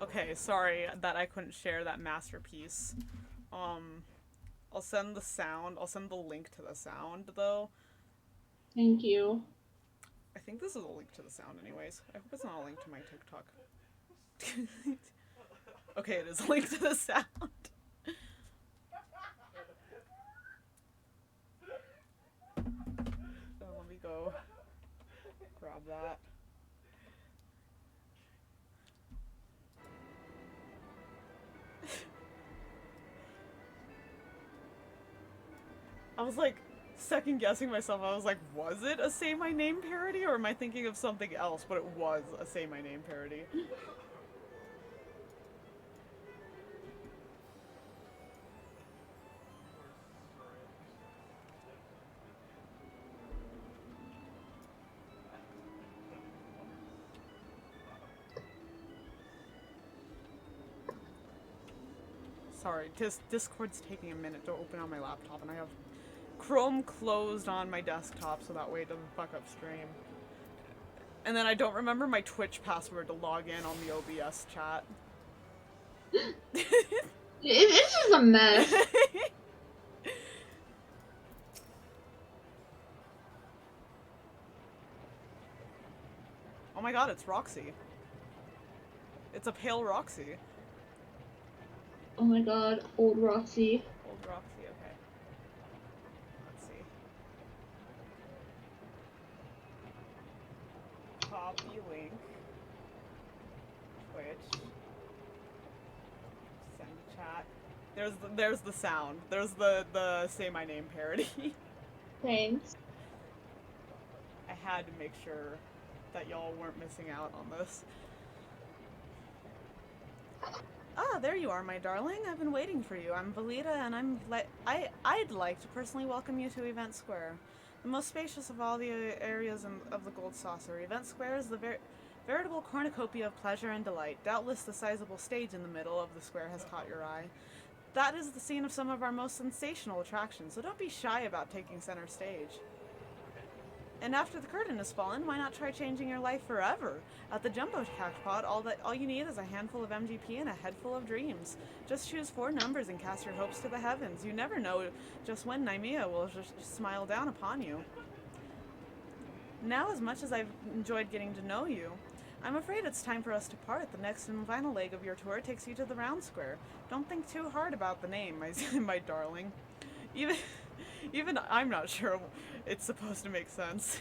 Okay, sorry that I couldn't share that masterpiece. I'll send the sound. I'll send the link to the sound, though. Thank you. I think this is a link to the sound anyways. I hope it's not a link to my TikTok. Okay, it is a link to the sound. So let me go grab that. I was like second guessing myself. I was like, was it a Say My Name parody or am I thinking of something else? But it was a Say My Name parody. Sorry, Discord's taking a minute to open on my laptop and I have Chrome closed on my desktop so that way it doesn't fuck up stream. And then I don't remember my Twitch password to log in on the OBS chat. It's just a mess. Oh my god, it's Roxy. It's a pale Roxy. Oh my god, old Roxy. Old Roxy, okay. Let's see. Copy link. Twitch. Send chat. There's the sound. There's the Say My Name parody. Thanks. I had to make sure that y'all weren't missing out on this. Ah, there you are, my darling. I've been waiting for you. I'm Valita, and I'd like to personally welcome you to Event Square, the most spacious of all the areas of the Gold Saucer. Event Square is the veritable cornucopia of pleasure and delight. Doubtless the sizable stage in the middle of the square has caught your eye. That is the scene of some of our most sensational attractions, so don't be shy about taking center stage. And after the curtain has fallen, why not try changing your life forever? At the Jumbo Jackpot, all you need is a handful of MGP and a head full of dreams. Just choose 4 numbers and cast your hopes to the heavens. You never know just when Naimia will just smile down upon you. Now, as much as I've enjoyed getting to know you, I'm afraid it's time for us to part. The next and final leg of your tour takes you to the Round Square. Don't think too hard about the name, my darling. Even I'm not sure it's supposed to make sense.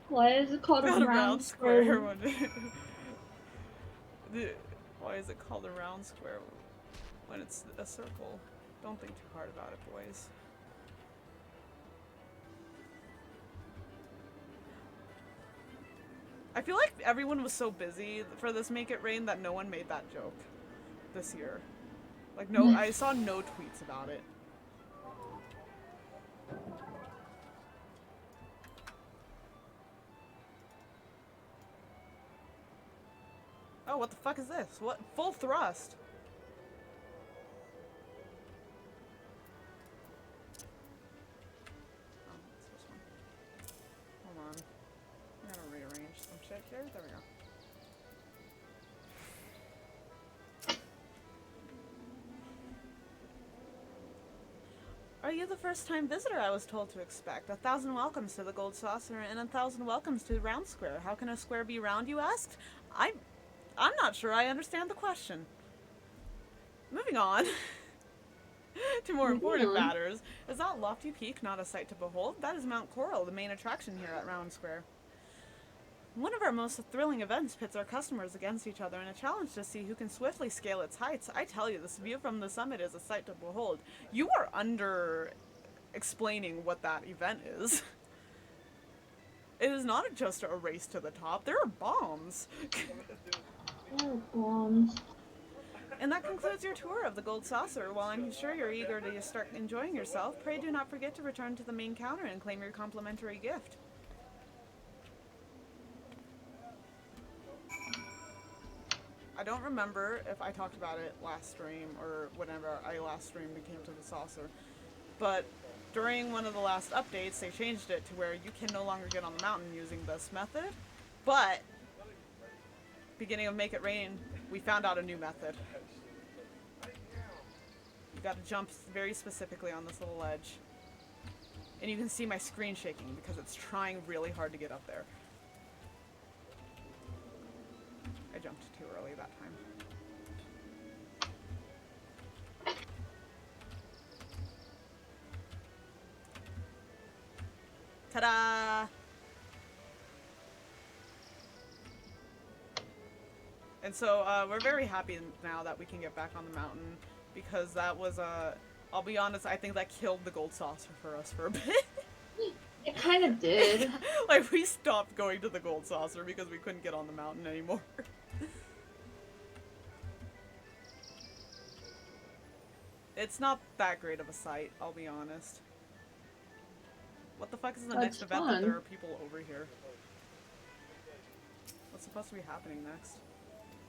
Why is it called a round square? Why is it called a round square when it's a circle? Don't think too hard about it, boys. I feel like everyone was so busy for this Make It Rain that no one made that joke this year. Like, no, I saw no tweets about it. Oh, what the fuck is this? What? Full thrust. Oh, it's this one. Hold on. I'm gonna rearrange some shit here. There we go. Are you the first-time visitor I was told to expect? 1,000 welcomes to the Gold Saucer and 1,000 welcomes to Round Square. How can a square be round, you asked? I'm not sure I understand the question. Moving on to more important matters. Is that lofty peak not a sight to behold? That is Mount Coral, the main attraction here at Round Square. One of our most thrilling events pits our customers against each other in a challenge to see who can swiftly scale its heights. I tell you, this view from the summit is a sight to behold. You are under-explaining what that event is. It is not just a race to the top. There are bombs. There are bombs. And that concludes your tour of the Gold Saucer. While I'm sure you're eager to start enjoying yourself, pray do not forget to return to the main counter and claim your complimentary gift. I don't remember if I talked about it last stream or whenever I last streamed and came to the saucer, but during one of the last updates they changed it to where you can no longer get on the mountain using this method, but beginning of Make It Rain, we found out a new method. You gotta jump very specifically on this little ledge. And you can see my screen shaking because it's trying really hard to get up there. I jumped too early that time. Ta-da! And so we're very happy now that we can get back on the mountain because that was I'll be honest, I think that killed the gold saucer for us for a bit. It kind of did. Like we stopped going to the gold saucer because we couldn't get on the mountain anymore. It's not that great of a sight, I'll be honest. What the fuck is the next event that there are people over here? What's supposed to be happening next?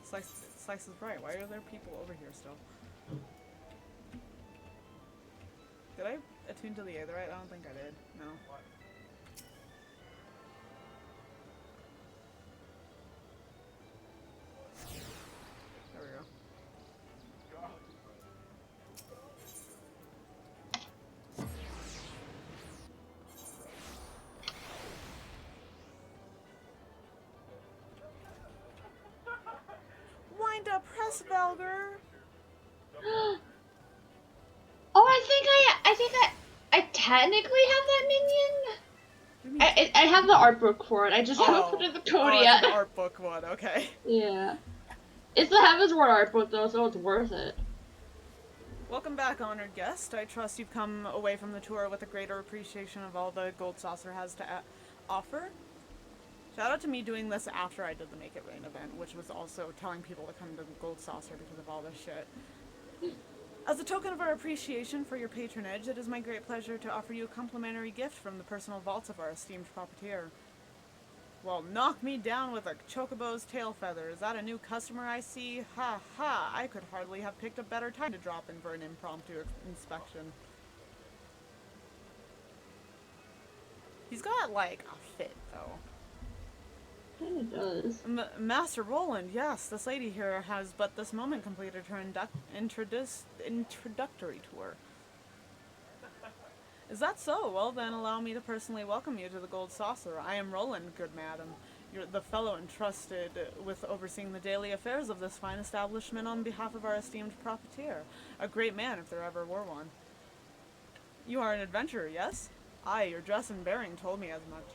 Slice is right. Why are there people over here still? Did I attune to the Aetherite? I don't think I did. No. There we go. Wind up, press Valgar. Oh, I think I technically have that minion. I have the art book for it. I just haven't put in the code yet. It's an art book one, okay. Yeah. It's the Heaven's Word art book though, so it's worth it. Welcome back, honored guest. I trust you've come away from the tour with a greater appreciation of all the Gold Saucer has to offer. Shout out to me doing this after I did the Make It Rain event, which was also telling people to come to the Gold Saucer because of all this shit. As a token of our appreciation for your patronage, it is my great pleasure to offer you a complimentary gift from the personal vaults of our esteemed puppeteer. Well, knock me down with a chocobo's tail feather. Is that a new customer I see? Ha ha! I could hardly have picked a better time to drop in for an impromptu inspection. He's got, like, a fit, though. Kinda does. Master Roland, yes, this lady here has but this moment completed her introductory tour. Is that so? Well then, allow me to personally welcome you to the Gold Saucer. I am Roland, good madam. You're the fellow entrusted with overseeing the daily affairs of this fine establishment on behalf of our esteemed proprietor. A great man, if there ever were one. You are an adventurer, yes? Aye, your dress and bearing told me as much.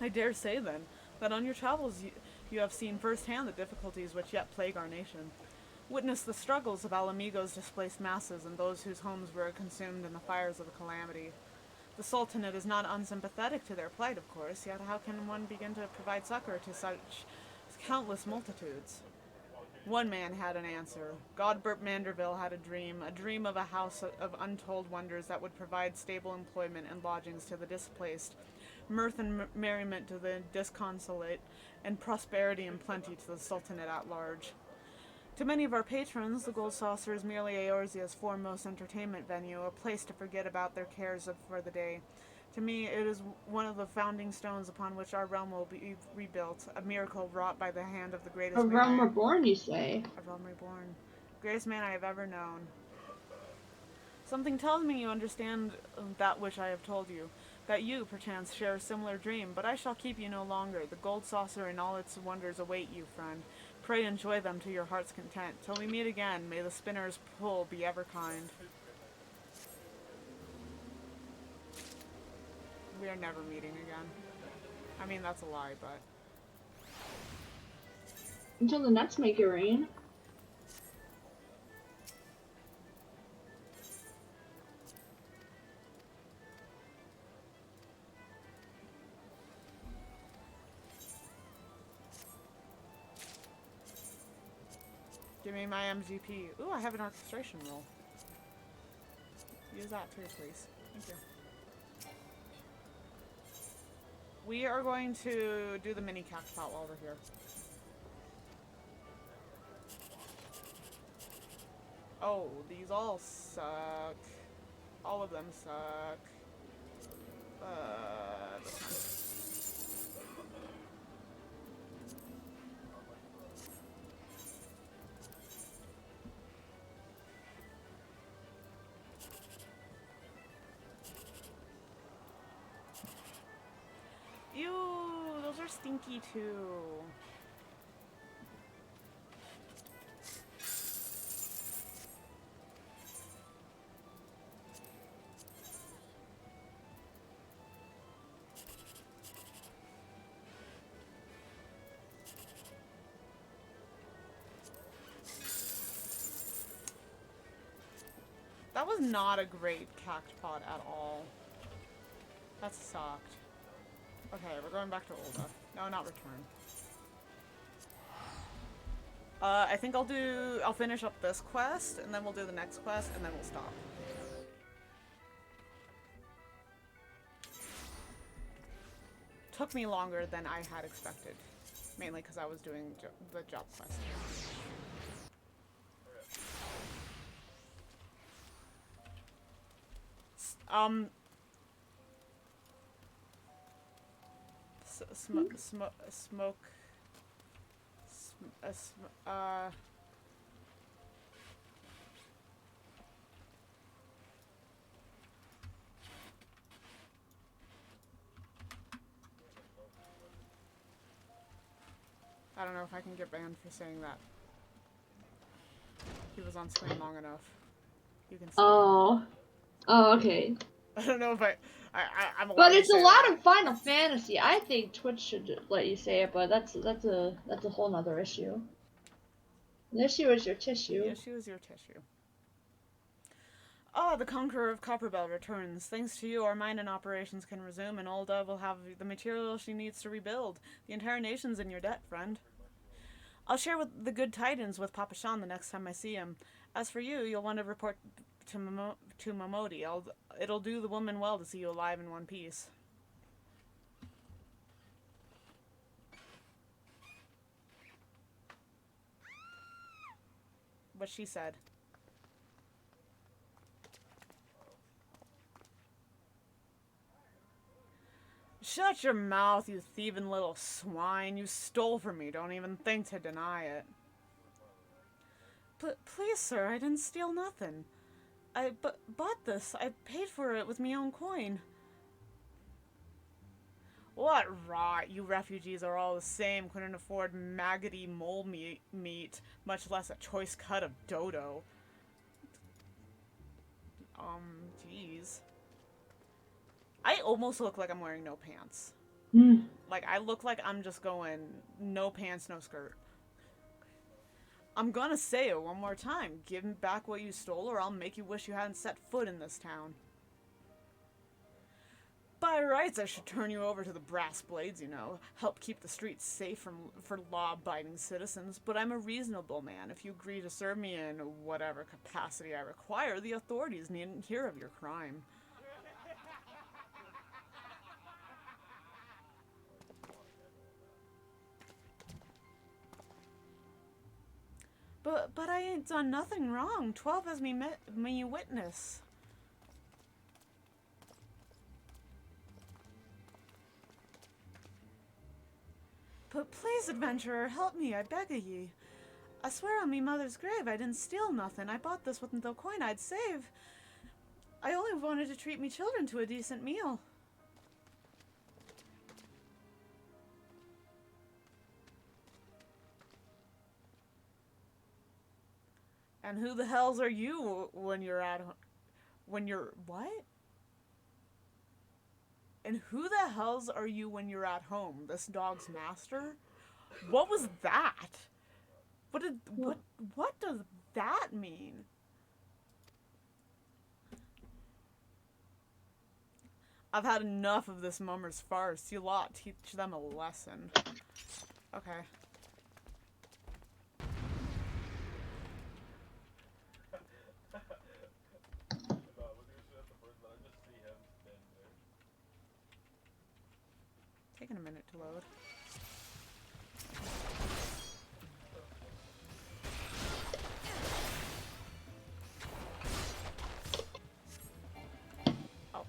I dare say, then, that on your travels you have seen firsthand the difficulties which yet plague our nation. Witness the struggles of Alamigo's displaced masses and those whose homes were consumed in the fires of the calamity. The Sultanate is not unsympathetic to their plight, of course, yet how can one begin to provide succor to such countless multitudes? One man had an answer. Godbert Manderville had a dream of a house of untold wonders that would provide stable employment and lodgings to the displaced, mirth and merriment to the disconsolate, and prosperity and plenty to the Sultanate at large. To many of our patrons, the Gold Saucer is merely Eorzea's foremost entertainment venue, a place to forget about their cares for the day. To me, it is one of the founding stones upon which our realm will be rebuilt, a miracle wrought by the hand of the greatest man. A realm reborn, you say? A realm reborn. Greatest man I have ever known. Something tells me you understand that which I have told you, that you, perchance, share a similar dream, but I shall keep you no longer. The Gold Saucer and all its wonders await you, friend. Pray enjoy them to your heart's content. Till we meet again, may the spinner's pull be ever kind. We are never meeting again. I mean, that's a lie, but... Until the next Make It Rain. Give me my MGP. Ooh, I have an orchestration roll. Use that too, please. Thank you. We are going to do the mini cactpot while we're here. Oh, these all suck. All of them suck. This one. stinky too. That was not a great cactpod at all. That sucked. Okay, we're going back to Olga. No, not return. I think I'll finish up this quest, and then we'll do the next quest, and then we'll stop. Took me longer than I had expected. Mainly because I was doing the job quest. Smoke. I don't know if I can get banned for saying that. He was on screen long enough. You can see. Oh. Oh, okay. I don't know if I'm allowed But to it's a say lot that. of Final Fantasy. I think Twitch should let you say it, but that's a whole nother issue. The issue is your tissue. The issue is your tissue. Ah, the Conqueror of Copperbell returns. Thanks to you, our mining operations can resume, and Olda will have the material she needs to rebuild. The entire nation's in your debt, friend. I'll share the good tidings with Papa Sean the next time I see him. As for you, you'll want to report to Momodi. It'll do the woman well to see you alive in one piece. What she said. Shut your mouth, you thieving little swine. You stole from me. Don't even think to deny it. Please, sir, I didn't steal nothing. I bought this. I paid for it with me own coin. What rot. You refugees are all the same. Couldn't afford maggoty mole meat, much less a choice cut of dodo. Jeez. I almost look like I'm wearing no pants. Like, I look like I'm just going no pants, no skirt. I'm gonna say it one more time. Give me back what you stole, or I'll make you wish you hadn't set foot in this town. By rights, I should turn you over to the brass blades, you know. Help keep the streets safe for law-abiding citizens. But I'm a reasonable man. If you agree to serve me in whatever capacity I require, the authorities needn't hear of your crime. But I ain't done nothing wrong. 12 has me witness. But please, adventurer, help me, I beg of ye. I swear on me mother's grave I didn't steal nothing. I bought this with the coin I'd save. I only wanted to treat me children to a decent meal. And who the hells are you when you're at what? And who the hells are you when you're at home? This dog's master? What was that? What does that mean? I've had enough of this mummer's farce. You lot teach them a lesson. Okay. Taking a minute to load. Oh.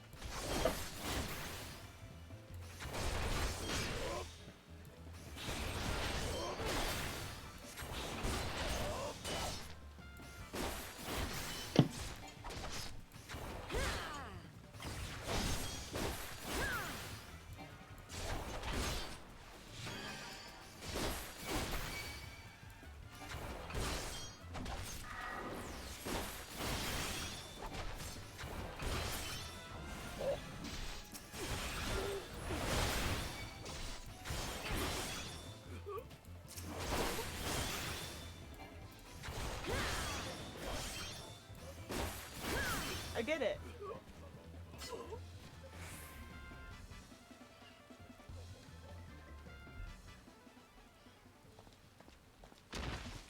get it.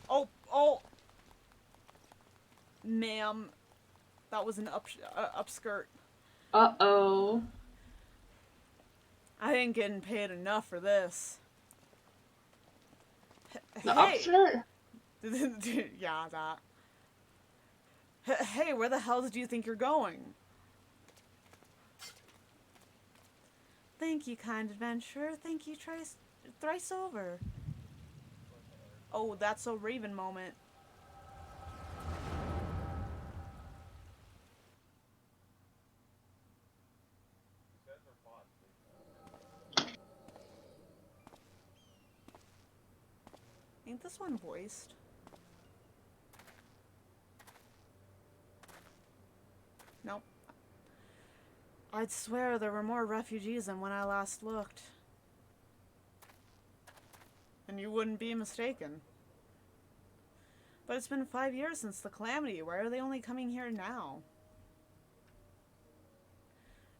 Oh, oh. Ma'am, that was an upskirt. Uh-oh. I ain't getting paid enough for this. The Hey! upskirt? Yeah, that. Hey, where the hell do you think you're going? Thank you, kind adventurer. Thank you thrice over. Oh, that's a Raven moment. These guys are bots. Ain't this one voiced? Nope. I'd swear there were more refugees than when I last looked. And you wouldn't be mistaken. But it's been 5 years since the calamity. Why are they only coming here now?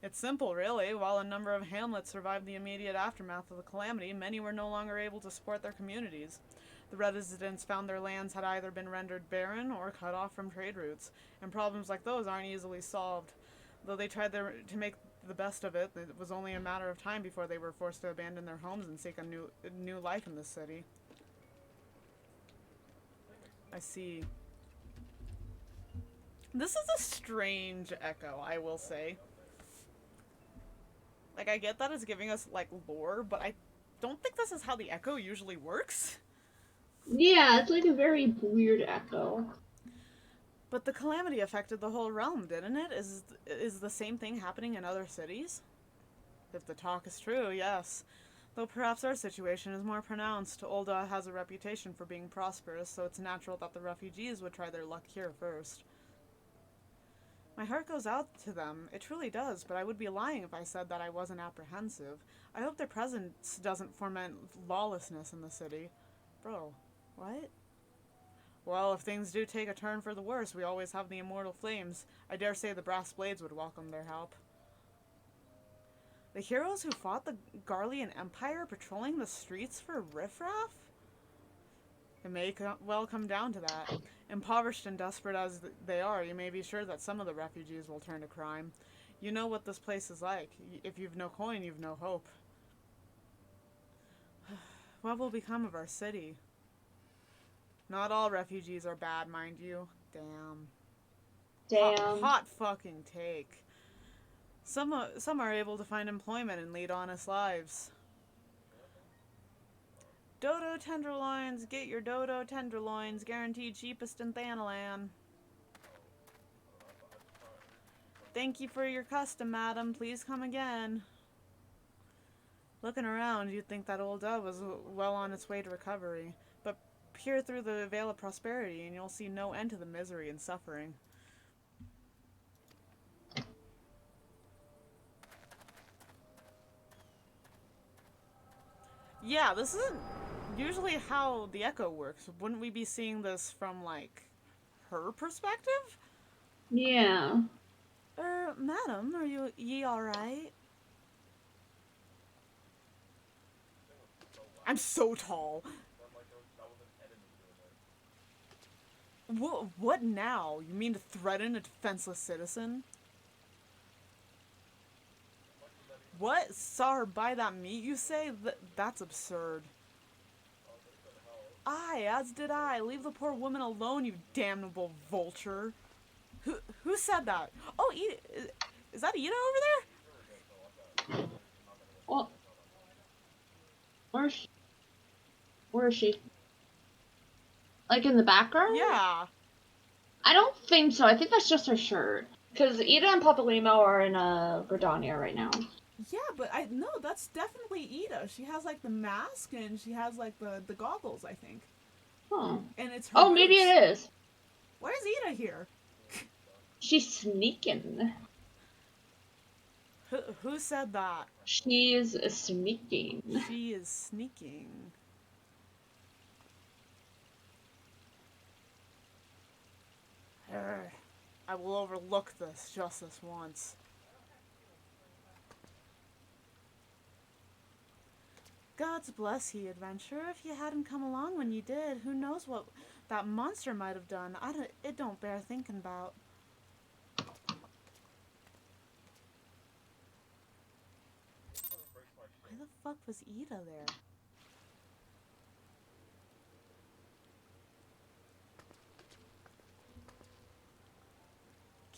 It's simple, really. While a number of hamlets survived the immediate aftermath of the calamity, many were no longer able to support their communities. The residents found their lands had either been rendered barren or cut off from trade routes, and problems like those aren't easily solved. Though they tried to make the best of it, it was only a matter of time before they were forced to abandon their homes and seek a new life in the city. I see. This is a strange echo, I will say. Like, I get that it's giving us, like, lore, but I don't think this is how the echo usually works. Yeah, it's like a very weird echo. But the calamity affected the whole realm, didn't it? Is the same thing happening in other cities? If the talk is true, yes. Though perhaps our situation is more pronounced. Olda has a reputation for being prosperous, so it's natural that the refugees would try their luck here first. My heart goes out to them. It truly does, but I would be lying if I said that I wasn't apprehensive. I hope their presence doesn't foment lawlessness in the city. Bro, what? Well, if things do take a turn for the worse, we always have the immortal flames. I dare say the brass blades would welcome their help. The heroes who fought the Garlean Empire patrolling the streets for riffraff? It may well come down to that. Impoverished and desperate as they are, you may be sure that some of the refugees will turn to crime. You know what this place is like. If you've no coin, you've no hope. What will become of our city? Not all refugees are bad, mind you. Damn. Damn. Hot fucking take. Some are able to find employment and lead honest lives. Dodo tenderloins, get your dodo tenderloins, guaranteed cheapest in Thanalan. Thank you for your custom, madam. Please come again. Looking around, you'd think that old dove was well on its way to recovery, but peer through the veil of prosperity and you'll see no end to the misery and suffering. Yeah, this isn't usually how the echo works. Wouldn't we be seeing this from, like, her perspective? Yeah. Madam, are ye alright? I'm so tall. What now? You mean to threaten a defenseless citizen? What? Saw her buy that meat, you say? That's absurd. Aye, as did I. Leave the poor woman alone, you damnable vulture. Who said that? Oh, is that Ida over there? Well, where is she? Like in the background? Yeah. I don't think so. I think that's just her shirt. Because Ida and Papalimo are in Gridania right now. Yeah, but no, that's definitely Ida. She has like the mask and she has like the goggles, I think. Huh. And it's her Oh, maybe boots. it is. Why is Ida here? She's sneaking. Who said that? She's sneaking. She is sneaking. I will overlook this just this once. God's bless ye, adventurer. If you hadn't come along when you did, who knows what that monster might have done. It don't bear thinking about. Why the fuck was Ida there?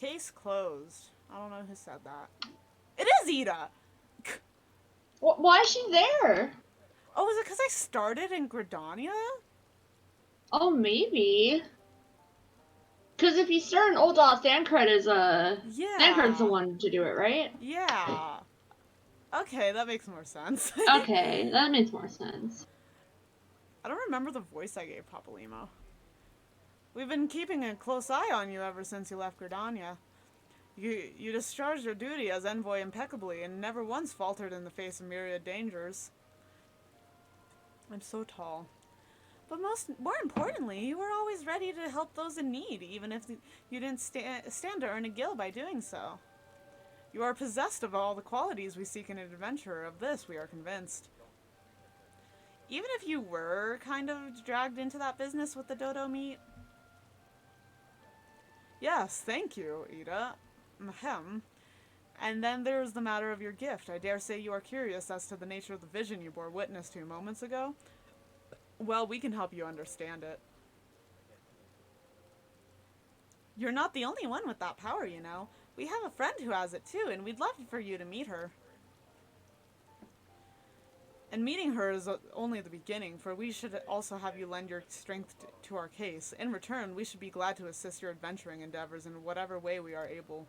Case closed. I don't know who said that. It is Ida! Why is she there? Oh, is it because I started in Gridania? Oh, maybe. Because if you start an old Thancred is Yeah. Thancred's the one to do it, right? Yeah. Okay, that makes more sense. Okay, that makes more sense. I don't remember the voice I gave Papalymo. We've been keeping a close eye on you ever since you left Gridania. You discharged your duty as envoy impeccably and never once faltered in the face of myriad dangers. I'm so tall. But more importantly, you were always ready to help those in need, even if you didn't stand to earn a gil by doing so. You are possessed of all the qualities we seek in an adventurer. Of this, we are convinced. Even if you were kind of dragged into that business with the dodo meat. Yes, thank you, Ida. Ahem. And then there's the matter of your gift. I dare say you are curious as to the nature of the vision you bore witness to moments ago. Well, we can help you understand it. You're not the only one with that power, you know. We have a friend who has it too, and we'd love for you to meet her. And meeting her is only the beginning, for we should also have you lend your strength to our case. In return, we should be glad to assist your adventuring endeavors in whatever way we are able.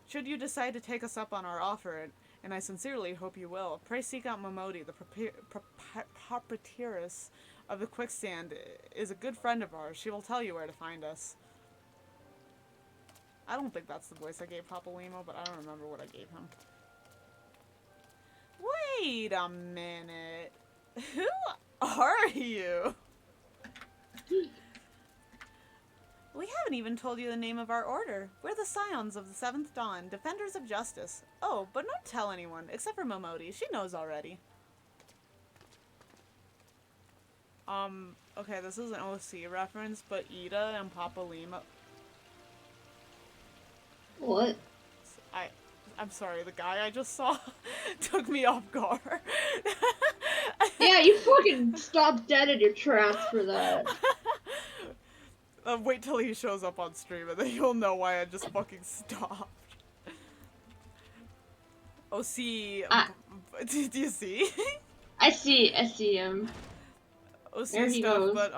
Should you decide to take us up on our offer, and I sincerely hope you will, pray seek out Momodi, the proprietress of the Quickstand is a good friend of ours. She will tell you where to find us. I don't think that's the voice I gave Papalymo, but I don't remember what I gave him. Wait a minute. Who are you? We haven't even told you the name of our order. We're the Scions of the Seventh Dawn, Defenders of Justice. Oh, but don't tell anyone, except for Momodi. She knows already. Okay, this is an OC reference, but Ida and Papalymo... What? I'm sorry, the guy I just saw took me off guard. Yeah, you fucking stopped dead in your tracks for that. Wait till he shows up on stream and then you'll know why I just fucking stopped. Oh, see. Do you see? I see him. OC There he stuff, goes. but,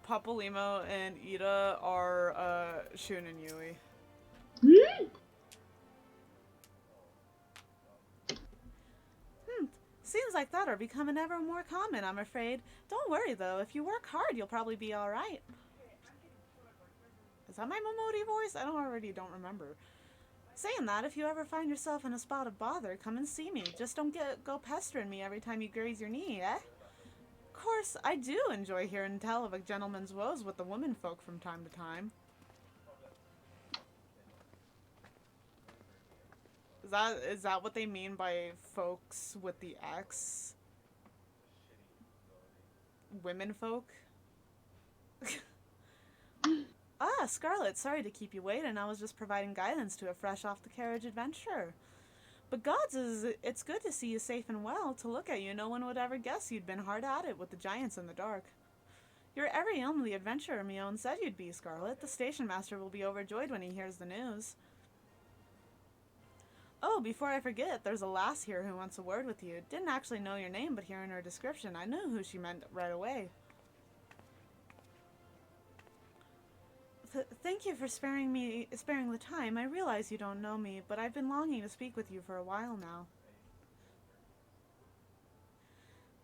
Papalymo and Ida are, Shun and Yui. Seems like that are becoming ever more common, I'm afraid. Don't worry, though. If you work hard, you'll probably be alright. Is that my Momodi voice? I don't remember. Saying that, if you ever find yourself in a spot of bother, come and see me. Just don't go pestering me every time you graze your knee, eh? Of course, I do enjoy hearing tell of a gentleman's woes with the womenfolk from time to time. Is that what they mean by folks with the X? Women folk? Ah, Scarlet, sorry to keep you waiting. I was just providing guidance to a fresh off the carriage adventurer. But gods, it's good to see you safe and well. To look at you, no one would ever guess you'd been hard at it with the giants in the dark. You're every elm the adventurer Mion said you'd be, Scarlet. The station master will be overjoyed when he hears the news. Oh, before I forget, there's a lass here who wants a word with you. Didn't actually know your name, but hearing her description, I knew who she meant right away. Thank you for sparing the time. I realize you don't know me, but I've been longing to speak with you for a while now.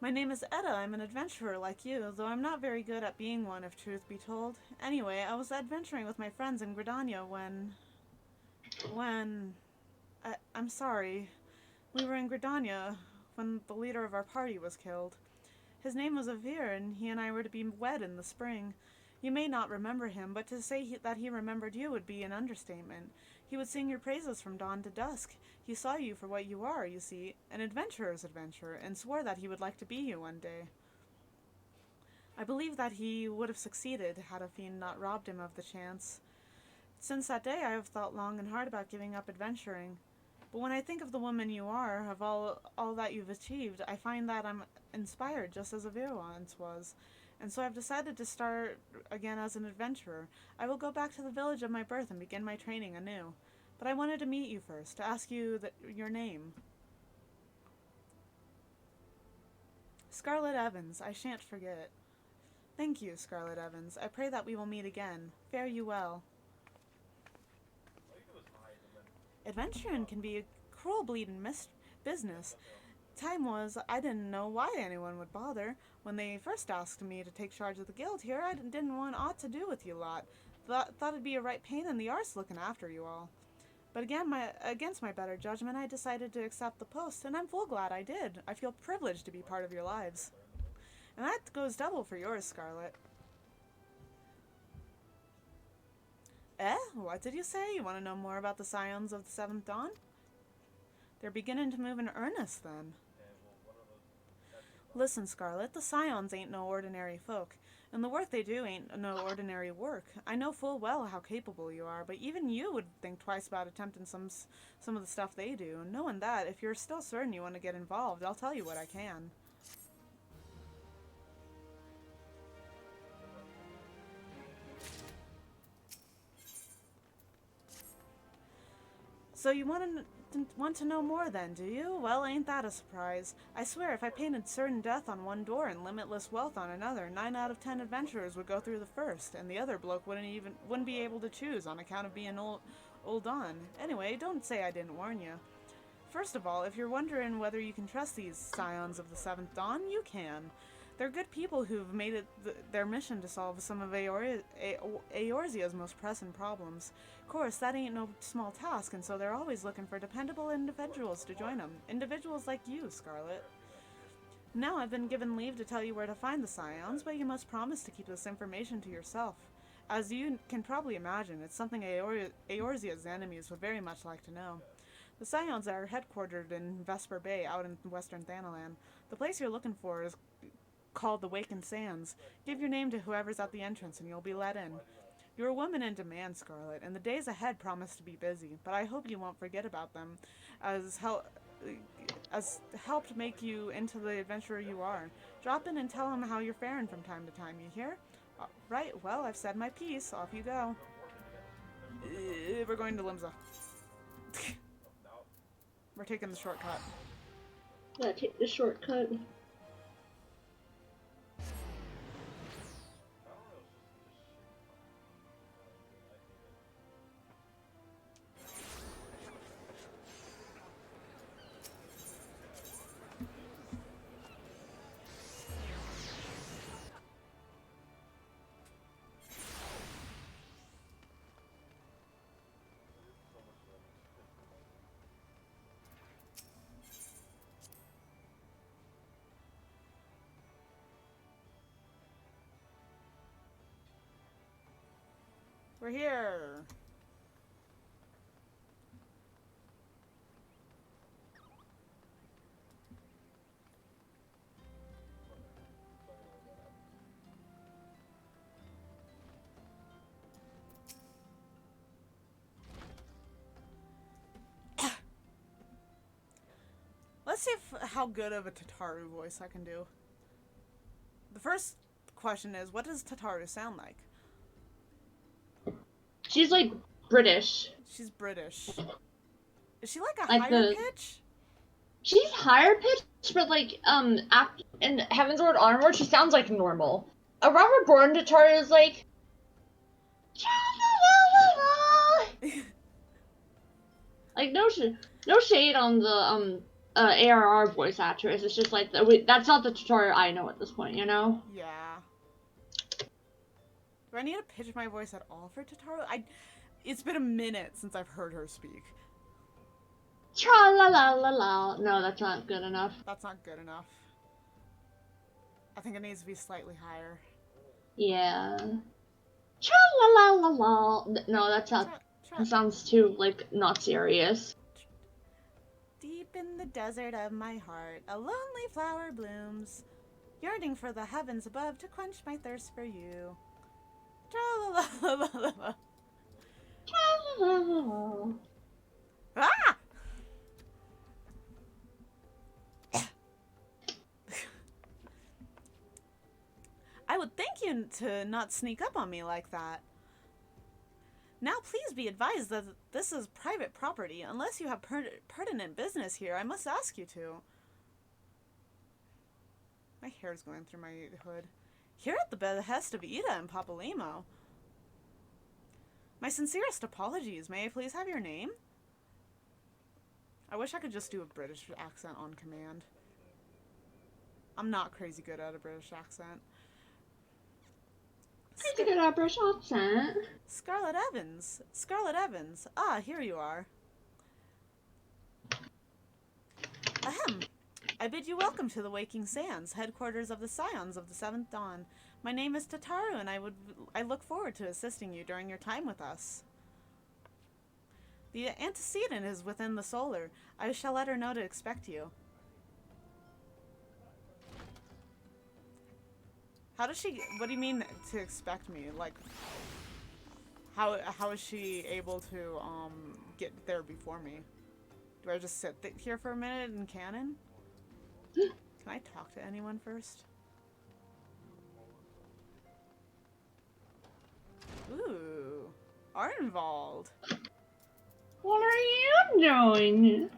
My name is Etta. I'm an adventurer like you, though I'm not very good at being one, if truth be told. Anyway, I was adventuring with my friends in Gridania I'm sorry. We were in Gridania when the leader of our party was killed. His name was Avir, and he and I were to be wed in the spring. You may not remember him, but to say that he remembered you would be an understatement. He would sing your praises from dawn to dusk. He saw you for what you are, you see, an adventurer's adventurer, and swore that he would like to be you one day. I believe that he would have succeeded had a fiend not robbed him of the chance. Since that day I have thought long and hard about giving up adventuring. But when I think of the woman you are, of all that you've achieved, I find that I'm inspired just as Avir once was. And so I've decided to start again as an adventurer. I will go back to the village of my birth and begin my training anew. But I wanted to meet you first, to ask you your name. Scarlet Evans, I shan't forget. Thank you, Scarlet Evans. I pray that we will meet again. Fare you well. Adventuring can be a cruel bleeding business. Time was, I didn't know why anyone would bother. When they first asked me to take charge of the guild here, I didn't want aught to do with you lot. Thought it'd be a right pain in the arse looking after you all. But against my better judgment, I decided to accept the post, and I'm full glad I did. I feel privileged to be part of your lives. And that goes double for yours, Scarlet. What did you say? You want to know more about the Scions of the Seventh Dawn? They're beginning to move in earnest, then. Listen, Scarlet, the Scions ain't no ordinary folk, and the work they do ain't no ordinary work. I know full well how capable you are, but even you would think twice about attempting some of the stuff they do. Knowing that, if you're still certain you want to get involved, I'll tell you what I can. So you want to know more then, do you? Well, ain't that a surprise. I swear, if I painted certain death on one door and limitless wealth on another, 9 out of 10 adventurers would go through the first, and the other bloke wouldn't be able to choose on account of being old on. Anyway, don't say I didn't warn you. First of all, if you're wondering whether you can trust these Scions of the Seventh Dawn, you can. They're good people who've made it their mission to solve some of Eorzea's most pressing problems. Of course, that ain't no small task, and so they're always looking for dependable individuals to join them. Individuals like you, Scarlet. Now I've been given leave to tell you where to find the Scions, but you must promise to keep this information to yourself. As you can probably imagine, it's something Eorzea's enemies would very much like to know. The Scions are headquartered in Vesper Bay, out in western Thanalan. The place you're looking for is called the Wakened Sands. Give your name to whoever's at the entrance and you'll be let in. You're a woman in demand, Scarlet, and the days ahead promise to be busy, but I hope you won't forget about them, as helped make you into the adventurer you are. Drop in and tell them how you're faring from time to time, you hear? Right, well, I've said my piece. Off you go. We're going to Limsa. We're taking the shortcut. Yeah, take the shortcut. We're here. Let's see how good of a Tataru voice I can do. The first question is, what does Tataru sound like? She's like British. She's British. Is she like a Like higher pitch? She's higher pitched, but like in Heaven's Word Onward, she sounds like normal. A Robert Bourne Tataru is like. Like no shade on the ARR voice actress. It's just like that's not the Tataru I know at this point, you know. Yeah. Do I need to pitch my voice at all for Tataru? It's been a minute since I've heard her speak. Tra la la la la. No, that's not good enough. That's not good enough. I think it needs to be slightly higher. Yeah. Cha la la la la. No, that Tra- sounds too like not serious. Deep in the desert of my heart, a lonely flower blooms, yearning for the heavens above to quench my thirst for you. Tra-la-la-la-la-la. Cha la la la la. Ah! I would thank you to not sneak up on me like that. Now please be advised that this is private property. Unless you have pertinent business here, I must ask you to. My hair's going through my hood. Here at the behest of Ida and Papalimo. My sincerest apologies. May I please have your name? I wish I could just do a British accent on command. I'm not crazy good at a British accent. Pretty good at British accent. Scarlett Evans. Scarlett Evans. Ah, here you are. Ahem. I bid you welcome to the Waking Sands, headquarters of the Scions of the Seventh Dawn. My name is Tataru, and I look forward to assisting you during your time with us. The antecedent is within the solar. I shall let her know to expect you. How does she... What do you mean to expect me? Like, how is she able to, get there before me? Do I just sit here for a minute in canon? Can I talk to anyone first? Ooh. Arnvald. What are you doing?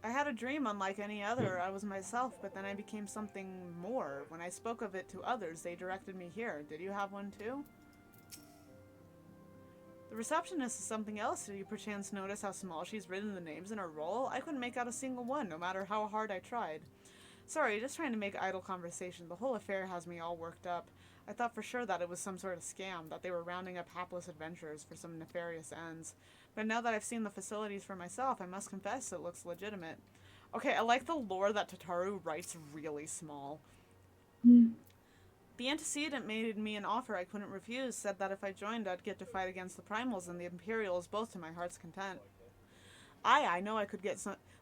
I had a dream unlike any other. I was myself, but then I became something more. When I spoke of it to others, they directed me here. Did you have one too? The receptionist is something else. Did you perchance notice how small she's written the names in her roll? I couldn't make out a single one, no matter how hard I tried. Sorry, just trying to make idle conversation. The whole affair has me all worked up. I thought for sure that it was some sort of scam, that they were rounding up hapless adventurers for some nefarious ends. But now that I've seen the facilities for myself, I must confess it looks legitimate. Okay, I like the lore that Tataru writes really small. The antecedent made me an offer I couldn't refuse, said that if I joined, I'd get to fight against the Primals and the Imperials, both to my heart's content. I know I could get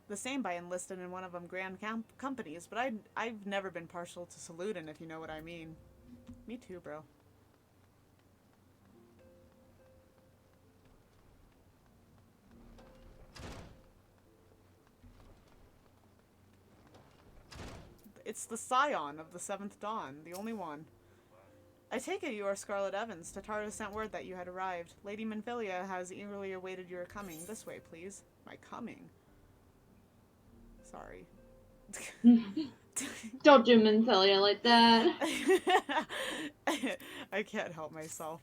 the same by enlisting in one of them grand companies, but I've never been partial to saluting, if you know what I mean. Me too, bro. It's the scion of the Seventh Dawn, the only one. I take it you are Scarlett Evans. Tataru sent word that you had arrived. Lady Minfilia has eagerly awaited your coming. This way, please. My coming? Sorry. Don't do Minfilia like that. I can't help myself.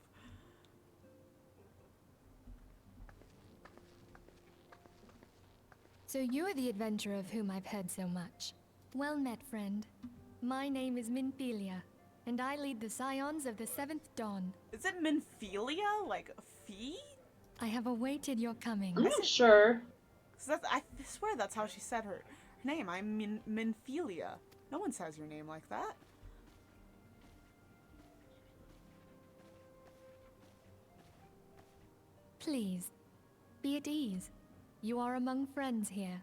So you're the adventurer of whom I've heard so much. Well met, friend. My name is Minfilia, and I lead the Scions of the Seventh Dawn. Is it Minfilia? Like, fee? I have awaited your coming. I'm not sure. I swear that's how she said her name. I'm Minfilia. No one says your name like that. Please, be at ease. You are among friends here.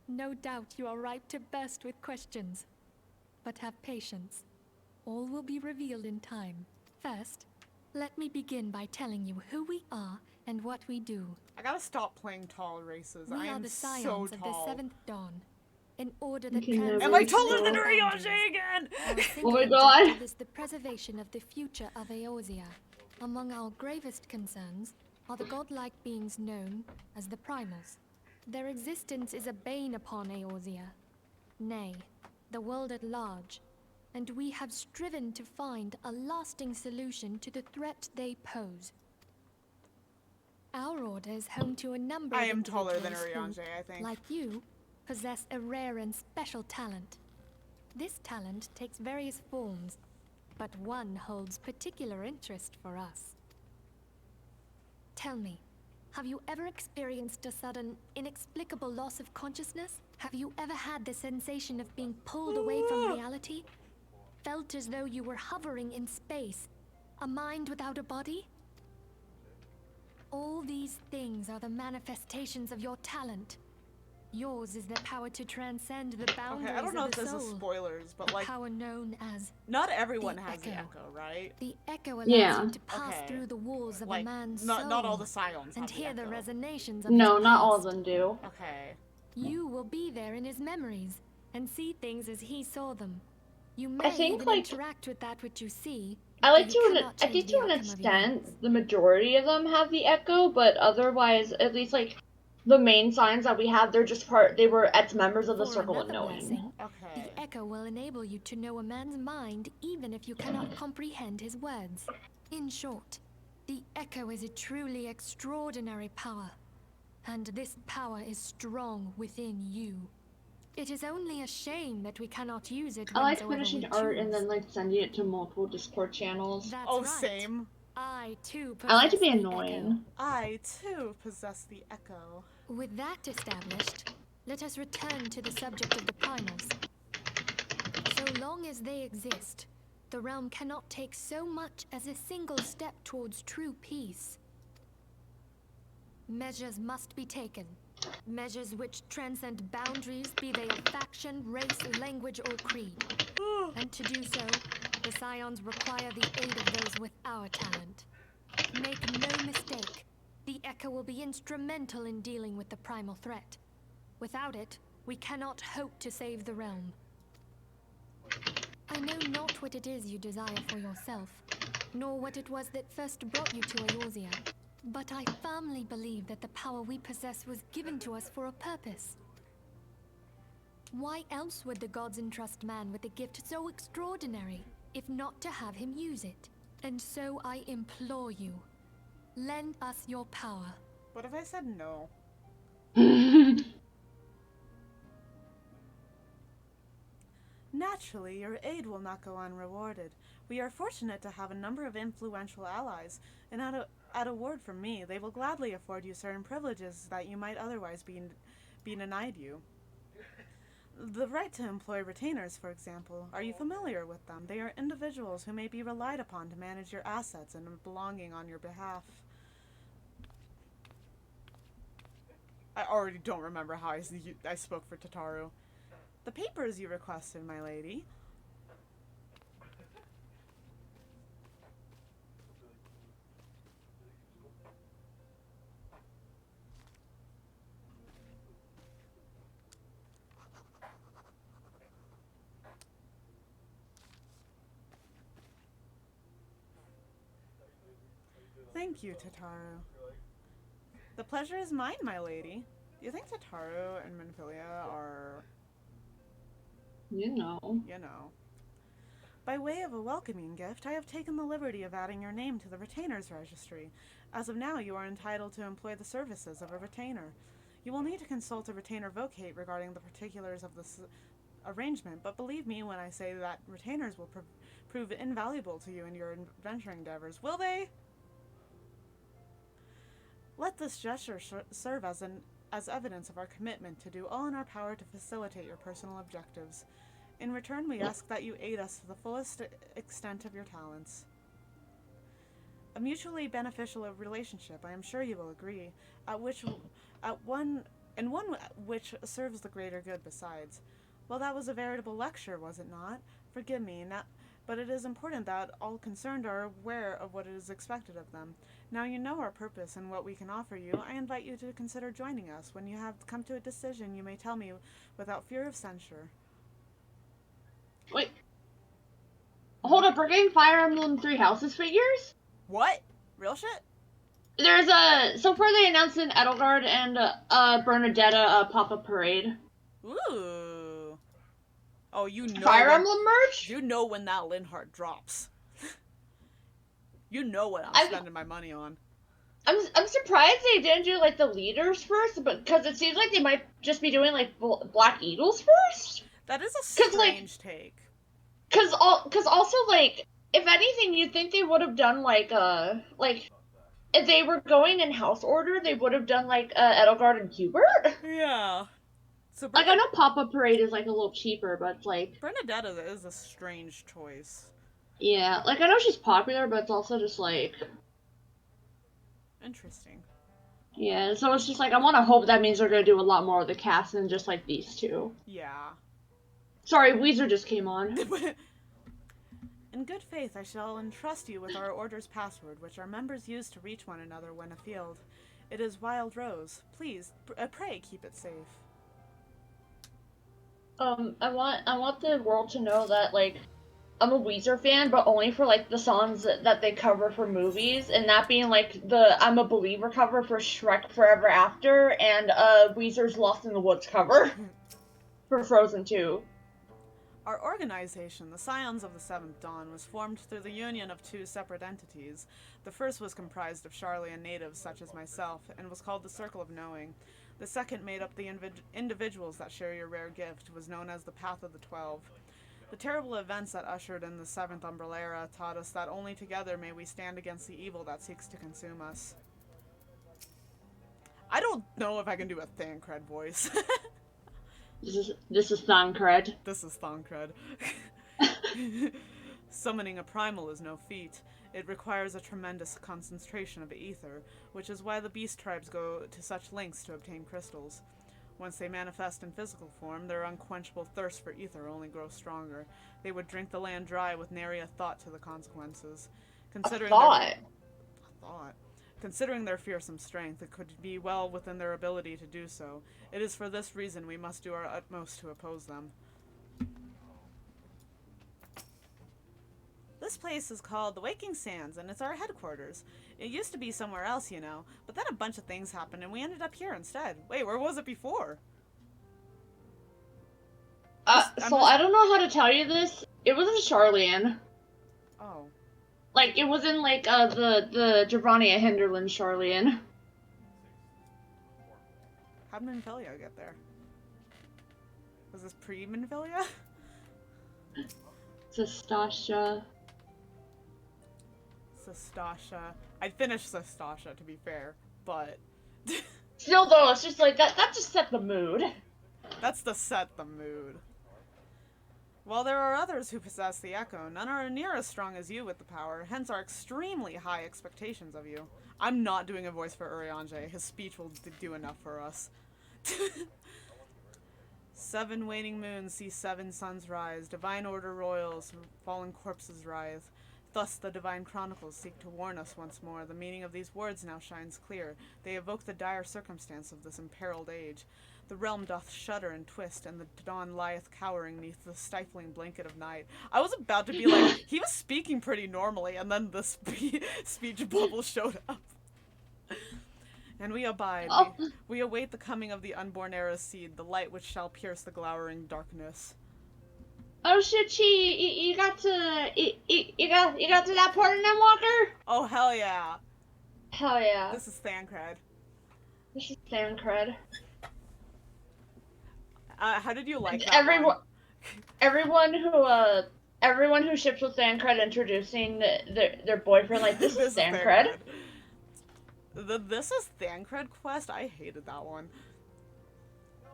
No doubt you are ripe to burst with questions. But have patience. All will be revealed in time. First, let me begin by telling you who we are and what we do. I gotta stop playing tall races. We I are am the so Scions of the tall. Seventh Dawn. In order that can never Am I stop. taller than boundaries, Urianger again? our Oh single my god. objective is the preservation of the future of Eorzea. Among our gravest concerns are the godlike beings known as the Primals. Their existence is a bane upon Eorzea, nay, the world at large, and we have striven to find a lasting solution to the threat they pose. Our order is home to a number I of am taller than individuals Urianger, I who, think. like you, possess a rare and special talent. This talent takes various forms, but one holds particular interest for us. Tell me, Have you ever experienced a sudden, inexplicable loss of consciousness? Have you ever had the sensation of being pulled away from reality? Felt as though you were hovering in space, a mind without a body? All these things are the manifestations of your talent. Yours is the power to transcend the boundaries Okay, I don't know of if the this soul. is spoilers, but a like, power known as not everyone the has the echo. echo, right? the echo allows Yeah. you to pass Okay. through the walls of a Like, man's not all soul the scions and have the hear the echo. resonations of No, his not all of past. them do. Okay. You will be there in his memories and see things as he saw them. You I may think, even like, interact with that which you see. I but like you to cannot I change think the to an outcome of events. extent the majority of them have the echo, but otherwise, at least like the main signs that we have, they're just they were ex-members of the For Circle of another Knowing. blessing, Okay. the echo will enable you to know a man's mind even if you cannot comprehend his words. In short, the echo is a truly extraordinary power, and this power is strong within you. It is only a shame that we cannot use it I like whensoever we finishing choose. art and then like sending it to multiple Discord channels. That's Oh, right. same. I too I like to possess be the annoying. I, too, possess the echo. Echo. With that established, let us return to the subject of the primals. So long as they exist, the realm cannot take so much as a single step towards true peace. Measures must be taken. Measures which transcend boundaries, be they of faction, race, language, or creed. And to do so, the Scions require the aid of those with our talent. Make no mistake, the Echo will be instrumental in dealing with the primal threat. Without it, we cannot hope to save the realm. I know not what it is you desire for yourself, nor what it was that first brought you to Eorzea, but I firmly believe that the power we possess was given to us for a purpose. Why else would the gods entrust man with a gift so extraordinary, if not to have him use it? And so I implore you, lend us your power. What if I said no? Naturally, your aid will not go unrewarded. We are fortunate to have a number of influential allies, and at a word from me, they will gladly afford you certain privileges that you might otherwise be denied you. The right to employ retainers, for example. Are you familiar with them? They are individuals who may be relied upon to manage your assets and belonging on your behalf. I already don't remember how I spoke for Tataru. The papers you requested, my lady. Thank you, Tataru. The pleasure is mine, my lady. Do you think Tataru and Minfilia are... You know. By way of a welcoming gift, I have taken the liberty of adding your name to the retainers registry. As of now, you are entitled to employ the services of a retainer. You will need to consult a retainer vocate regarding the particulars of this arrangement, but believe me when I say that retainers will prove invaluable to you in your adventuring endeavors. Will they? Let this gesture serve as evidence of our commitment to do all in our power to facilitate your personal objectives. In return, we ask that you aid us to the fullest extent of your talents. A mutually beneficial relationship, I am sure you will agree, one which serves the greater good besides. Well, that was a veritable lecture, was it not? Forgive me, but it is important that all concerned are aware of what is expected of them. Now you know our purpose and what we can offer you. I invite you to consider joining us. When you have come to a decision, you may tell me without fear of censure. Wait. Hold up, we're getting Fire Emblem Three Houses figures? What? Real shit? There's so far they announced an Edelgard and Bernadetta pop-up parade. Ooh. Oh, you know Fire Emblem merch? You know when that Linhardt drops. You know what I'm spending my money on. I'm surprised they didn't do like the leaders first, but because it seems like they might just be doing like Black Eagles first. That is a strange take. Cause also like if anything, you'd think they would have done like if they were going in house order, they would have done like Edelgard and Hubert. Yeah. So Like I know Pop-Up Parade is like a little cheaper, but like Bernadetta is a strange choice. yeah, like I know she's popular, but it's also just like Interesting. yeah. So it's just like I want to hope that means they're gonna do a lot more of the cast than just like these two. Yeah. Sorry, Weezer just came on. In good faith, I shall entrust you with our order's password, which our members use to reach one another when afield. It is Wild Rose. Please, pray keep it safe. I want the world to know that like I'm a Weezer fan, but only for like the songs that they cover for movies, and that being like the I'm a Believer cover for Shrek Forever After and Weezer's Lost in the Woods cover for Frozen 2. Our organization, the Scions of the Seventh Dawn, was formed through the union of two separate entities. The first was comprised of Charlian natives such as myself, and was called the Circle of Knowing. The second made up the individuals that share your rare gift, was known as the Path of the 12. The terrible events that ushered in the Seventh Umbrella Era taught us that only together may we stand against the evil that seeks to consume us. I don't know if I can do a Thancred voice. This is Thancred. This is Thancred. Summoning a primal is no feat. It requires a tremendous concentration of ether, which is why the beast tribes go to such lengths to obtain crystals. Once they manifest in physical form, their unquenchable thirst for ether only grows stronger. They would drink the land dry with nary a thought to the consequences. Considering Considering their fearsome strength, it could be well within their ability to do so. It is for this reason we must do our utmost to oppose them. This place is called the Waking Sands, and it's our headquarters. It used to be somewhere else, you know, but then a bunch of things happened and we ended up here instead. Wait, where was it before? I don't know how to tell you this. It was in Charlian. Oh. Like, it was in, like, the Giovanni Hinderland Charlian. How did Minfilia get there? Was this pre-Minfilia? Sastasha. Sastasha. I'd finished Sastasha, to be fair, but... Still, though, it's just like, that just set the mood. That's to set the mood. While there are others who possess the Echo, none are near as strong as you with the power, hence our extremely high expectations of you. I'm not doing a voice for Urianger. His speech will do enough for us. 7 waning moons see 7 suns rise, divine order royals, fallen corpses writhe. Thus the divine chronicles seek to warn us once more. The meaning of these words now shines clear. They evoke the dire circumstance of this imperiled age. The realm doth shudder and twist, and the dawn lieth cowering neath the stifling blanket of night. I was about to be like, he was speaking pretty normally, and then the speech bubble showed up. And we abide. Oh. We await the coming of the unborn era's seed, the light which shall pierce the glowering darkness. Oh shit, you got to that part in them, Walker? Oh hell yeah! Hell yeah. This is Thancred. This is Thancred. How did you like that Everyone, one? everyone who ships with Thancred introducing their boyfriend like this is Thancred. This is Thancred quest. I hated that one.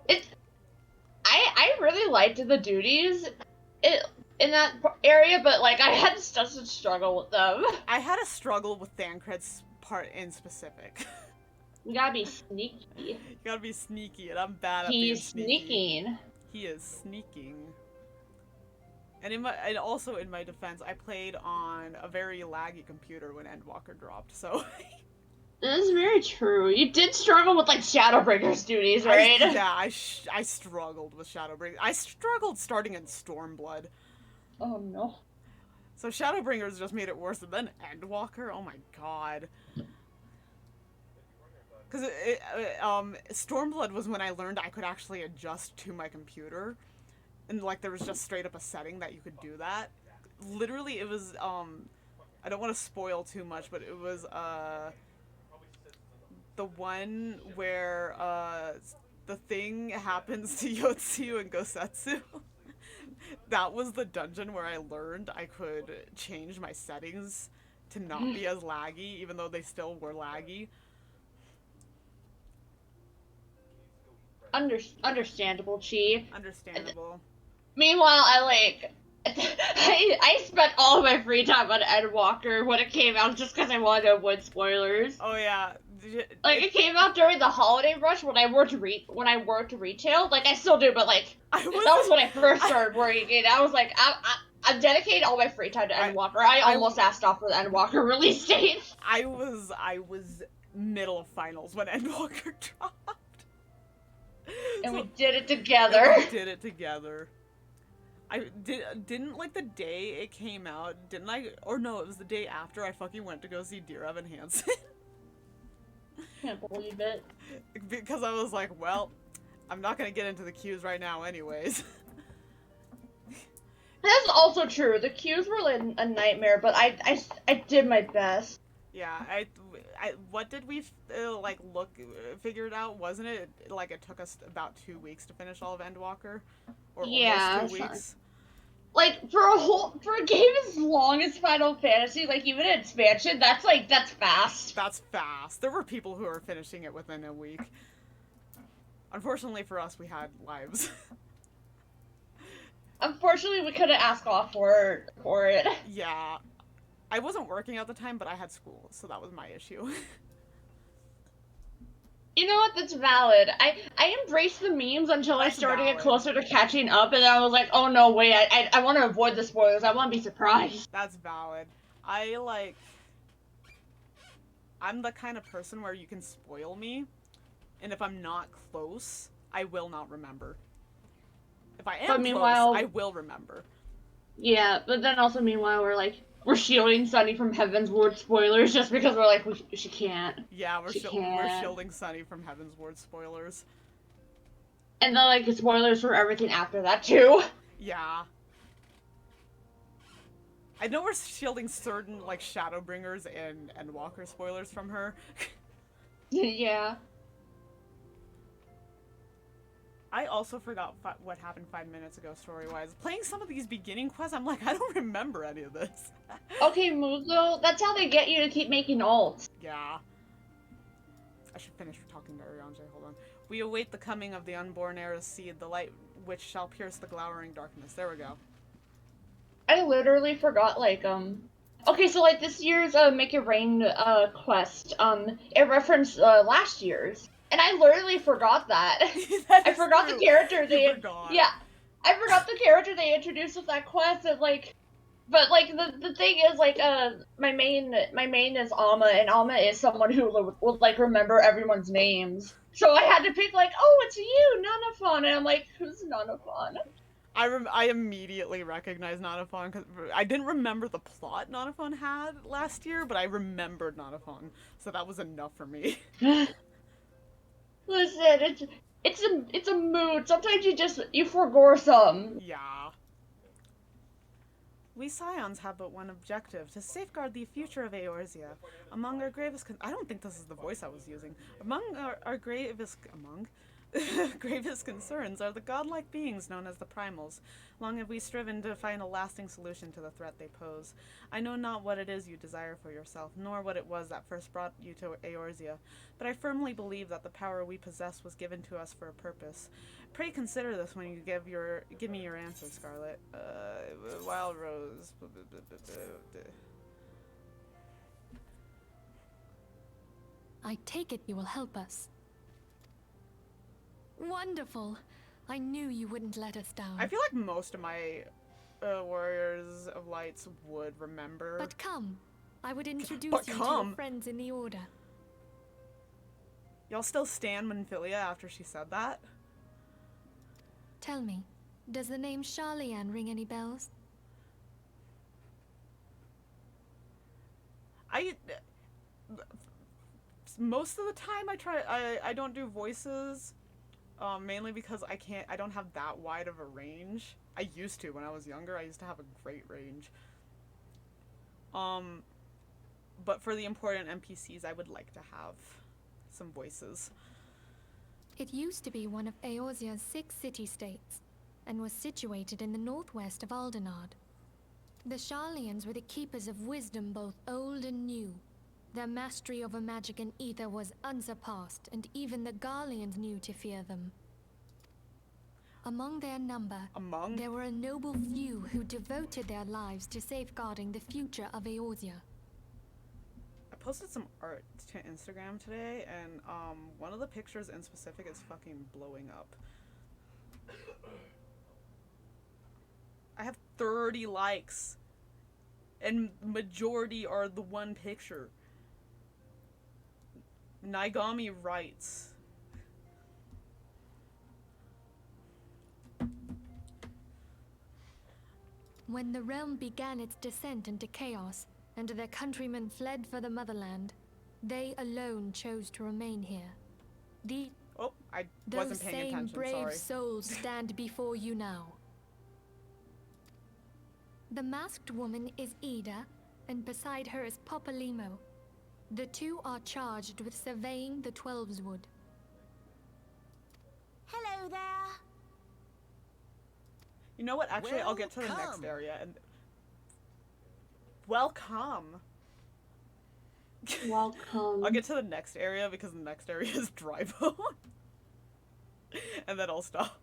I really liked the duties in that area, but like I had such a struggle with them. I had a struggle with Thancred's part in specific. You gotta be sneaky. You gotta be sneaky, and I'm bad at being sneaky. He's sneaking. He is sneaking. And also in my defense, I played on a very laggy computer when Endwalker dropped, so... That is very true. You did struggle with, like, Shadowbringers duties, right? I struggled with Shadowbringers. I struggled starting in Stormblood. Oh, no. So Shadowbringers just made it worse, and then Endwalker? Oh my god. Because Stormblood was when I learned I could actually adjust to my computer. And, like, there was just straight up a setting that you could do that. Literally, it was, I don't want to spoil too much, but it was, the one where, the thing happens to Yotsuyu and Gosetsu. That was the dungeon where I learned I could change my settings to not be as laggy, even though they still were laggy. Understandable, Chi. Understandable. Meanwhile, I spent all of my free time on Endwalker when it came out just because I wanted to avoid spoilers. Oh yeah. Like it came out during the holiday rush when I worked retail. Like I still do, but like that was when I first started working. I was like, I'm dedicating all my free time to Endwalker. I almost asked off for the Endwalker release date. I was middle of finals when Endwalker dropped. And we did it together. We did it together. Didn't like the day it came out, didn't I? Or no, it was the day after I fucking went to go see Dear Evan Hansen. Can't believe it. Because I was like, well, I'm not gonna get into the queues right now anyways. That's also true. The queues were like a nightmare, but I did my best. Yeah, what did we figure it out? Wasn't it like it took us about 2 weeks to finish all of Endwalker? Or almost 2 weeks? Like for a game as long as Final Fantasy, like even an expansion, that's fast. That's fast. There were people who were finishing it within a week. Unfortunately for us, we had lives. Unfortunately, we couldn't ask off for it. Yeah. I wasn't working at the time, but I had school, so that was my issue. You know what? That's valid. I embraced the memes until I started to get closer to catching up, and then I was like, oh no, wait, I want to avoid the spoilers. I want to be surprised. That's valid. I'm the kind of person where you can spoil me, and if I'm not close, I will not remember. If I am close, I will remember. Yeah, but then also meanwhile, we're shielding Sunny from Heaven's Ward spoilers just because we're like, she can't. Yeah, we're shielding Sunny from Heaven's Ward spoilers. And then, like, spoilers for everything after that, too. Yeah. I know we're shielding certain, like, Shadowbringers and Walker spoilers from her. Yeah. I also forgot what happened 5 minutes ago, story-wise. Playing some of these beginning quests, I'm like, I don't remember any of this. Okay, Muzo, that's how they get you to keep making ults. Yeah. I should finish talking to Urianger, hold on. We await the coming of the unborn Era's seed, the light which shall pierce the glowering darkness. There we go. I literally forgot, okay, so, like, this year's, Make It Rain, quest, it referenced, last year's. And I literally forgot that. I forgot the character they yeah, I forgot the character they introduced with that quest. And but the thing is my main is Alma, and Alma is someone who will like remember everyone's names. So I had to pick oh, it's you, Nanafon, and I'm like, who's Nanafon? I immediately recognized Nanafon because I didn't remember the plot Nanafon had last year, but I remembered Nanafon, so that was enough for me. Listen, it's a mood. Sometimes you forgo some. Yeah. We Scions have but one objective, to safeguard the future of Eorzea. Among our gravest I don't think this is the voice I was using. Among our gravest gravest concerns are the godlike beings known as the Primals. Long have we striven to find a lasting solution to the threat they pose. I know not what it is you desire for yourself, nor what it was that first brought you to Eorzea, but I firmly believe that the power we possess was given to us for a purpose. Pray consider this when you give me your answer, Scarlet. Wild Rose. I take it you will help us. Wonderful. I knew you wouldn't let us down. I feel like most of my Warriors of Lights would remember. But come, I would introduce you to your friends in the Order. Y'all still stand Monfilia after she said that? Tell me, does the name Charlian ring any bells? Most of the time I don't do voices. Mainly because I don't have that wide of a range. I used to when I was younger. I used to have a great range. But for the important NPCs, I would like to have some voices. It used to be one of Eorzea's 6 city-states, and was situated in the northwest of Aldenard. The Sharlians were the keepers of wisdom both old and new. Their mastery over magic and ether was unsurpassed, and even the Garleans knew to fear them. Among their number, there were a noble few who devoted their lives to safeguarding the future of Eorzea. I posted some art to Instagram today, and one of the pictures in specific is fucking blowing up. I have 30 likes, and majority are the one picture. Naigami writes, When the realm began its descent into chaos, and their countrymen fled for the motherland, they alone chose to remain here. I Those wasn't paying same attention, brave sorry. souls stand before you now. The masked woman is Ida, and beside her is Papa Limo. The two are charged with surveying the Twelveswood. Hello there. You know what, actually, I'll get to the next Welcome. area, and... Welcome! Welcome. I'll get to the next area, because the next area is Drybo. And then I'll stop.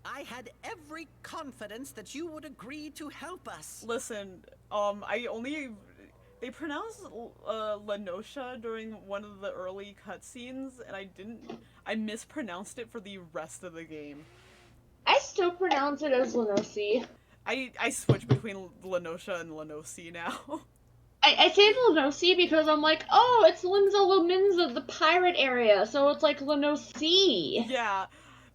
I had every confidence that you would agree to help us. Listen, they pronounced Lenosha during one of the early cutscenes, and I mispronounced it for the rest of the game. I still pronounce it as Lenosi. I switch between Lenosha and Lenosi now. I say Lenosi because I'm like, oh, it's Limsa Lominza, the pirate area, so it's like Lenosi. Yeah,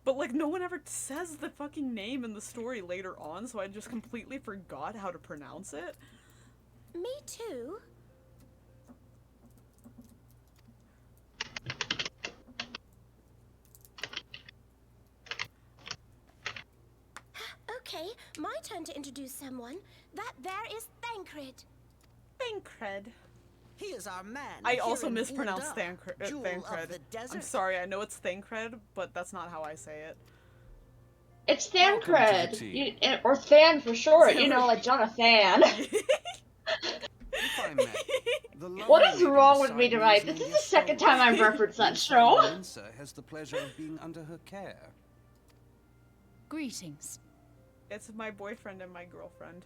but like no one ever says the fucking name in the story later on, so I just completely forgot how to pronounce it. Me too. Okay, my turn to introduce someone. That there is Thancred. Thancred. He is our man. I also mispronounced Thancred. I'm desert. sorry, I know it's Thancred, but that's not how I say it. It's Welcome to the Thancred. team. Or Than for short, you know, like Jonathan. If I may, the What lovely is lady wrong with me beside tonight? is This is Lydia the second Stoll. time I've referenced that Miss show. Linsa has the pleasure of being under her care. Greetings. It's my boyfriend and my girlfriend.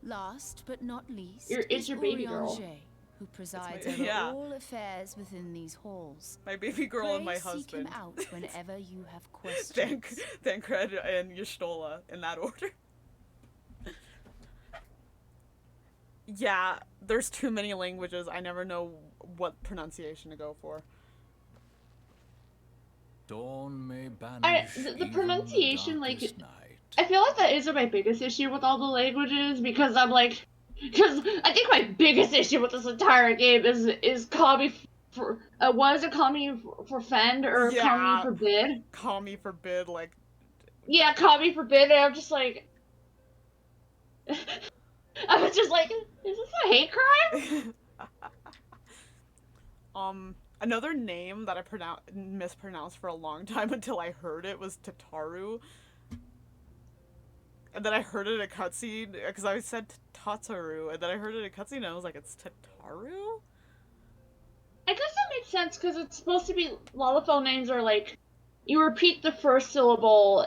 Last but not least, It's your baby girl. Oriange, who presides my- over yeah. all affairs within these halls. My baby girl and my Pray seek him husband. out whenever you have questions. Thancred and Y'shtola, in that order. Yeah, there's too many languages. I never know what pronunciation to go for. Dawn may banish The even pronunciation, like, darkest night. I feel like that is my biggest issue with all the languages, because I'm like, because I think my biggest issue with this entire game is Kami for, was it Kami for Fend, or Yeah. Kami Forbid? Kami forbid, like, Yeah, Kami Forbid, and I'm just like, I was just like, is this a hate crime? Another name that I mispronounced for a long time until I heard it was Tataru. And then I heard it in a cutscene, because I said Tataru, and then I heard it in a cutscene and I was like, it's Tataru? I guess that makes sense, because it's supposed to be, Lalafell names are like, you repeat the first syllable,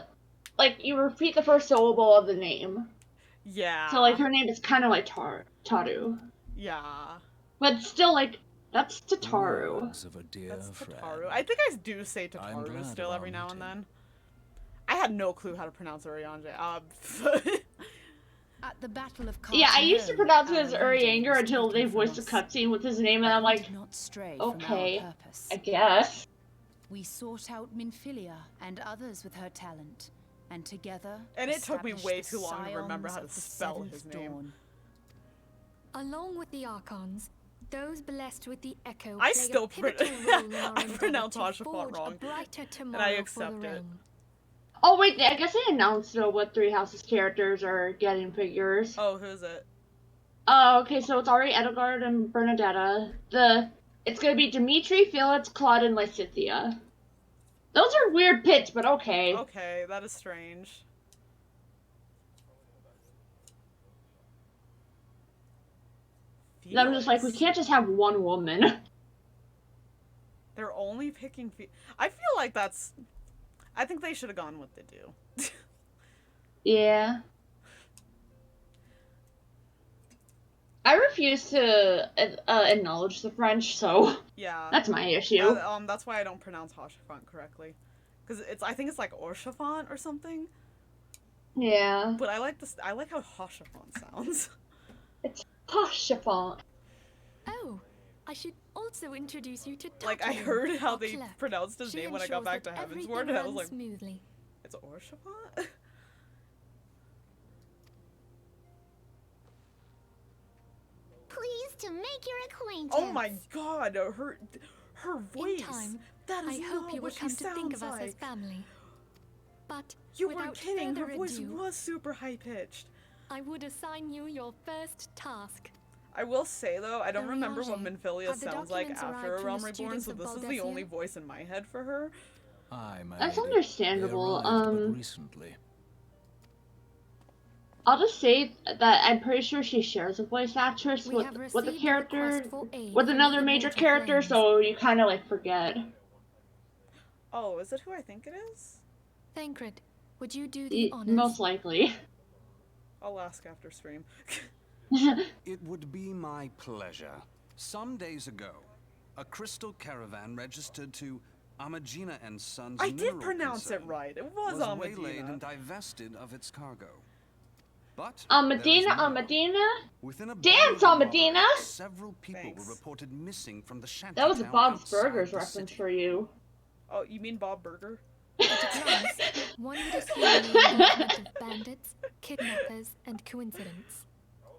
of the name. Yeah. So, like, her name is kind of like Taru. Yeah. But still, like, that's Tataru. Words of a dear That's friend. Tataru. I think I do say I'm Tataru glad still of every our now and meeting. then. I had no clue how to pronounce Oriange. At the Battle of Yeah, I used to Cartagena, pronounce it as our leader Urianger was until they taken from voiced a us, cutscene with his name, and but I'm we like, did not stray okay, from our purpose. I guess. We sought out Minfilia and others with her talent, and together And it took me established way the too long to remember Scions how to of the spell Seventh his name. Dawn. Along with the Archons, those blessed with the Echo I play still a pivotal role in our I endeavor pronounce to Hashafat forge wrong, a brighter and tomorrow I for the accept it. realm. Oh, wait, I guess they announced what Three Houses characters are getting figures. Oh, who is it? Oh, okay, so it's already Edelgard and Bernadetta. It's gonna be Dimitri, Felix, Claude, and Lysithia. Those are weird pits, but okay. Okay, that is strange. And I'm just like, we can't just have one woman. They're only picking I feel like that's... I think they should have gone with the do. Yeah. I refuse to acknowledge the French, so Yeah. that's my issue. That's why I don't pronounce Hochefant correctly. Because I think it's like Orchefant or something. Yeah. But I like I like how Hochefant sounds. It's Proshipper. Oh, I should also introduce you to Like, I Tartarine, heard how our they clerk. pronounced his She name when I got ensures back to that Heavensward, everything and I was runs like, smoothly. it's Orchefant? Pleased to make your acquaintance. Oh my god, her voice. In time, That is I not hope you will what she come to think of sounds us like. as family. But You without weren't kidding, her further voice ado, was super high-pitched. I would assign you your first task. I will say, though, I don't The remember what Riange. Minfilia Have the sounds like documents after A arrived from Realm the Reborn, students so of this is the only Baldesia? voice in my head for her. Aye, my That's lady. understandable. They arrived but recently. I'll just say that I'm pretty sure she shares a voice actress We with have the received a character, request for aid with from another the major immortal character, flames. so you kind of like forget. Oh, is it who I think it is? Thancred, would you do the honors? Most likely. I'll ask after stream. It would be my pleasure. Some days ago, a crystal caravan registered to Amagina and Sons I did mineral pronounce it concern right. It was waylaid Amadina. and divested of its cargo. But Medina, there is more. Medina? Within a Dance, band of Medina! robberies, several people Thanks. were reported missing from the shanty That was a town Bob's outside Burgers the reference city. for you. Oh, you mean Bob Burger? At a glance, one would assume the involvement of bandits, kidnappers, and coincidence.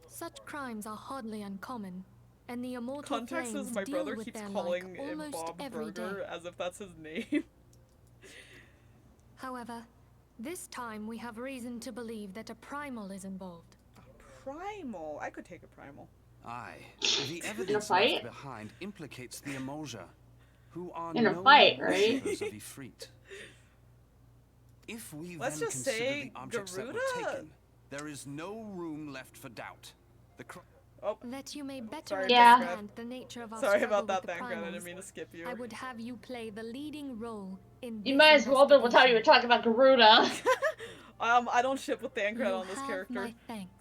Such crimes are hardly uncommon, and the immortal Context flames is my deal brother with keeps their calling like him almost Bob every day. Burger as if that's his name. However, this time we have reason to believe that a primal is involved. Primal. I could take a primal. Aye. The evidence fight? left behind implicates the Emulja, who are In a known fight, right? worshippers of Ifrit. If we Let's then just consider say the objects that were Garuda- taken, there is no room left for doubt. The That you may better Sorry, Yeah. understand the nature of our Sorry struggle about that, with the Thancred. I didn't primals, mean to skip you. I would have you play the leading role in You this might as well be able to tell you were investigation. talking about Garuda. I don't ship with Thancred You on this have character. my thanks.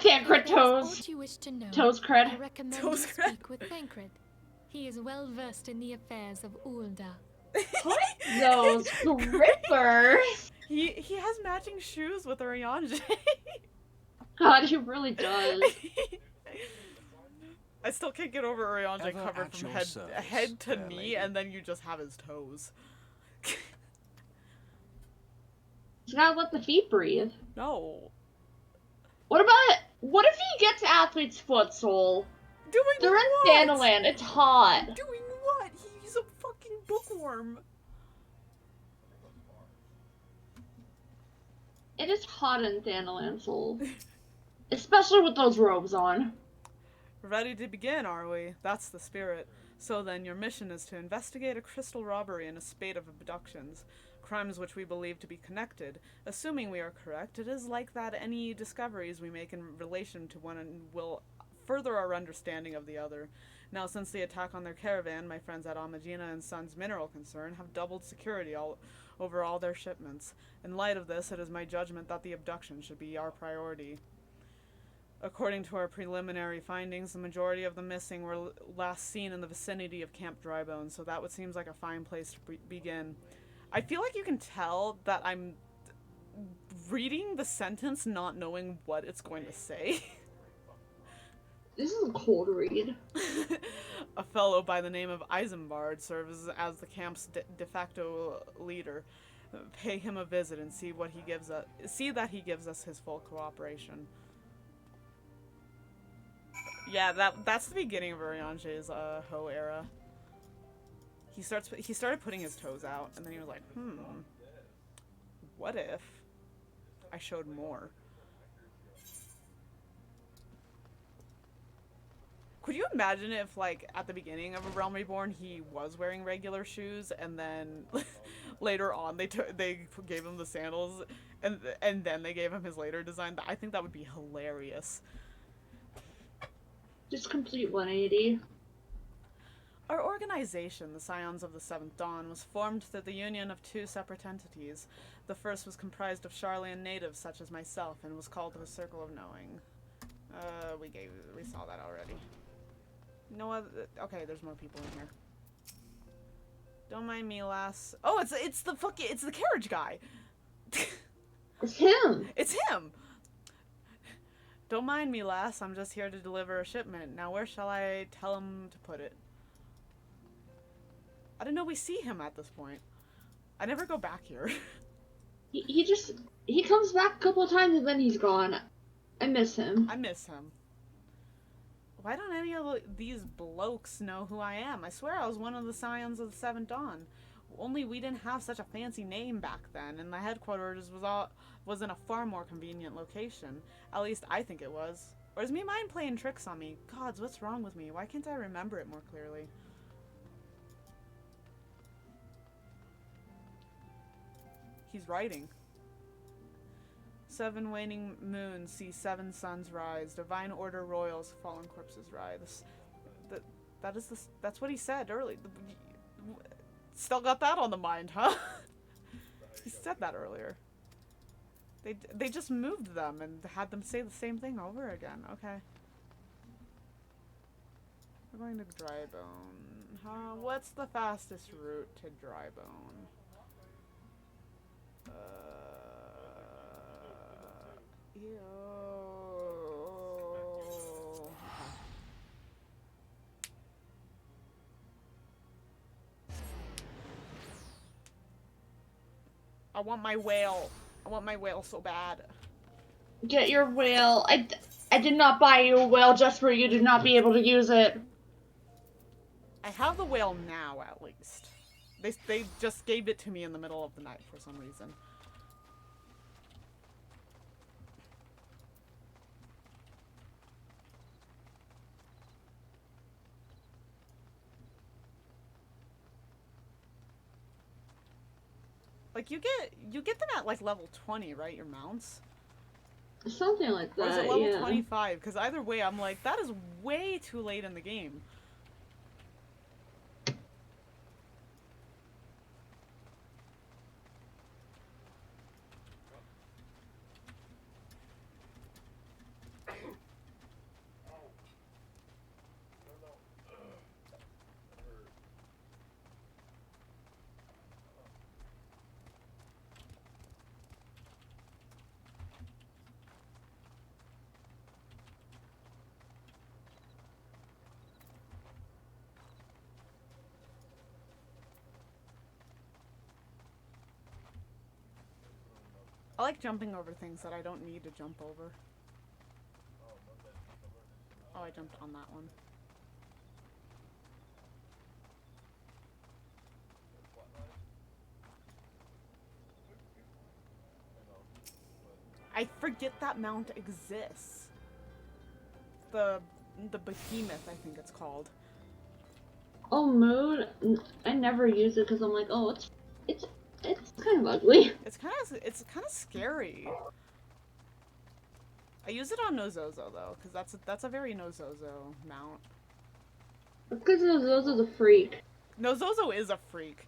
Thancred If there is toes. aught you wish to know, Toes I cred. recommend Toes you cred. speak with Thancred. He is well versed in the affairs of Ulda. Those grippers. He has matching shoes with Ariange. God, he really does. I still can't get over Ariange Ever covered at from your head service, to fair knee, lady. and then you just have his toes. You gotta let the feet breathe. No. What if he gets athlete's foot, Soul? Doing They're in what? Thanaland, it's hot. Doing what? He's a fucking bookworm. It is hot in Thanaland, Soul. Especially with those robes on. Ready to begin, are we? That's the spirit. So then, your mission is to investigate a crystal robbery and a spate of abductions. Crimes which we believe to be connected. Assuming we are correct, it is like that any discoveries we make in relation to one will further our understanding of the other. Now, since the attack on their caravan, my friends at Amagina and Sons Mineral Concern have doubled security over all their shipments. In light of this, it is my judgment that the abduction should be our priority. According to our preliminary findings, the majority of the missing were last seen in the vicinity of Camp Drybone, so that would seems like a fine place to begin. I feel like you can tell that I'm reading the sentence not knowing what it's going to say. This is a cold read. A fellow by the name of Isambard serves as the camp's de facto leader. Pay him a visit and see what he gives us. See that he gives us his full cooperation. Yeah, that's the beginning of Ariange's Ho era. He started putting his toes out, and then he was like, what if I showed more? Could you imagine if, like, at the beginning of A Realm Reborn, he was wearing regular shoes, and then later on they gave him the sandals, and then they gave him his later design? I think that would be hilarious. Just complete 180. Our organization, the Scions of the Seventh Dawn, was formed through the union of two separate entities. The first was comprised of Charlian natives such as myself and was called the Circle of Knowing. We saw that already. No other. Okay, there's more people in here. Don't mind me, lass. Oh, it's the carriage guy. It's him! It's him! Don't mind me, lass. I'm just here to deliver a shipment. Now, where shall I tell him to put it? I didn't know we see him at this point. I never go back here. He comes back a couple of times and then he's gone. I miss him. I miss him. Why don't any of these blokes know who I am? I swear I was one of the Scions of the Seventh Dawn. Only we didn't have such a fancy name back then, and the headquarters was in a far more convenient location. At least I think it was. Or is me mind playing tricks on me? Gods, what's wrong with me? Why can't I remember it more clearly? He's writing. 7 waning moons see 7 suns rise. Divine order royals, fallen corpses rise. That's what he said earlier. Still got that on the mind, huh? He said that earlier. They just moved them and had them say the same thing over again. Okay. We're going to Drybone. Huh? What's the fastest route to Drybone? Ew. I want my whale. I want my whale so bad. Get your whale. I did not buy you a whale just for you to not be able to use it. I have the whale now, at least. They just gave it to me in the middle of the night for some reason. Like, you get them at, like, level 20, right? Your mounts? Something like that, Or is it level yeah. 25? Because either way, I'm like, that is way too late in the game. I like jumping over things that I don't need to jump over. Oh, I jumped on that one. I forget that mount exists. The behemoth, I think it's called. Oh, mood. I never use it because I'm like, oh, it's kind of ugly. It's kind of scary. I use it on Nozozo though, because that's a very Nozozo mount. Because Nozozo's a freak. Nozozo is a freak.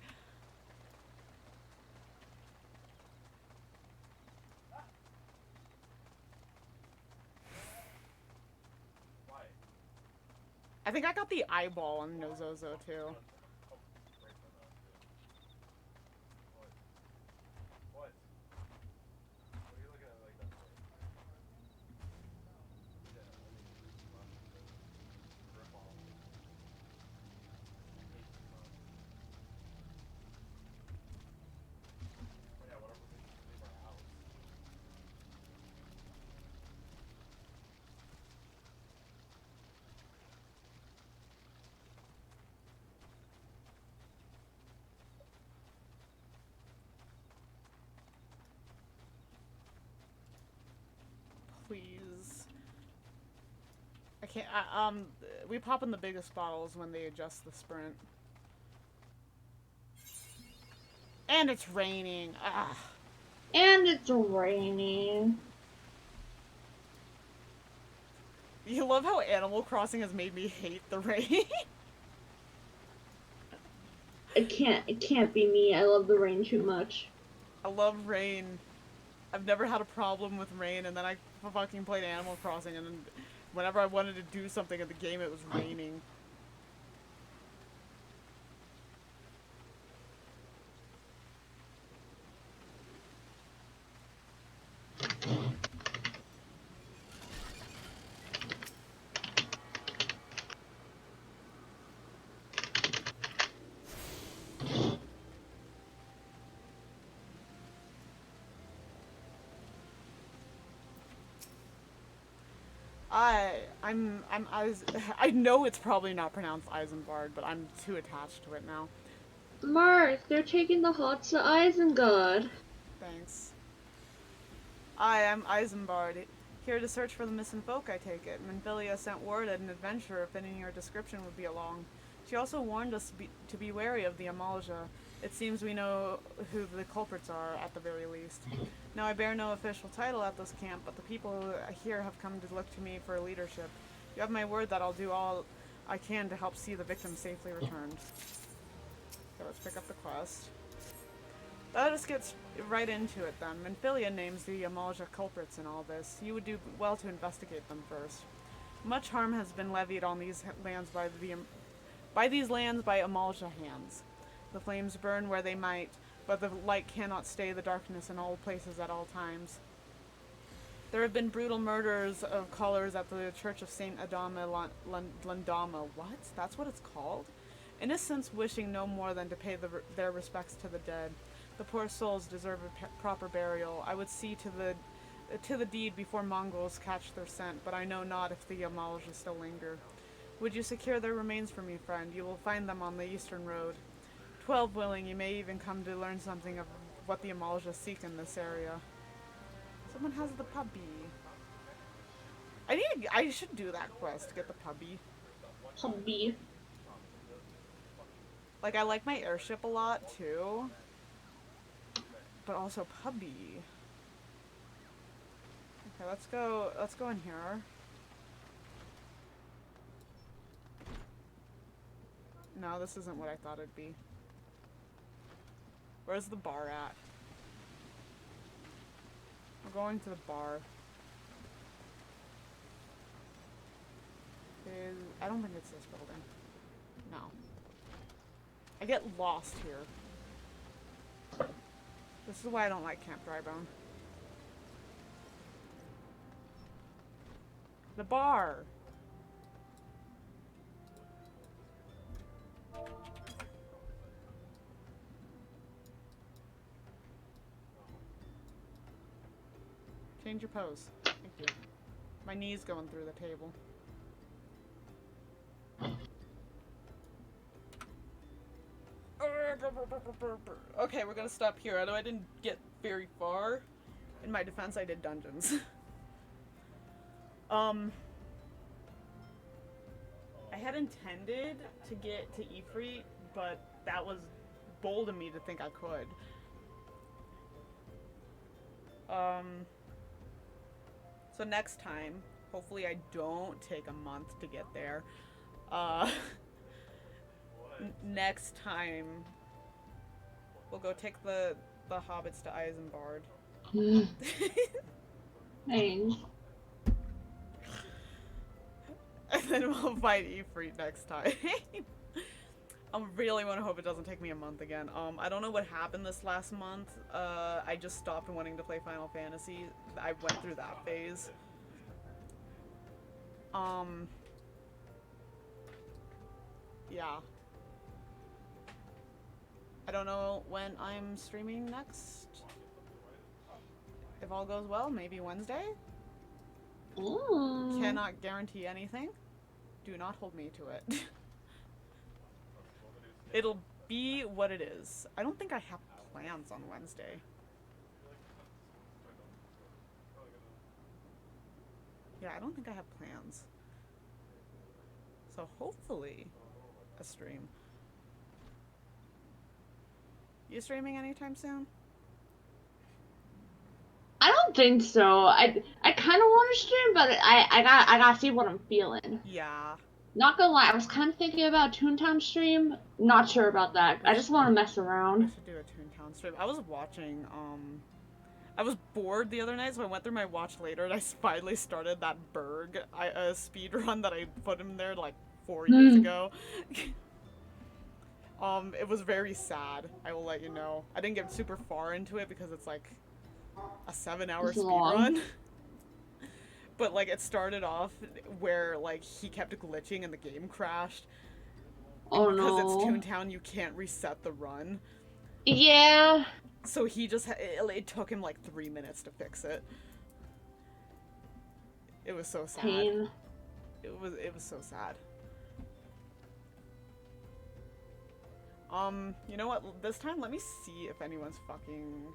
I think I got the eyeball on Nozozo too. Please. I can't, we pop in the biggest bottles when they adjust the sprint. And it's raining. Ah. And it's raining. You love how Animal Crossing has made me hate the rain. It can't be me. I love the rain too much. I love rain. I've never had a problem with rain, and then I fucking played Animal Crossing, and then whenever I wanted to do something in the game, it was raining. I know it's probably not pronounced Isengard, but I'm too attached to it now. Mark, they're taking the hots to Isengard. Thanks. I'm Isengard, here to search for the missing folk, I take it. Minfilia sent word at an adventurer fitting your description would be along. She also warned us to be wary of the Amalja. It seems we know who the culprits are, at the very least. Now, I bear no official title at this camp, but the people here have come to look to me for leadership. You have my word that I'll do all I can to help see the victim safely returned. Okay, let's pick up the quest. Let us get right into it then. Minfilia names the Amalja culprits in all this. You would do well to investigate them first. Much harm has been levied on these lands by Amalja hands. The flames burn where they might, but the light cannot stay the darkness in all places at all times. There have been brutal murders of callers at the Church of Saint Adama Landama. What? That's what it's called? Innocents wishing no more than to pay their respects to the dead. The poor souls deserve a proper burial. I would see to the deed before Mongols catch their scent, but I know not if the Amalja still linger. Would you secure their remains for me, friend? You will find them on the eastern road. 12 willing, you may even come to learn something of what the Amalja seek in this area. Someone has the puppy. I should do that quest to get the puppy. Puppy. Like, I like my airship a lot, too. But also puppy. Okay, let's go in here. No, this isn't what I thought it'd be. Where's the bar at? We're going to the bar. I don't think it's this building. No. I get lost here. This is why I don't like Camp Drybone. The bar! Change your pose. Thank you. My knee's going through the table. Okay, we're gonna stop here. Although I didn't get very far. In my defense, I did dungeons. I had intended to get to Ifrit, but that was bold of me to think I could. So next time, hopefully I don't take a month to get there. Next time, we'll go take the hobbits to Isengard. Thanks. And then we'll fight Ifrit next time. I really want to hope it doesn't take me a month again. I don't know what happened this last month. I just stopped wanting to play Final Fantasy. I went through that phase. Yeah. I don't know when I'm streaming next. If all goes well, maybe Wednesday? Ooh. Cannot guarantee anything. Do not hold me to it. It'll be what it is. I don't think I have plans on Wednesday. Yeah, I don't think I have plans. So hopefully, a stream. You streaming anytime soon? I don't don't think so. I kind of want to stream, but I gotta see what I'm feeling. Yeah. Not gonna lie, I was kind of thinking about Toontown stream. Not sure about that. I just want to mess I around. should do a Toontown stream. I was watching, I was bored the other night, so I went through my watch later, and I finally started that Berg speed run that I put in there, like, 4 years ago. It was very sad, I will let you know. I didn't get super far into it because it's, like, a 7-hour It's speed long. run. But, like, it started off where, like, he kept glitching and the game crashed. Oh Because it's no. Toontown, you can't reset the run. Yeah. So he just, it took him like 3 minutes to fix it. It was so sad. Pain. It was so sad. You know what? This time, let me see if anyone's fucking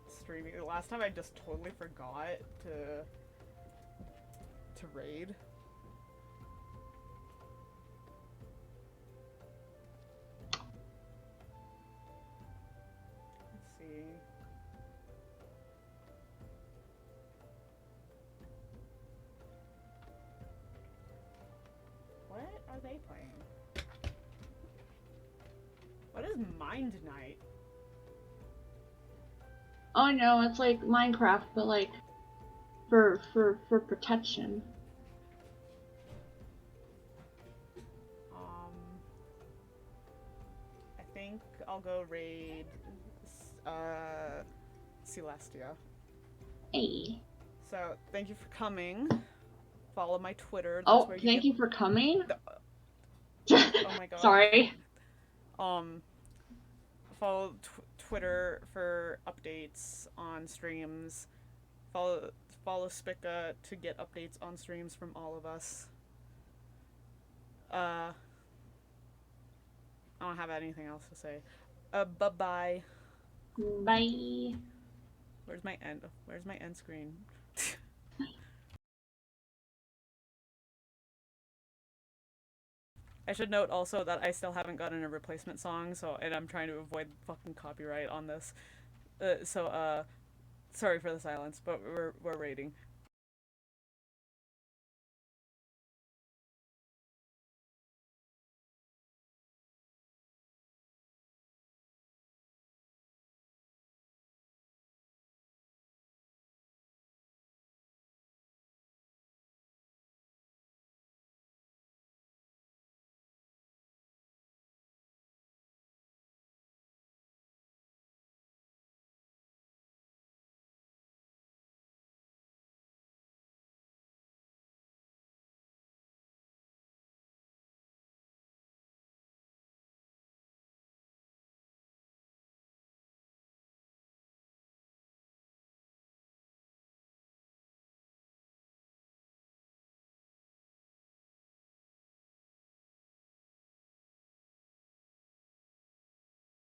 streaming. The last time I just totally forgot to raid. Let's see. What are they playing? What is Mind Night? Oh no, it's like Minecraft, but like for protection. I think I'll go raid Celestia. Hey. So thank you for coming. Follow my Twitter. That's Oh, where thank you for coming. Oh my god. Sorry. Follow Twitter for updates on streams. Follow Spica to get updates on streams from all of us. I don't have anything else to say. Bye-bye. Bye. Where's my end screen? I should note also that I still haven't gotten a replacement song, and I'm trying to avoid fucking copyright on this. Sorry for the silence, but we're rating.